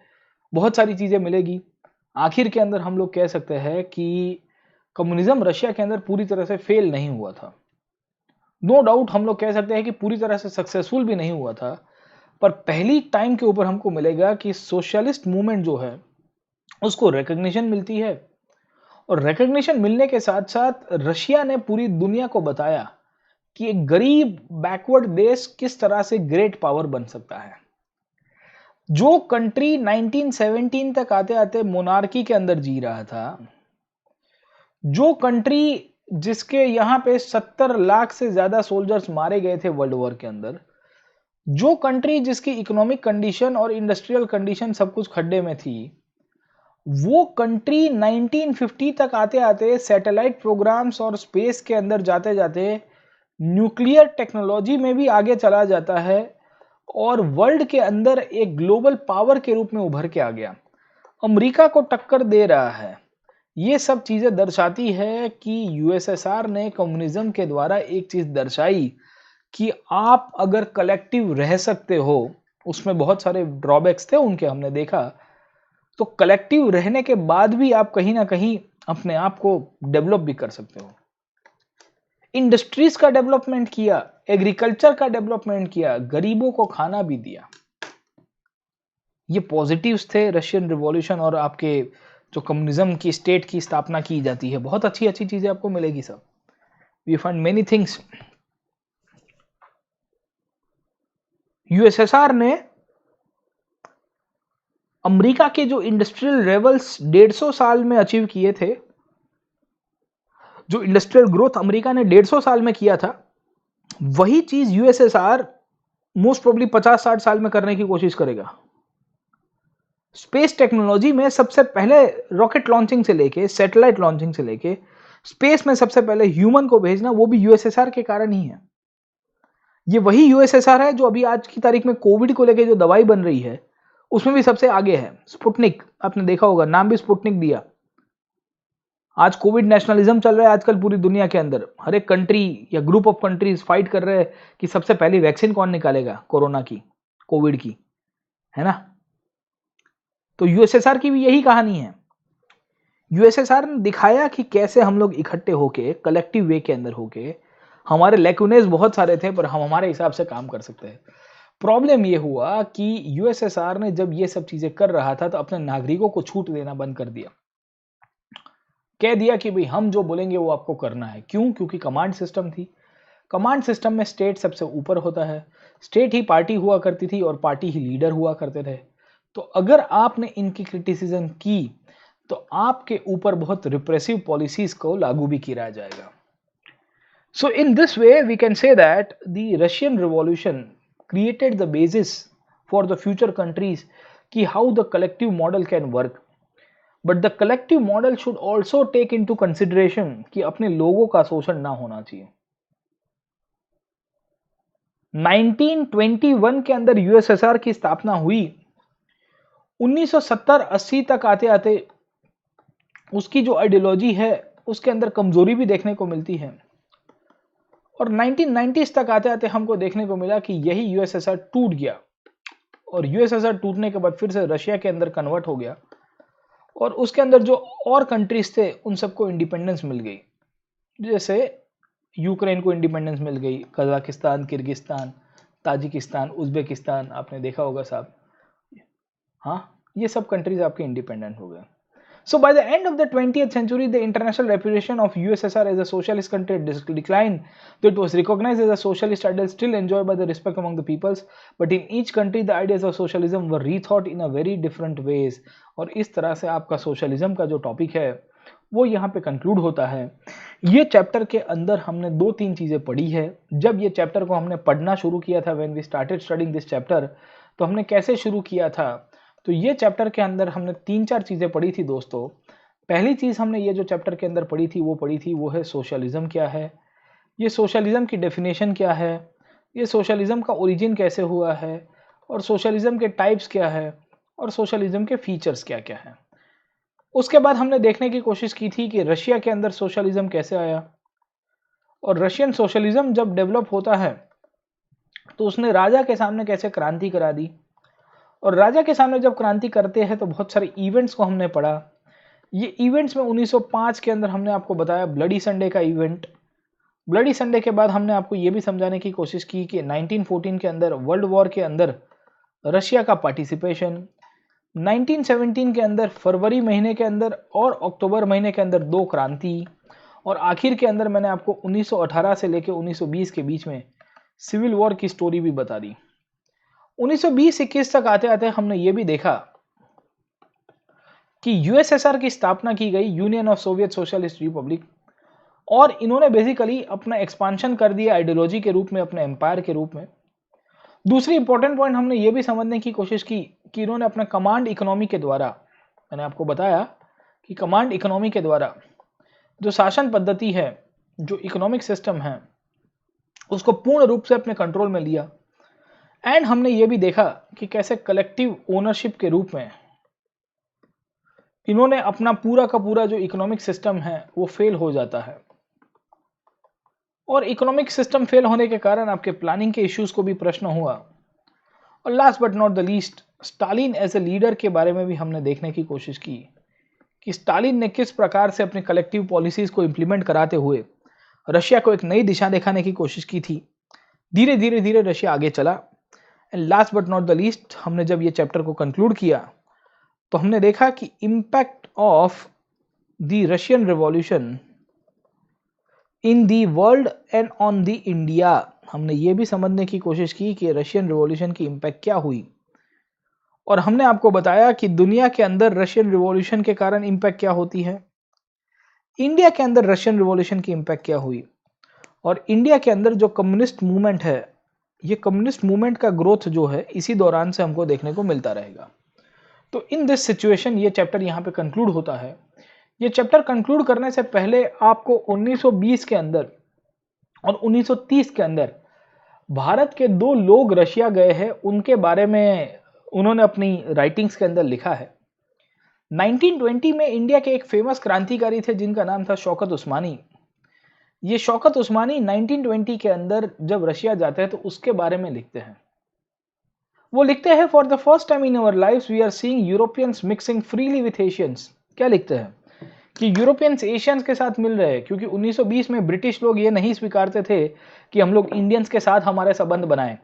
बहुत सारी चीजें मिलेगी। आखिर के अंदर हम लोग कह सकते हैं कि कम्युनिज्म रशिया के अंदर पूरी तरह से फेल नहीं हुआ था। नो डाउट हम लोग कह सकते हैं कि पूरी तरह से सक्सेसफुल भी नहीं हुआ था, पर पहली टाइम के ऊपर हमको मिलेगा कि सोशलिस्ट मूवमेंट जो है उसको रिकग्निशन मिलती है। और रिकग्निशन मिलने के साथ साथ रशिया ने पूरी दुनिया को बताया कि एक गरीब बैकवर्ड देश किस तरह से ग्रेट पावर बन सकता है। जो कंट्री 1917 तक आते आते मोनार्की के अंदर जी रहा था, जो कंट्री जिसके यहाँ पे 70 लाख से ज्यादा सोल्जर्स मारे गए थे वर्ल्ड वॉर के अंदर, जो कंट्री जिसकी इकोनॉमिक कंडीशन और इंडस्ट्रियल कंडीशन सब कुछ खड्डे में थी, वो कंट्री 1950 तक आते आते सैटेलाइट प्रोग्राम्स और स्पेस के अंदर जाते जाते न्यूक्लियर टेक्नोलॉजी में भी आगे चला जाता है और वर्ल्ड के अंदर एक ग्लोबल पावर के रूप में उभर के आ गया, अमेरिका को टक्कर दे रहा है। ये सब चीजें दर्शाती है कि यूएसएसआर ने कम्युनिज्म के द्वारा एक चीज दर्शाई कि आप अगर कलेक्टिव रह सकते हो, उसमें बहुत सारे ड्रॉबैक्स थे उनके, हमने देखा, तो कलेक्टिव रहने के बाद भी आप कहीं ना कहीं अपने आप को डेवलप भी कर सकते हो। इंडस्ट्रीज का डेवलपमेंट किया, एग्रीकल्चर का डेवलपमेंट किया, गरीबों को खाना भी दिया। ये पॉजिटिव्स थे रशियन रिवॉल्यूशन और आपके जो कम्युनिज्म की स्टेट की स्थापना की जाती है। बहुत अच्छी अच्छी चीजें आपको मिलेगी सब। We find many things. USSR ने अमेरिका के जो इंडस्ट्रियल लेवल्स 150 साल में अचीव किए थे, जो इंडस्ट्रियल ग्रोथ अमेरिका ने 150 साल में किया था, वही चीज यूएसएसआर मोस्ट प्रोबेबली 50-60 साल में करने की कोशिश करेगा। स्पेस टेक्नोलॉजी में सबसे पहले रॉकेट लॉन्चिंग से लेके सैटेलाइट लॉन्चिंग से लेके स्पेस में सबसे पहले ह्यूमन को भेजना, वो भी यूएसएसआर के कारण ही है। ये वही यूएसएसआर है जो अभी आज की तारीख में कोविड को लेके जो दवाई बन रही है, उसमें भी सबसे आगे है स्पुतनिक। आपने देखा होगा, नाम भी स्पुतनिक दिया। आज कोविड नेशनलिज्म चल रहा है आजकल पूरी दुनिया के अंदर। हर एक कंट्री या ग्रुप ऑफ कंट्रीज फाइट कर रहे हैं कि सबसे पहली वैक्सीन कौन निकालेगा कोरोना की, कोविड की, है ना। तो यूएसएसआर की भी यही कहानी है। यूएसएसआर ने दिखाया कि कैसे हम लोग इकट्ठे होके, कलेक्टिव वे के अंदर होके, हमारे लैकुनेस बहुत सारे थे पर हम हमारे हिसाब से काम कर सकते हैं। प्रॉब्लम ये हुआ कि यूएसएसआर ने जब ये सब चीजें कर रहा था तो अपने नागरिकों को छूट देना बंद कर दिया। कह दिया कि भाई हम जो बोलेंगे वो आपको करना है। क्यों? क्योंकि कमांड सिस्टम थी। कमांड सिस्टम में स्टेट सबसे ऊपर होता है, स्टेट ही पार्टी हुआ करती थी और पार्टी ही लीडर हुआ करते थे। तो अगर आपने इनकी क्रिटिसिज्म की तो आपके ऊपर बहुत रिप्रेसिव पॉलिसीज को लागू भी किया जाएगा। So in this way we can say that the Russian revolution created the basis for the future countries कि how the collective model can work. But the collective model should also take into consideration कि अपने लोगों का शोषण ना होना चाहिए। 1921 के अंदर यूएसएसआर की स्थापना हुई। 1970-80 तक आते आते उसकी जो आइडियोलॉजी है उसके अंदर कमजोरी भी देखने को मिलती है और 1990s तक आते आते हमको देखने को मिला कि यही यूएसएसआर टूट गया और यूएसएसआर टूटने के बाद फिर से रशिया के अंदर कन्वर्ट हो गया और उसके अंदर जो और कंट्रीज थे उन सबको इंडिपेंडेंस मिल गई। जैसे यूक्रेन को इंडिपेंडेंस मिल गई, कजाकिस्तान, किर्गिस्तान, ताजिकिस्तान, उज्बेकिस्तान, आपने देखा होगा साहब। हाँ, ये सब कंट्रीज आपके इंडिपेंडेंट हो गए। So by the end of the 20th century, the international reputation of USSR as a socialist country declined. Though it was recognized as a socialist ideal, still enjoyed by the respect among the peoples. But in each country, the ideas of socialism were rethought in a very different ways. और इस तरह से आपका socialism का जो topic है वो यहाँ पे कंक्लूड होता है। ये चैप्टर के अंदर हमने 2-3 चीज़ें पढ़ी है। जब ये चैप्टर को हमने पढ़ना शुरू किया था, when we started studying this chapter, तो हमने कैसे शुरू किया था? तो ये चैप्टर के अंदर हमने 3-4 चीज़ें पढ़ी थी दोस्तों। पहली चीज़ हमने ये जो चैप्टर के अंदर पढ़ी थी वो है सोशलिज्म क्या है, ये सोशलिज्म की डेफिनेशन क्या है, ये सोशलिज्म का ओरिजिन कैसे हुआ है, और सोशलिज्म के टाइप्स क्या है, और सोशलिज्म के फीचर्स क्या क्या हैं। उसके बाद हमने देखने की कोशिश की थी कि रशिया के अंदर सोशलिज्म कैसे आया और रशियन सोशलिज्म जब डेवलप होता है तो उसने राजा के सामने कैसे क्रांति करा दी, और राजा के सामने जब क्रांति करते हैं तो बहुत सारे इवेंट्स को हमने पढ़ा। ये इवेंट्स में 1905 के अंदर हमने आपको बताया ब्लडी संडे का इवेंट। ब्लडी संडे के बाद हमने आपको ये भी समझाने की कोशिश की कि 1914 के अंदर वर्ल्ड वॉर के अंदर रशिया का पार्टिसिपेशन, 1917 के अंदर फरवरी महीने के अंदर और अक्टूबर महीने के अंदर 2 क्रांति, और आखिर के अंदर मैंने आपको 1918 से लेकर 1920 के बीच में सिविल वॉर की स्टोरी भी बता दी। 1920-21 तक आते आते हमने ये भी देखा कि यूएसएसआर की स्थापना की गई, union of Soviet socialist Republic, और इन्होंने बेसिकली अपना एक्सपांशन कर दिया आइडियोलॉजी के रूप में, अपने एम्पायर के रूप में। दूसरी इंपॉर्टेंट पॉइंट हमने ये भी समझने की कोशिश की कि इन्होंने अपना कमांड इकोनॉमी के द्वारा, मैंने आपको बताया कि कमांड इकोनॉमी के द्वारा जो शासन पद्धति है, जो इकोनॉमिक सिस्टम है, उसको पूर्ण रूप से अपने कंट्रोल में लिया। एंड हमने ये भी देखा कि कैसे कलेक्टिव ओनरशिप के रूप में इन्होंने अपना पूरा का पूरा जो इकोनॉमिक सिस्टम है वो फेल हो जाता है, और इकोनॉमिक सिस्टम फेल होने के कारण आपके प्लानिंग के इश्यूज को भी प्रश्न हुआ। और last but not the least, Stalin as a leader के बारे में भी हमने देखने की कोशिश की कि स्टालिन ने किस प्रकार से अपने कलेक्टिव पॉलिसीज को इम्प्लीमेंट कराते हुए रशिया को एक नई दिशा दिखाने की कोशिश की थी। धीरे धीरे धीरे रशिया आगे चला। And last but not the least, हमने जब ये चैप्टर को कंक्लूड किया तो हमने देखा कि impact of the Russian revolution in the world and on the India. हमने ये भी समझने की कोशिश की कि रशियन रिवॉल्यूशन की इम्पैक्ट क्या हुई, और हमने आपको बताया कि दुनिया के अंदर रशियन रिवॉल्यूशन के कारण इम्पैक्ट क्या होती है, इंडिया के अंदर रशियन रिवॉल्यूशन की इम्पैक्ट क्या हुई, और इंडिया के अंदर जो कम्युनिस्ट मूवमेंट है, ये कम्युनिस्ट मूवमेंट का ग्रोथ जो है इसी दौरान से हमको देखने को मिलता रहेगा। तो इन दिस सिचुएशन ये चैप्टर यहाँ पे कंक्लूड होता है। ये चैप्टर कंक्लूड करने से पहले आपको 1920 के अंदर और 1930 के अंदर भारत के 2 लोग रशिया गए हैं, उनके बारे में उन्होंने अपनी राइटिंग्स के अंदर लिखा है 1920 में इंडिया के एक फेमस क्रांतिकारी थे जिनका नाम था शौकत उस्मानी। ये शौकत उस्मानी 1920 के अंदर जब रशिया जाते हैं तो उसके बारे में लिखते हैं। वो लिखते हैं for the first time in our lives we are seeing Europeans mixing freely with Asians. क्या लिखते हैं कि यूरोपियंस एशियंस के साथ मिल रहे हैं, क्योंकि 1920 में ब्रिटिश लोग ये नहीं स्वीकारते थे कि हम लोग इंडियंस के साथ हमारे संबंध बनाएं।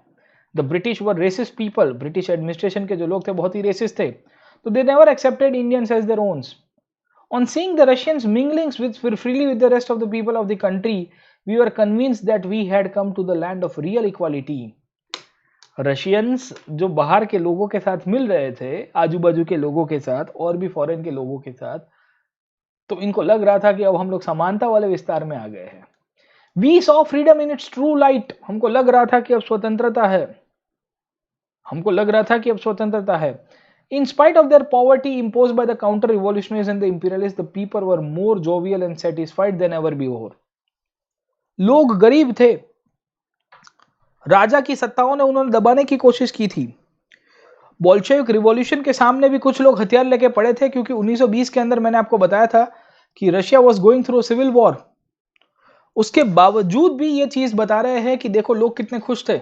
The British were racist people, British administration के जो लोग थे बहुत ही रेसिस्ट थे, तो they never accepted Indians as their owns. On seeing the Russians mingling freely with the rest of the people of the country, we were convinced that we had come to the land of real equality. Russians जो बाहर के लोगों के साथ मिल रहे थे, आजू बाजू के लोगों के साथ और भी फॉरेन के लोगों के साथ, तो इनको लग रहा था कि अब हम लोग समानता वाले विस्तार में आ गए हैं। We saw freedom in its true light. हमको लग रहा था कि अब स्वतंत्रता है, हमको लग रहा था कि अब स्वतंत्रता है। In spite of their poverty imposed by the counter-revolutionists and the imperialists, the people were more jovial and satisfied than ever before. लोग गरीब थे, राजा की सत्ताओं ने उन्होंने दबाने की कोशिश की थी। बोल्शेविक रिवॉल्यूशन के सामने भी कुछ लोग हथियार लेके पड़े थे, क्योंकि 1920 के अंदर मैंने आपको बताया था कि Russia was going through civil war. उसके बावजूद भी ये चीज बता रहे हैं कि देखो लोग कितने खुश थे।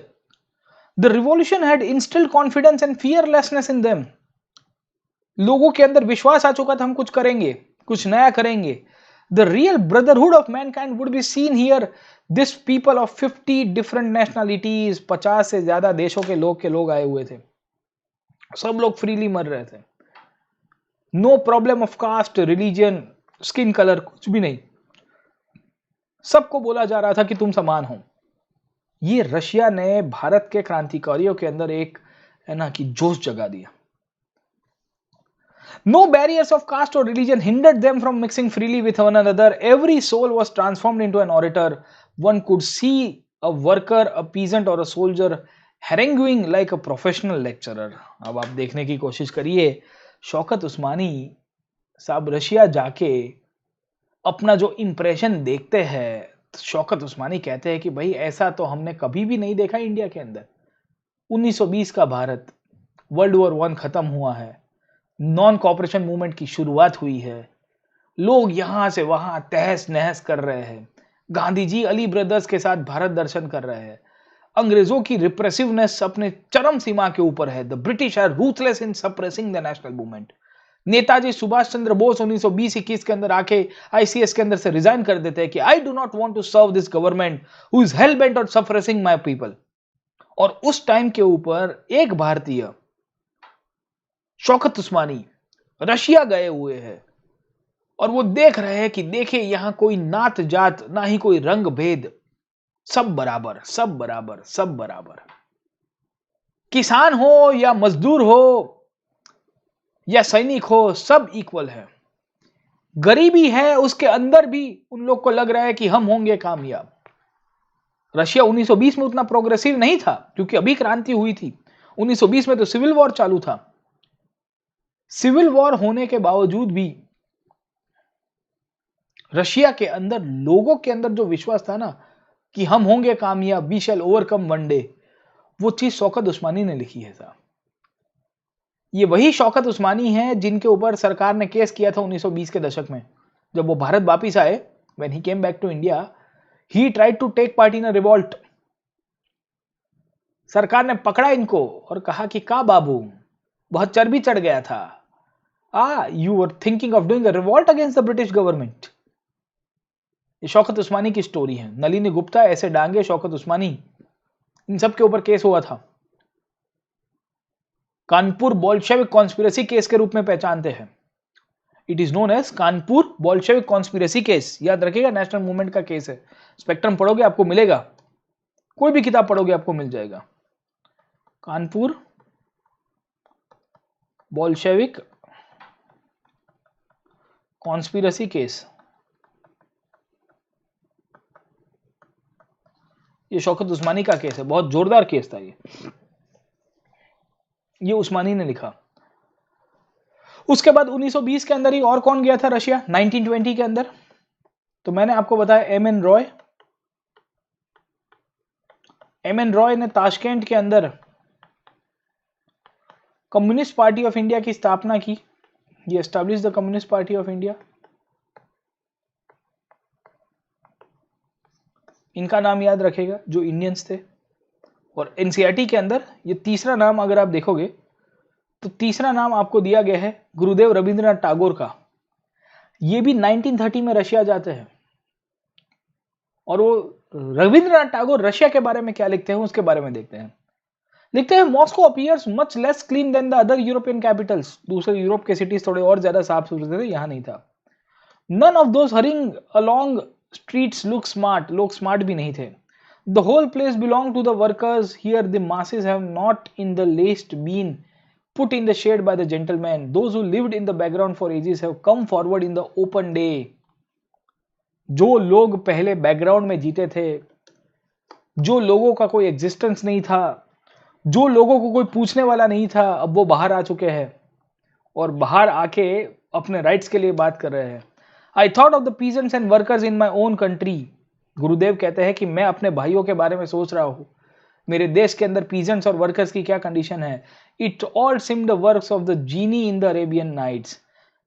The revolution had instilled confidence and fearlessness in them. लोगों के अंदर विश्वास आ चुका था हम कुछ करेंगे, कुछ नया करेंगे। The real brotherhood of Mankind would be seen here. This people of 50 different nationalities, 50 से ज्यादा देशों के लोग आए हुए थे। सब लोग फ्रीली मर रहे थे। No problem of caste, religion, skin colour, कुछ भी नहीं। सबको बोला जा रहा था कि तुम समान हो। ये रशिया ने भारत के क्रांतिकारियों के अंदर एक है ना कि जोश जगा दिया। No barriers of caste or religion hindered them from mixing freely with one another. Every soul was transformed into an orator. One could see a worker, a peasant or a soldier haranguing like a professional lecturer. अब आप देखने की कोशिश करिए, शौकत उस्मानी साहब Russia जाके अपना जो इंप्रेशन देखते हैं, शौकत उस्मानी कहते हैं कि भाई ऐसा तो हमने कभी भी नहीं देखा इंडिया के अंदर। 1920 का भारत, वर्ल्ड वॉर 1 खत्म हुआ है, नॉन कॉपरेशन मूवमेंट की शुरुआत हुई है, लोग यहां से वहां तहस नहस कर रहे हैं, गांधी जी अली ब्रदर्स के साथ भारत दर्शन कर रहे हैं, अंग्रेजों की रिप्रेसिवनेस अपने चरम सीमा के ऊपर है। The British are ruthless in suppressing the national movement. Netaji Subhash Chandra Bose 1920-21 के अंदर आके आईसीएस के अंदर से रिजाइन कर देते हैं कि I do not want to serve this government who is hell bent on suppressing my people. और उस टाइम के ऊपर एक भारतीय शौकत उस्मानी रशिया गए हुए हैं और वो देख रहे हैं कि देखे यहां कोई नात जात, ना ही कोई रंग भेद, सब बराबर, सब बराबर, सब बराबर। किसान हो या मजदूर हो या सैनिक हो, सब इक्वल है। गरीबी है उसके अंदर भी उन लोग को लग रहा है कि हम होंगे कामयाब। रशिया 1920 में उतना प्रोग्रेसिव नहीं था क्योंकि अभी क्रांति हुई थी। 1920 में तो सिविल वॉर चालू था। सिविल वॉर होने के बावजूद भी रशिया के अंदर लोगों के अंदर जो विश्वास था ना कि हम होंगे कामयाब, we shall overcome one day, वो चीज शौकत उस्मानी ने लिखी है साहब। ये वही शौकत उस्मानी है जिनके ऊपर सरकार ने केस किया था 1920 के दशक में। जब वो भारत वापिस आए, when he came back to India, he tried to take part in a revolt. सरकार ने पकड़ा इनको और कहा कि का बाबू, बहुत चर्बी चढ़ गया था, you were thinking of doing a revolt against the British government. ये शौकत उस्मानी की स्टोरी है। नलिनी गुप्ता, ऐसे डांगे, शौकत उस्मानी, इन सब के ऊपर केस हुआ था। कानपुर बोल्शेविक कॉन्स्पिरेसी केस के रूप में पहचानते हैं। It is known as Kanpur Bolshevik conspiracy case. याद रखिएगा, नेशनल मूवमेंट का केस है। स्पेक्ट्रम पढ़ोगे आपको मिलेगा, कोई भी किताब पढ़ोगे आपको मिल जाएगा। कानपुर बोल्शेविक कॉन्स्पिरेसी केस, ये शौकत उस्मानी का केस है। बहुत जोरदार केस था ये उस्मानी ने लिखा। उसके बाद 1920 के अंदर ही और कौन गया था रशिया 1920 के अंदर? तो मैंने आपको बताया एमएन रॉय। एमएन रॉय ने ताशकेंट के अंदर कम्युनिस्ट पार्टी ऑफ इंडिया की स्थापना की? ये establish the communist party of India. इनका नाम याद रखेगा जो इंडियंस थे। और एनसीईआरटी के अंदर ये तीसरा नाम अगर आप देखोगे तो तीसरा नाम आपको दिया गया है गुरुदेव रविंद्रनाथ टैगोर का। ये भी 1930 में रशिया जाते हैं। और वो रविंद्रनाथ टैगोर रशिया के बारे में क्या लिखते हैं उसके बारे में देखते हैं। लिखते हैं Moscow appears much less clean than the other European capitals. दूसरे यूरोप के सिटीज थोड़े और ज्यादा साफ सुथरे थे, यहां नहीं था। None of those hurrying along streets look smart. लोग स्मार्ट भी नहीं थे। The whole place belonged to the workers. Here the masses have not in the least been put in the shade by the gentlemen. Those who lived in the background for ages have come forward in the open day. जो लोग पहले background में जीते थे, जो लोगों का कोई एग्जिस्टेंस नहीं था, जो लोगों को कोई पूछने वाला नहीं था, अब वो बाहर आ चुके हैं और बाहर आके अपने राइट्स के लिए बात कर रहे हैं। I thought of the peasants and workers in my own country. गुरुदेव कहते हैं कि मैं अपने भाइयों के बारे में सोच रहा हूं। मेरे देश के अंदर पीजेंट्स और वर्कर्स की क्या कंडीशन है। It all seemed the works of the genie in the Arabian Nights.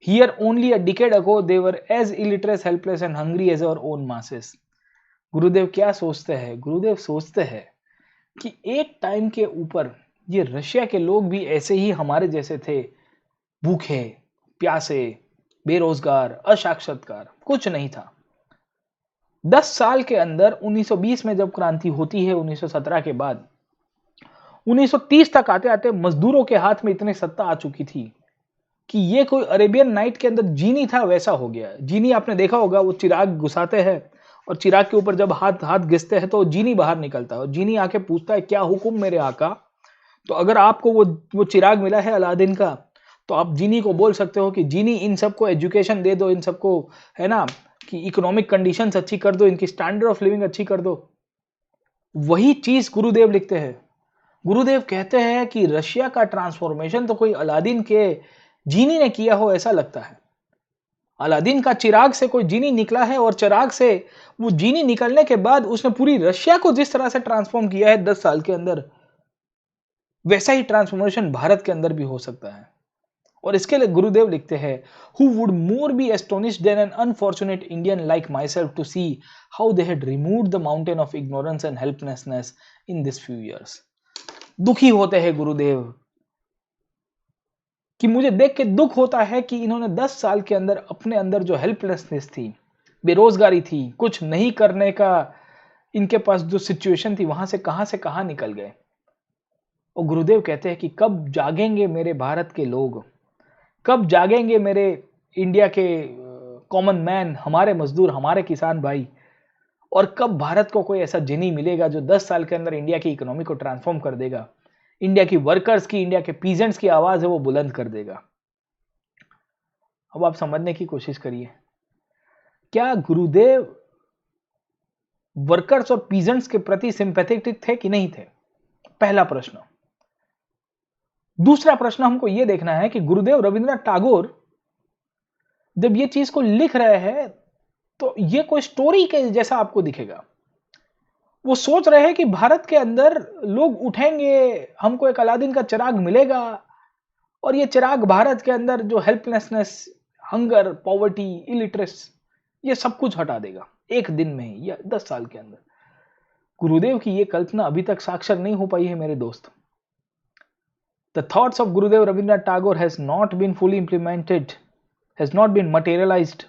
Here only a decade ago they were as illiterate, helpless and hungry as our own masses. Gurudev क्या सोचते हैं? गुरुदेव सोचते हैं कि एक टाइम के ऊपर ये रशिया के लोग भी ऐसे ही हमारे जैसे थे, भूखे, प्यासे, बेरोजगार, असाक्षरकार, कुछ नहीं था। 10 साल के अंदर 1920 में जब क्रांति होती है, 1917 के बाद 1930 तक आते आते मजदूरों के हाथ में इतनी सत्ता आ चुकी थी कि ये कोई अरेबियन नाइट के अंदर जीनी था वैसा हो गया। जीनी आपने देखा होगा, वो चिराग घुसाते हैं और चिराग के ऊपर जब हाथ घिसते हैं तो जीनी बाहर निकलता है और जीनी आके पूछता है क्या हुक्म मेरे आका। तो अगर आपको वो चिराग मिला है अलादीन का तो आप जीनी को बोल सकते हो कि जीनी इन सबको एजुकेशन दे दो, इन सबको है ना कि इकोनॉमिक कंडीशंस अच्छी कर दो, इनकी स्टैंडर्ड ऑफ लिविंग अच्छी कर दो। वही चीज गुरुदेव लिखते हैं। गुरुदेव कहते हैं कि रशिया का ट्रांसफॉर्मेशन तो कोई अलादीन के जीनी ने किया हो ऐसा लगता है। अलादीन का चिराग से कोई जीनी निकला है और चिराग से वो जीनी निकलने के बाद उसने पूरी रशिया को जिस तरह से ट्रांसफॉर्म किया है 10 साल के अंदर, वैसा ही ट्रांसफॉर्मेशन भारत के अंदर भी हो सकता है। और इसके लिए गुरुदेव लिखते हैं who would more be astonished than an unfortunate Indian like myself to see how they had removed the mountain of ignorance and helplessness in these few years. दुखी होते हैं गुरुदेव कि मुझे देख के दुख होता है कि इन्होंने 10 साल के अंदर अपने अंदर जो हेल्पलेसनेस थी, बेरोजगारी थी, कुछ नहीं करने का इनके पास जो सिचुएशन थी वहां से कहां निकल गए। और गुरुदेव कहते हैं कि कब जागेंगे मेरे भारत के लोग, कब जागेंगे मेरे इंडिया के कॉमन मैन, हमारे मजदूर, हमारे किसान भाई, और कब भारत को कोई ऐसा जिनी मिलेगा जो 10 साल के अंदर इंडिया की इकोनॉमी को ट्रांसफॉर्म कर देगा, इंडिया की वर्कर्स की, इंडिया के पीजेंट्स की आवाज है वो बुलंद कर देगा। अब आप समझने की कोशिश करिए, क्या गुरुदेव वर्कर्स और पीजेंट्स के प्रति सिंपैथेटिक थे कि नहीं थे? पहला प्रश्न। दूसरा प्रश्न हमको यह देखना है कि गुरुदेव रविंद्रनाथ टैगोर जब ये चीज को लिख रहे हैं तो ये कोई स्टोरी के जैसा आपको दिखेगा। वो सोच रहे हैं कि भारत के अंदर लोग उठेंगे, हमको एक अलादीन का चिराग मिलेगा और ये चिराग भारत के अंदर जो हेल्पलेसनेस, हंगर, पॉवर्टी, इलिटरेस, ये सब कुछ हटा देगा एक दिन में ही या 10 साल के अंदर। गुरुदेव की ये कल्पना अभी तक साक्षर नहीं हो पाई है मेरे दोस्त। The thoughts of Gurudev Rabindranath Tagore has not been fully implemented, has not been materialized,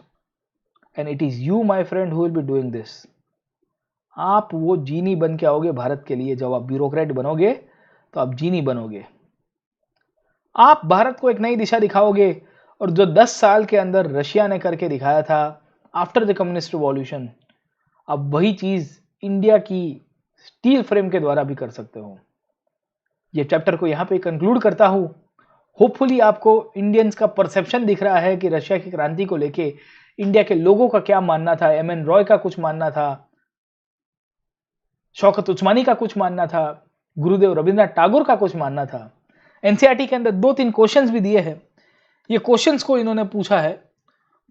and it is you, my friend, who will be doing this. आप वो जीनी बन के आओगे भारत के लिए। जब आप ब्यूरोक्रेट बनोगे तो आप जीनी बनोगे। आप भारत को एक नई दिशा दिखाओगे और जो 10 साल के अंदर रशिया ने करके दिखाया था आफ्टर द कम्युनिस्ट रिवॉल्यूशन, आप वही चीज इंडिया की स्टील फ्रेम के द्वारा भी कर सकते हो। ये चैप्टर को यहां पे कंक्लूड करता हूं। होपफुली आपको इंडियंस का परसेप्शन दिख रहा है कि रशिया की क्रांति को लेके इंडिया के लोगों का क्या मानना था, एमएन रॉय का कुछ मानना था, शौकत उस्मानी का कुछ मानना था, गुरुदेव रविंद्रनाथ टैगोर का कुछ मानना था। एनसीईआरटी के अंदर 2-3 क्वेश्चंस भी दिए हैं। ये क्वेश्चंस को इन्होंने पूछा है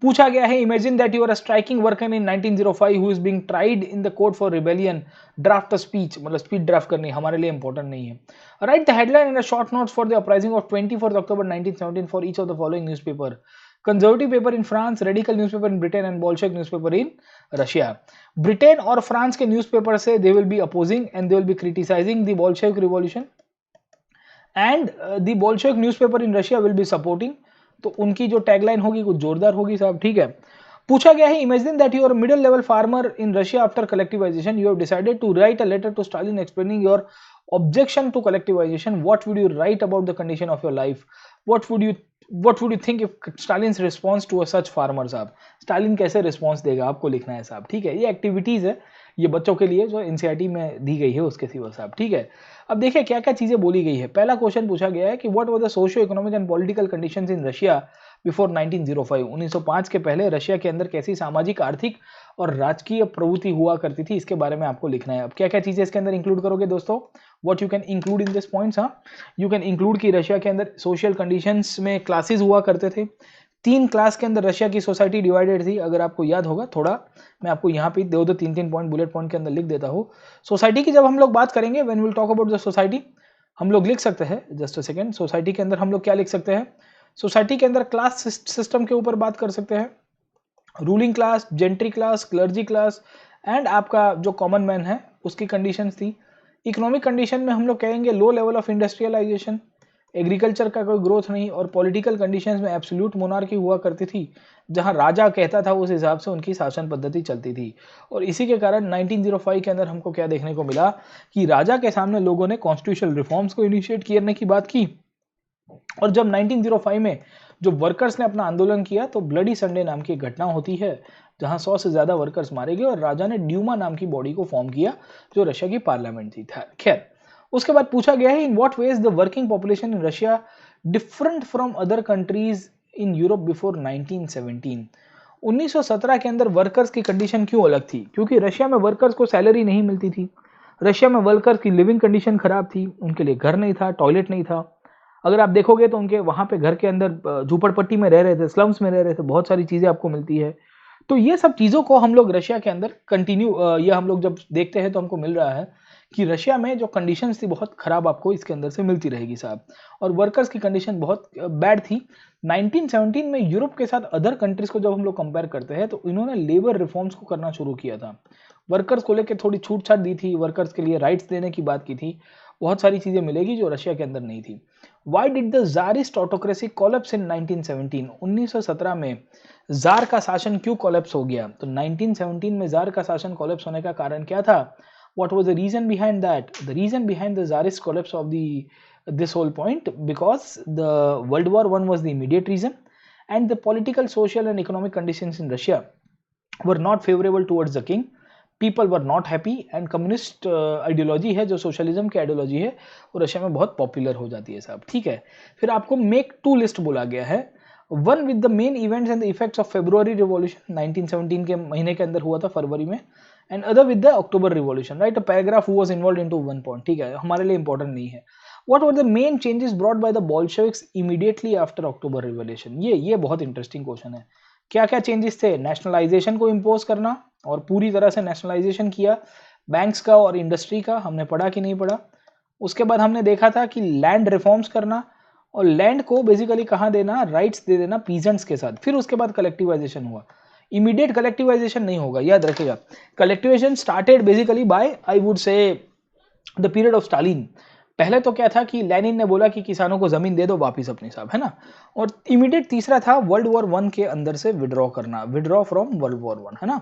पूछा गया है, imagine that you are a striking worker in 1905 who is being tried in the court for rebellion, draft a speech, मतलब स्पीच ड्राफ्ट करनी हमारे लिए इंपॉर्टेंट नहीं है। Write the headline in a short notes for the uprising of 24 October 1917 for each of the following newspaper, conservative paper in France, radical newspaper in Britain and Bolshevik newspaper in Russia. Britain और France के newspaper से they will be opposing and they will be criticizing the Bolshevik revolution and the Bolshevik newspaper in Russia will be supporting. तो उनकी जो tagline होगी कुछ जोरदार होगी साहब, ठीक है। पूछा गया है, imagine that you are middle level farmer in Russia after collectivization, you have decided to write a letter to Stalin explaining your objection to collectivization. What would you write about the condition of your life? What would you think if Stalin's response to a such farmer साहब, Stalin कैसे response देगा आपको लिखना है साहब, ठीक है। ये एक्टिविटीज है, ये बच्चों के लिए जो एनसीईआरटी में दी गई है उसके सिवा साहब, ठीक है। अब देखिए क्या क्या चीजें बोली गई है। पहला क्वेश्चन पूछा गया है कि what were the socio economic and political conditions in Russia before 1905, 1905 के पहले रशिया के अंदर कैसी सामाजिक, आर्थिक और राजकीय प्रवृत्ति हुआ करती थी, इसके बारे में आपको लिखना है। अब क्या क्या चीजें इसके अंदर इंक्लूड करोगे दोस्तों, what you can include in this points. हाँ, यू कैन इंक्लूड कि रशिया के अंदर सोशल कंडीशंस में क्लासेस हुआ करते थे, 3 क्लास के अंदर रशिया की सोसाइटी डिवाइडेड थी। अगर आपको याद होगा थोड़ा, मैं आपको यहाँ पे 2-2 3-3 पॉइंट बुलेट पॉइंट के अंदर लिख देता हूँ। सोसाइटी की जब हम लोग बात करेंगे, when we will talk about the society, हम लोग लिख सकते हैं, जस्ट अ सेकंड, सोसाइटी के अंदर हम लोग क्या लिख सकते हैं, सोसाइटी के अंदर क्लास सिस्टम के ऊपर बात कर सकते हैं, ruling class, gentry class, clergy class and आपका जो कॉमन मैन है उसकी कंडीशंस थी। इकोनॉमिक कंडीशन में हम लोग कहेंगे low level of industrialization, agriculture का कोई ग्रोथ नहीं, और पॉलिटिकल कंडीशंस में एब्सोल्यूट मोनार्की हुआ करती थी, जहां राजा कहता था उस हिसाब से उनकी शासन पद्धति चलती थी। और इसी के कारण 1905 के अंदर हमको क्या देखने को मिला कि राजा के सामने लोगों ने कॉन्स्टिट्यूशनल रिफॉर्म्स को इनिशिएट करने की बात की। और जब 1905 में जो वर्कर्स ने अपना आंदोलन किया तो ब्लडी संडे नाम की घटना होती है, जहां 100 से ज्यादा वर्कर्स मारे गए और राजा ने ड्यूमा नाम की बॉडी को फॉर्म किया जो रशिया की पार्लियामेंट थी। खैर, उसके बाद पूछा गया है, in what ways the working population in Russia different from other countries in Europe before 1917। 1917 के अंदर वर्कर्स की कंडीशन क्यों अलग थी, क्योंकि रशिया में वर्कर्स को सैलरी नहीं मिलती थी, रशिया में वर्कर्स की लिविंग कंडीशन खराब थी, उनके लिए घर नहीं था, टॉयलेट नहीं था। अगर आप देखोगे तो उनके वहां पे घर के अंदर झूपड़पट्टी में रह रहे थे, स्लम्स में रह रहे थे, बहुत सारी चीजें आपको मिलती है। तो ये सब चीजों को हम लोग रशिया के अंदर कंटिन्यू, ये हम लोग जब देखते हैं तो हमको मिल रहा है कि रशिया में जो कंडीशंस थी बहुत खराब आपको इसके अंदर से मिलती रहेगी साहब, और वर्कर्स की कंडीशन बहुत बैड थी। 1917 में यूरोप के साथ अदर कंट्रीज को जब हम लोग कंपेयर करते हैं तो इन्होंने लेबर रिफॉर्म्स को करना शुरू किया था, वर्कर्स को लेकर थोड़ी छूट छाट दी थी, वर्कर्स के लिए राइट्स देने की बात की थी, बहुत सारी चीजें मिलेगी जो रशिया के अंदर नहीं थी। Why did the Tsarist autocracy collapse in 1917? 1917 में जार का शासन क्यों कोलैप्स हो गया? तो 1917 में जार का शासन कोलैप्स होने का कारण क्या था? What was the reason behind that? The reason behind the Tsarist collapse of this whole point, because the World War I was the immediate reason, and the political, social, and economic conditions in Russia were not favorable towards the king. People were not happy and communist ideology है जो socialism की ideology है वो Russia में बहुत popular हो जाती है साहब, ठीक है। फिर आपको मेक 2 लिस्ट बोला गया है, one with the main events and the effects of February revolution 1917 के महीने के अंदर हुआ था, फरवरी में, and other with the October revolution, right. Paragraph was involved into 1 point, ठीक है, हमारे लिए इंपॉर्टेंट नहीं है। What were the main changes brought by the Bolsheviks immediately after October revolution? ये बहुत इंटरेस्टिंग क्वेश्चन है। क्या क्या चेंजेस थे? नेशनलाइजेशन को इम्पोज करना, और पूरी तरह से नेशनलाइजेशन किया बैंक्स का और इंडस्ट्री का, हमने पढ़ा कि नहीं पढ़ा। उसके बाद हमने देखा था कि लैंड रिफॉर्म्स करना, और लैंड को बेसिकली कहाँ देना, राइट्स दे देना पीजेंट्स के साथ। फिर उसके बाद कलेक्टिवाइजेशन हुआ, इमीडिएट कलेक्टिवाइजेशन नहीं होगा, याद रखिएगा। Collectivisation started basically bye, I would say, the period of Stalin. पहले तो क्या था कि लेनिन ने बोला कि किसानों को जमीन दे दो वापिस अपनी साहब, है ना। और इमीडिएट तीसरा था वर्ल्ड वॉर 1 के अंदर से विड्रॉ करना, विड्रॉ फ्रॉम वर्ल्ड वॉर 1, है ना।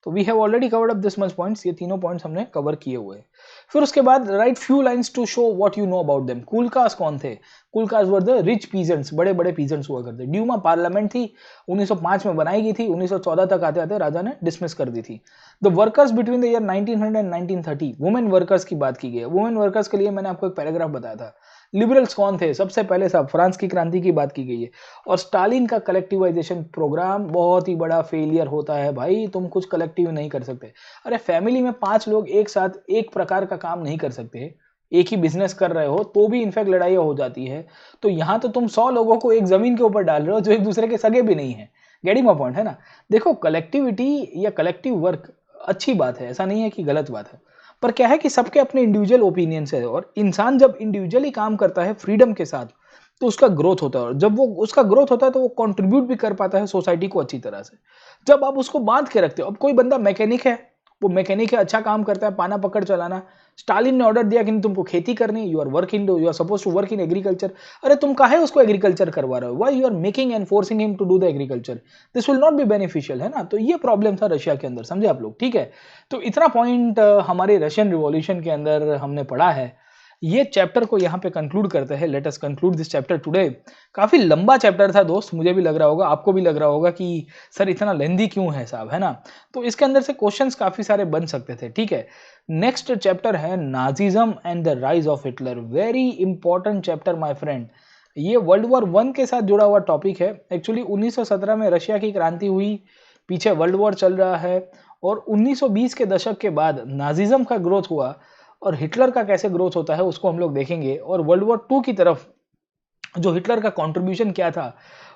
तो we have already covered up this much points, ये तीनों पॉइंट्स हमने कवर किए हुए हैं। फिर उसके बाद write few lines to show what you know about them. Kulaks कौन थे? Kulaks were the rich peasants, बड़े बड़े पीजेंट्स हुआ करते। ड्यूमा पार्लियामेंट थी, 1905 में बनाई गई थी, 1914 तक आते आते राजा ने डिसमिस कर दी थी। The workers between the year 1900 and 1930, women workers की बात की गई है। वुमेन वर्कर्स के लिए मैंने आपको एक पैराग्राफ बताया था। लिबरल्स कौन थे? सबसे पहले साहब फ्रांस की क्रांति की बात की गई है। और स्टालिन का कलेक्टिवाइजेशन प्रोग्राम बहुत ही बड़ा फेलियर होता है भाई, तुम कुछ कलेक्टिव नहीं कर सकते। अरे फैमिली में 5 लोग एक साथ एक प्रकार का काम नहीं कर सकते, एक ही बिजनेस कर रहे हो तो भी इनफैक्ट लड़ाई हो जाती है। तो यहाँ तो तुम 100 लोगों को एक जमीन के ऊपर डाल रहे हो जो एक दूसरे के सगे भी नहीं है, गेटिंग माय पॉइंट, है ना। देखो कलेक्टिविटी या कलेक्टिव वर्क अच्छी बात है, ऐसा नहीं है कि गलत बात है, पर क्या है कि सबके अपने इंडिविजुअल ओपिनियंस है, और इंसान जब इंडिविजुअली काम करता है फ्रीडम के साथ तो उसका ग्रोथ होता है, और जब वो उसका ग्रोथ होता है तो वो कंट्रीब्यूट भी कर पाता है सोसाइटी को अच्छी तरह से। जब आप उसको बांध के रखते हो, अब कोई बंदा मैकेनिक है, वो मैकेनिक है, अच्छा काम करता है, पाना पकड़ चलाना, स्टालिन ने ऑर्डर दिया कि नहीं तुमको खेती करनी, you are working, you are suppose to work in agriculture, अरे तुम काहे उसको एग्रीकल्चर करवा रहे हो, why you are making and forcing him to do the agriculture, this will not be beneficial, है ना। तो ये प्रॉब्लम था रशिया के अंदर, समझे आप लोग, ठीक है। तो इतना पॉइंट हमारे रशियन रिवॉल्यूशन के अंदर हमने पढ़ा है। ये चैप्टर को यहाँ पे कंक्लूड करते हैं, let us conclude this chapter today. काफी लंबा चैप्टर था दोस्त, मुझे भी लग रहा होगा, आपको भी लग रहा होगा कि सर इतना लेंदी क्यों है साहब, है ना। तो इसके अंदर से क्वेश्चंस काफी सारे बन सकते थे, ठीक है। नेक्स्ट चैप्टर है Nazism and the rise of Hitler, very important chapter my friend. ये वर्ल्ड वॉर 1 के साथ जुड़ा हुआ टॉपिक है। एक्चुअली 1917 में रशिया की क्रांति हुई, पीछे वर्ल्ड वॉर चल रहा है, और 1920 के दशक के बाद नाजिज्म का ग्रोथ हुआ, और हिटलर का कैसे ग्रोथ होता है उसको हम लोग देखेंगे, और वर्ल्ड वॉर 2 की तरफ जो हिटलर का कंट्रीब्यूशन क्या था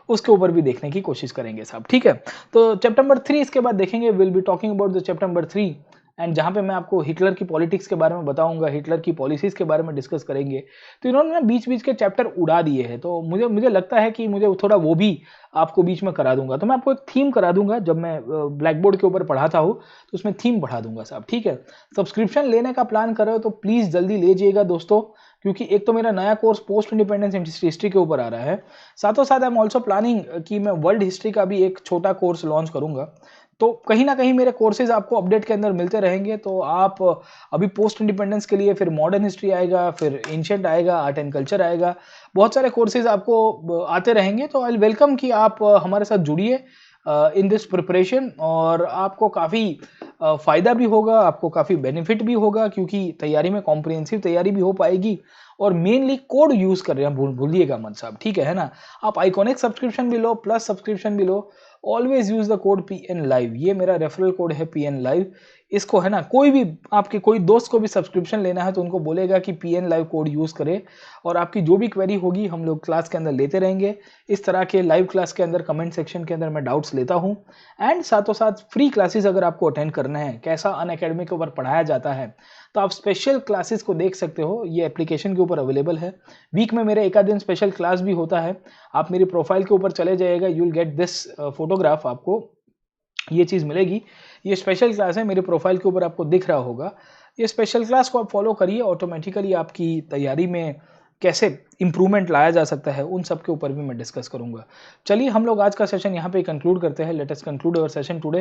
उसके ऊपर भी देखने की कोशिश करेंगे साहब, ठीक है। तो चैप्टर नंबर 3 इसके बाद देखेंगे, will be talking about the chapter number 3, and जहां पे मैं आपको हिटलर की पॉलिटिक्स के बारे में बताऊंगा, हिटलर की पॉलिसीज के बारे में डिस्कस करेंगे। तो इन्होंने ना बीच बीच के चैप्टर उड़ा दिए हैं, तो मुझे लगता है कि मुझे थोड़ा वो भी आपको बीच में करा दूंगा। तो मैं आपको एक थीम करा दूंगा, जब मैं ब्लैक बोर्ड के ऊपर पढ़ाता हूँ तो उसमें थीम पढ़ा दूंगा साहब, ठीक है। सब्सक्रिप्शन लेने का प्लान कर रहे हो तो प्लीज जल्दी लीजिएगा दोस्तों, क्योंकि एक तो मेरा नया कोर्स पोस्ट इंडिपेंडेंस हिस्ट्री के ऊपर आ रहा है, साथों साथ आई एम ऑल्सो प्लानिंग कि मैं वर्ल्ड हिस्ट्री का भी एक छोटा कोर्स लॉन्च करूंगा। तो कहीं ना कहीं मेरे कोर्सेज आपको अपडेट के अंदर मिलते रहेंगे। तो आप अभी पोस्ट इंडिपेंडेंस के लिए फिर मॉडर्न हिस्ट्री आएगा, फिर एंशिएंट आएगा, आर्ट एंड कल्चर आएगा, बहुत सारे कोर्सेज आपको आते रहेंगे। तो आई वेलकम कि आप हमारे साथ जुड़िए इन दिस प्रिपरेशन, और आपको काफ़ी फ़ायदा भी होगा, आपको काफ़ी बेनिफिट भी होगा, क्योंकि तैयारी में कॉम्प्रिहेंसिव तैयारी भी हो पाएगी, और मेनली कोड यूज़ कर रहे हैं, भूलिएगा मत साहब, ठीक है ना। आप आइकॉनिक सब्सक्रिप्शन भी लो, प्लस सब्सक्रिप्शन भी लो, always use the code PN live, ये मेरा रेफरल कोड है PN लाइव। इसको, है ना, कोई भी आपके कोई दोस्त को भी सब्सक्रिप्शन लेना है तो उनको बोलेगा कि PN लाइव कोड यूज करे, और आपकी जो भी क्वेरी होगी हम लोग क्लास के अंदर लेते रहेंगे। इस तरह के लाइव क्लास के अंदर कमेंट सेक्शन के अंदर मैं डाउट्स लेता हूँ, एंड साथों साथ फ्री क्लासेस अगर आपको अटेंड करना है, कैसा अनअकैडमी के ऊपर पढ़ाया जाता है, तो आप स्पेशल क्लासेस को देख सकते हो, ये एप्लीकेशन के ऊपर अवेलेबल है। वीक में मेरे एक आध दिन स्पेशल क्लास भी होता है, आप मेरी प्रोफाइल के ऊपर चले जाइएगा, you will get this photograph, आपको ये चीज़ मिलेगी, ये स्पेशल क्लास है, मेरे प्रोफाइल के ऊपर आपको दिख रहा होगा। ये स्पेशल क्लास को आप फॉलो करिए, ऑटोमेटिकली आपकी तैयारी में कैसे इंप्रूवमेंट लाया जा सकता है उन सब के ऊपर भी मैं डिस्कस करूंगा। चलिए हम लोग आज का सेशन यहाँ पे कंक्लूड करते हैं, let us conclude our session today,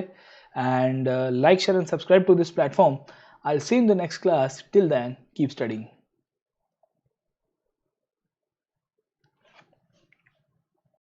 and like, share and subscribe to this platform. I'll see you in the next class. Till then, keep studying.